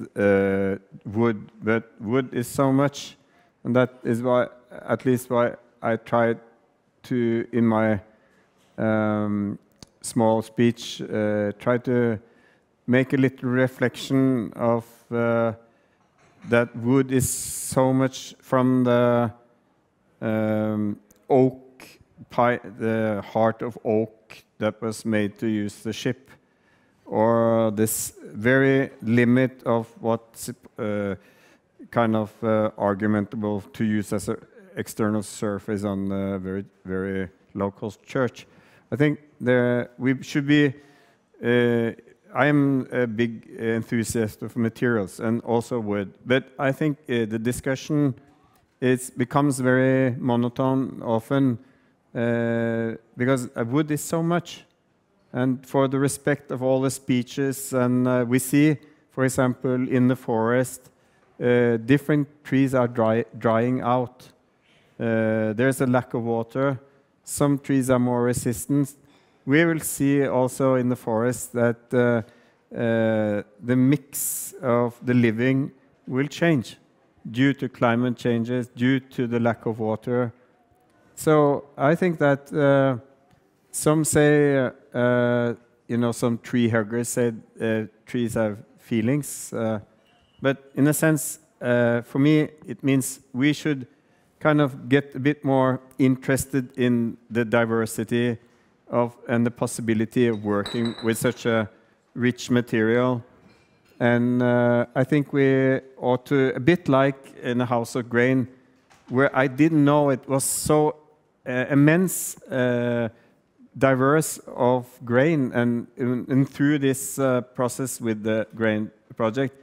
wood, but wood is so much, and that is why, at least why I tried to, in my small speech, try to make a little reflection of that wood is so much from the oak, the heart of oak that was made to use the ship, or this very limit of what's kind of argumentable to use as an external surface on a very, very local church. I think we should be I am a big enthusiast of materials and also wood, but I think the discussion becomes very monotone often because wood is so much. And for the respect of all the speeches, and we see, for example, in the forest, different trees are drying out. There's a lack of water. Some trees are more resistant. We will see also in the forest that the mix of the living will change due to climate changes, due to the lack of water. So I think that some say, some tree huggers say trees have feelings. But in a sense, for me, it means we should kind of get a bit more interested in the diversity and the possibility of working with such a rich material. And I think we ought to, a bit like in a house of grain, where I didn't know it was so immense, diverse of grain. And through this process with the grain project,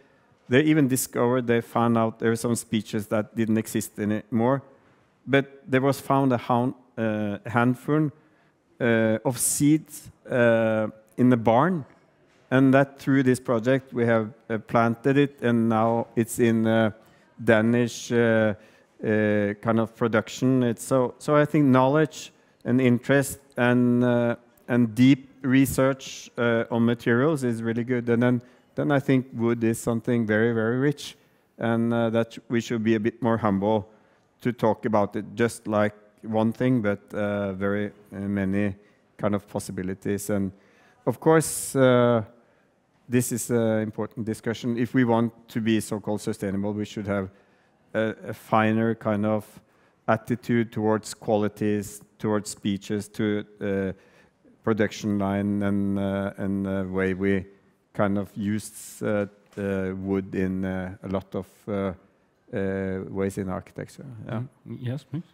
they even discovered, they found out there were some species that didn't exist anymore. But there was found a handful of seeds in the barn. And that through this project we have planted it, and now it's in Danish kind of production. So I think knowledge and interest and deep research on materials is really good. And then I think wood is something very, very rich, and that we should be a bit more humble to talk about it just like one thing, but very many kind of possibilities. And of course, this is an important discussion. If we want to be so-called sustainable, we should have a finer kind of attitude towards qualities, towards speeches, to production line, and the way we kind of use wood in a lot of ways in architecture. Yeah. Yes, please.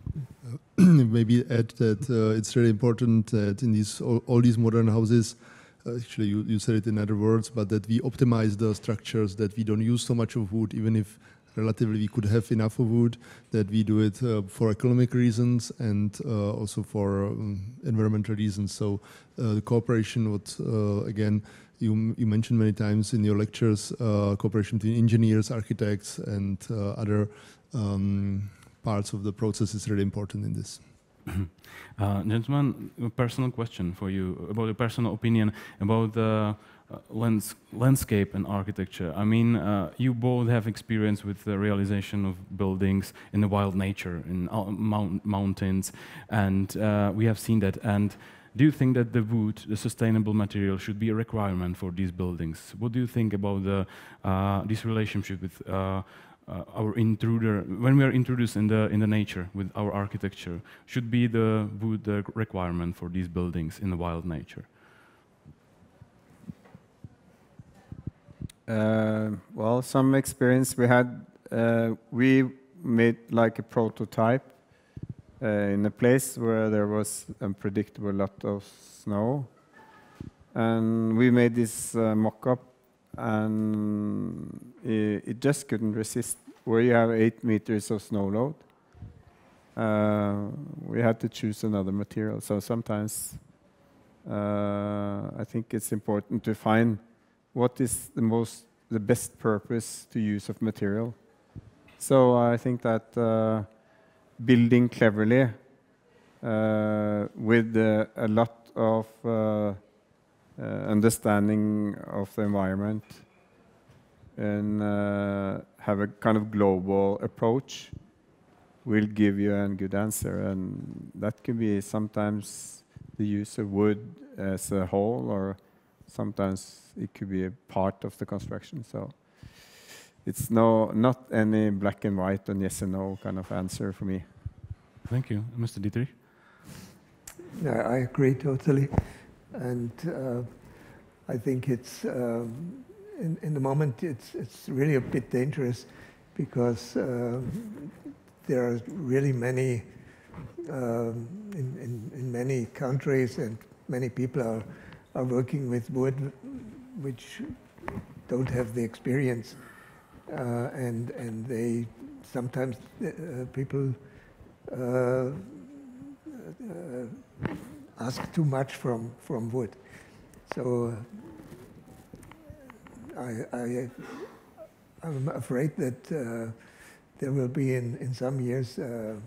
Maybe add that it's really important that in all these modern houses, actually you said it in other words, but that we optimize the structures, that we don't use so much of wood, even if relatively we could have enough of wood, that we do it for economic reasons and also for environmental reasons. So the cooperation, again, you mentioned many times in your lectures, cooperation between engineers, architects, and other parts of the process is really important in this. Gentlemen, a personal question for you about a personal opinion about the landscape and architecture. I mean, you both have experience with the realization of buildings in the wild nature, in mountains, and we have seen that. And do you think that the wood, the sustainable material, should be a requirement for these buildings? What do you think about this relationship with our intruder, when we are introduced in the nature with our architecture? Should be the wood the requirement for these buildings in the wild nature? Well, some experience we had. We made like a prototype in a place where there was unpredictable lot of snow, and we made this mock-up, and it just couldn't resist. Where you have 8 meters of snow load, we had to choose another material. So sometimes I think it's important to find what is the best purpose to use of material. So I think that building cleverly with a lot of understanding of the environment and have a kind of global approach will give you a good answer. And that can be sometimes the use of wood as a whole, or sometimes it could be a part of the construction. So it's not any black and white and yes and no kind of answer for me. Thank you. Mr. Dietrich? Yeah, I agree totally. And I think it's, in the moment, it's really a bit dangerous because there are really many, in many countries, and many people are working with wood which don't have the experience, and they sometimes people ask too much from wood. So I'm afraid that there will be in some years a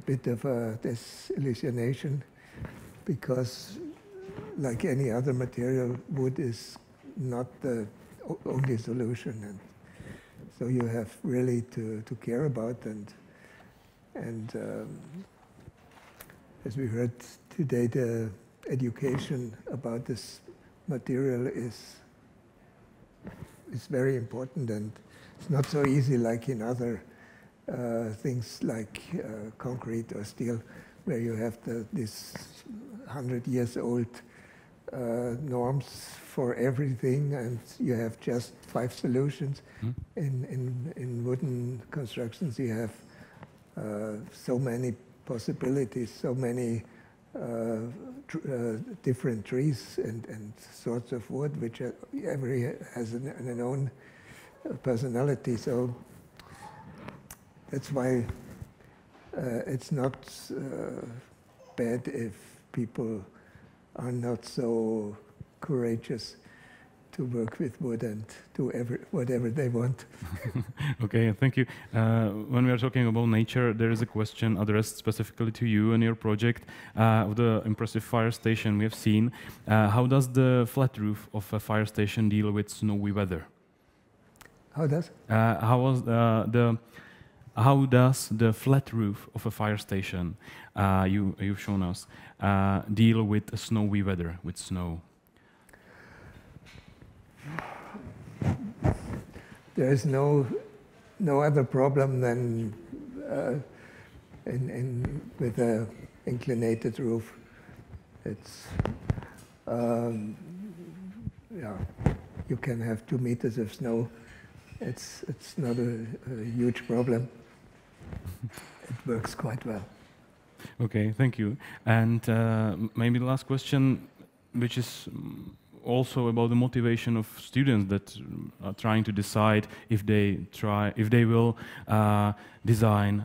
bit of a disillusionation, because like any other material, wood is not the only solution, and so you have really to care about and as we heard today, the education about this material is very important, and it's not so easy like in other things like concrete or steel, where you have these 100 years old norms for everything, and you have just 5 solutions. In wooden constructions, you have so many possibilities, so many different trees and sorts of wood, which every has an own personality. So that's why it's not bad if people are not so courageous to work with wood and do whatever they want. Okay, thank you. When we are talking about nature, there is a question addressed specifically to you and your project of the impressive fire station we have seen. How does the flat roof of a fire station deal with snowy weather? How does? How does the flat roof of a fire station you've shown us deal with snowy weather, with snow? There is no other problem than with an inclinated roof. It's yeah, you can have 2 meters of snow. It's not a huge problem. It works quite well. Okay, thank you. And maybe the last question, which is also about the motivation of students that are trying to decide if they will design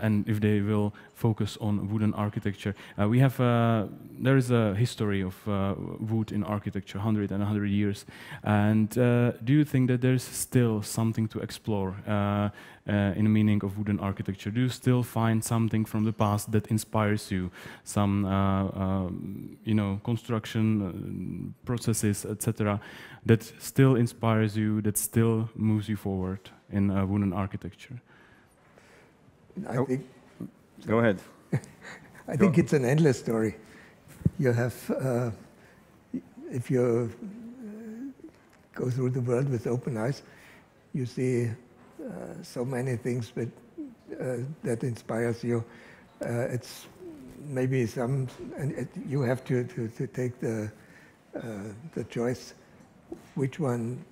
and if they will focus on wooden architecture. There is a history of wood in architecture, 100 and 100 years. And do you think that there is still something to explore in the meaning of wooden architecture? Do you still find something from the past that inspires you? Some, construction processes, etc., that still inspires you, that still moves you forward in wooden architecture? I think. Go ahead. I think it's an endless story. You have, if you go through the world with open eyes, you see so many things that inspires you. It's maybe you have to take the choice, which one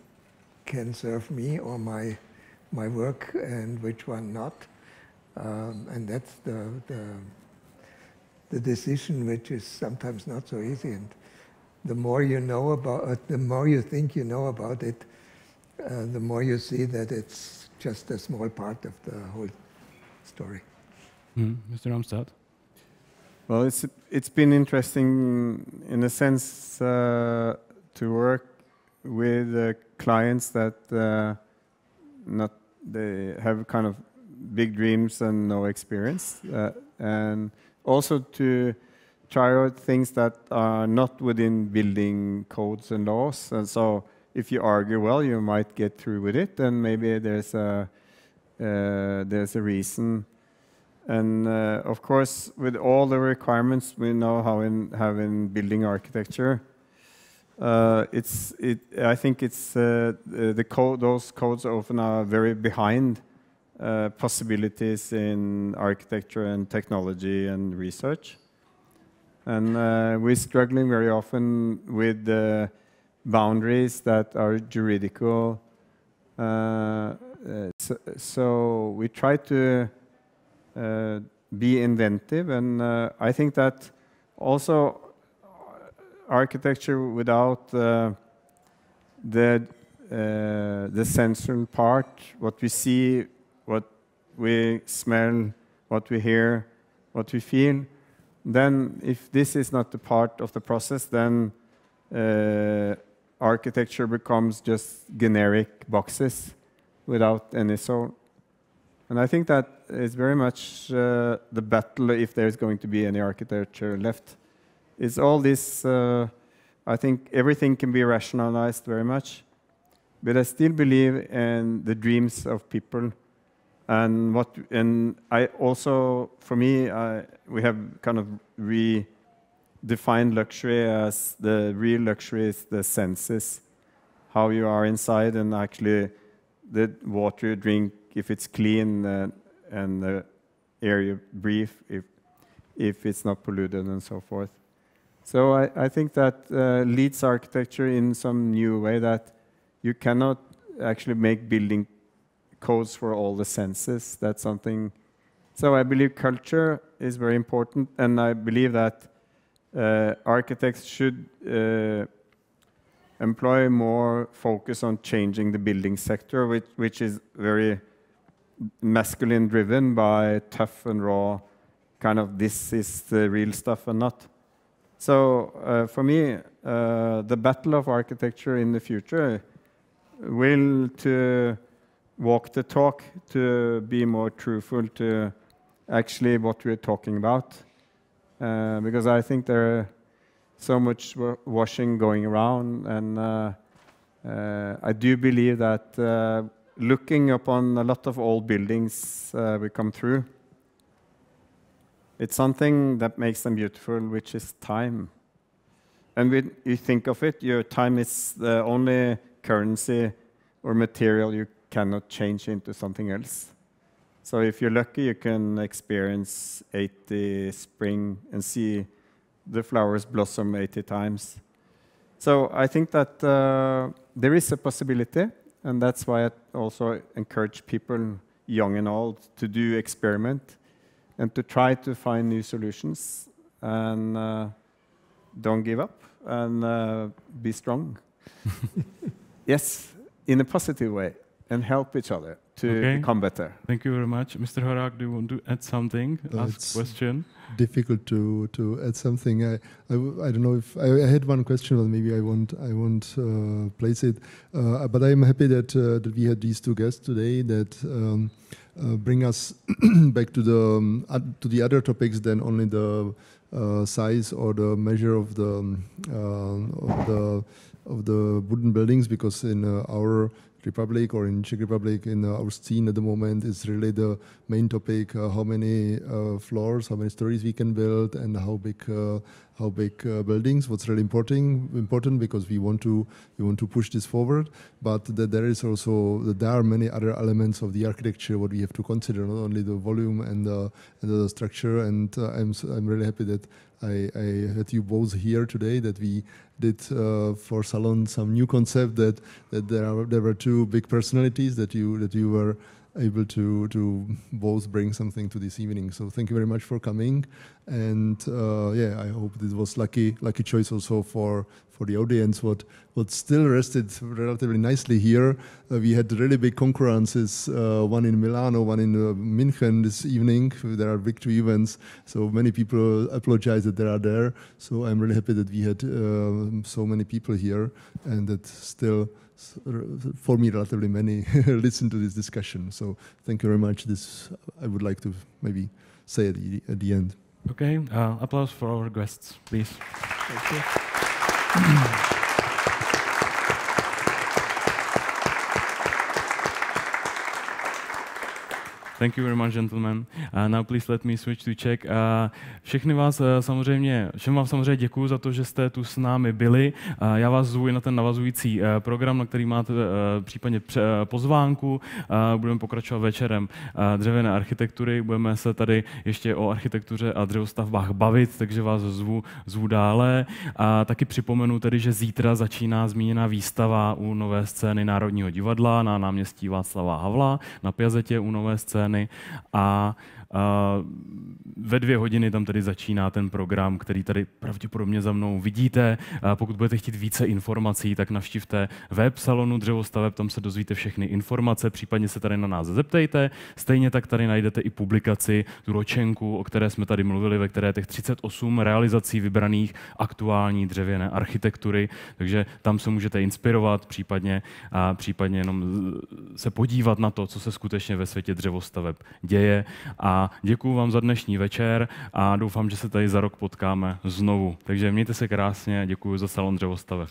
can serve me or my work, and which one not. And that's the decision, which is sometimes not so easy. And the more you know about it, the more you think you know about it, the more you see that it's just a small part of the whole story. Mr. Ramstad? Well, it's been interesting in a sense to work with clients that they have kind of big dreams and no experience, and also to try out things that are not within building codes and laws. And so if you argue well, you might get through with it, and maybe there's a reason. And of course, with all the requirements we now have in building architecture, I think it's those codes often are very behind possibilities in architecture and technology and research. And we're struggling very often with the boundaries that are juridical. So we try to be inventive, and I think that also architecture without the sensory part, what we see, what we smell, what we hear, what we feel, then if this is not the part of the process, then architecture becomes just generic boxes without any soul. And I think that is very much the battle, if there's going to be any architecture left. It's all this, I think everything can be rationalized very much, but I still believe in the dreams of people. And I also, for me, we have kind of redefined luxury as the real luxury is the senses, how you are inside, and actually the water you drink, if it's clean, and the air you breathe, if it's not polluted, and so forth. So I think that leads architecture in some new way, that you cannot actually make building codes for all the senses. That's something. So I believe culture is very important, and I believe that architects should employ more focus on changing the building sector, which is very masculine driven by tough and raw, kind of this is the real stuff and not. So for me, the battle of architecture in the future will to walk the talk, to be more truthful to actually what we're talking about. Because I think there are so much washing going around, and I do believe that looking upon a lot of old buildings we come through, it's something that makes them beautiful, which is time. And when you think of it, your time is the only currency or material you cannot change into something else. So if you're lucky, you can experience 80 spring and see the flowers blossom 80 times. So I think that there is a possibility, and that's why I also encourage people, young and old, to do experiment and to try to find new solutions, and don't give up, and be strong. Yes, in a positive way, and help each other to become better. Thank you very much. Mr. Horak, do you want to add something? Ask a question? Difficult to add something. I don't know if I had one question, but maybe I won't place it. But I'm happy that we had these two guests today that bring us back to the other topics than only the size or the measure of the wooden buildings, because in our Republic or in Czech Republic, in our scene at the moment, is really the main topic: how many floors, how many stories we can build, and how big buildings. What's really important because we want to push this forward. But there are many other elements of the architecture what we have to consider, not only the volume and the structure. And I'm really happy that I had you both here today, that we did for Salon some new concept, that there were two big personalities that you were able to both bring something to this evening. So thank you very much for coming, and I hope this was lucky choice also for the audience. What still rested relatively nicely here. We had really big concurrences, one in Milano, one in München this evening. There are big two events, so many people apologize that they are there. So I'm really happy that we had so many people here, and that still, for me, relatively many listen to this discussion. So thank you very much. This I would like to maybe say at the end. Okay, applause for our guests, please. Thank you. Thank you very much, gentlemen. Now please let me switch to Czech. Všem vám samozřejmě děkuji za to, že jste tu s námi byli. Já vás zvu na ten navazující program, na který máte případně pozvánku. Budeme pokračovat večerem dřevěné architektury. Budeme se tady ještě o architektuře a dřevostavbách bavit, takže vás zvu dále. A taky připomenu tedy, že zítra začíná zmíněná výstava u Nové scény Národního divadla na náměstí Václava Havla, na Piazetě u Nové scény. A Ve 2 hodiny tam tedy začíná ten program, který tady pravděpodobně za mnou vidíte. Pokud budete chtít více informací, tak navštivte web salonu Dřevostaveb, tam se dozvíte všechny informace, případně se tady na nás zeptejte. Stejně tak tady najdete i publikaci, tu ročenku, o které jsme tady mluvili, ve které je těch 38 realizací vybraných aktuální dřevěné architektury, takže tam se můžete inspirovat, případně jenom se podívat na to, co se skutečně ve světě dřevostaveb děje. A děkuju vám za dnešní večer a doufám, že se tady za rok potkáme znovu. Takže mějte se krásně a děkuju za salon Dřevostaveb.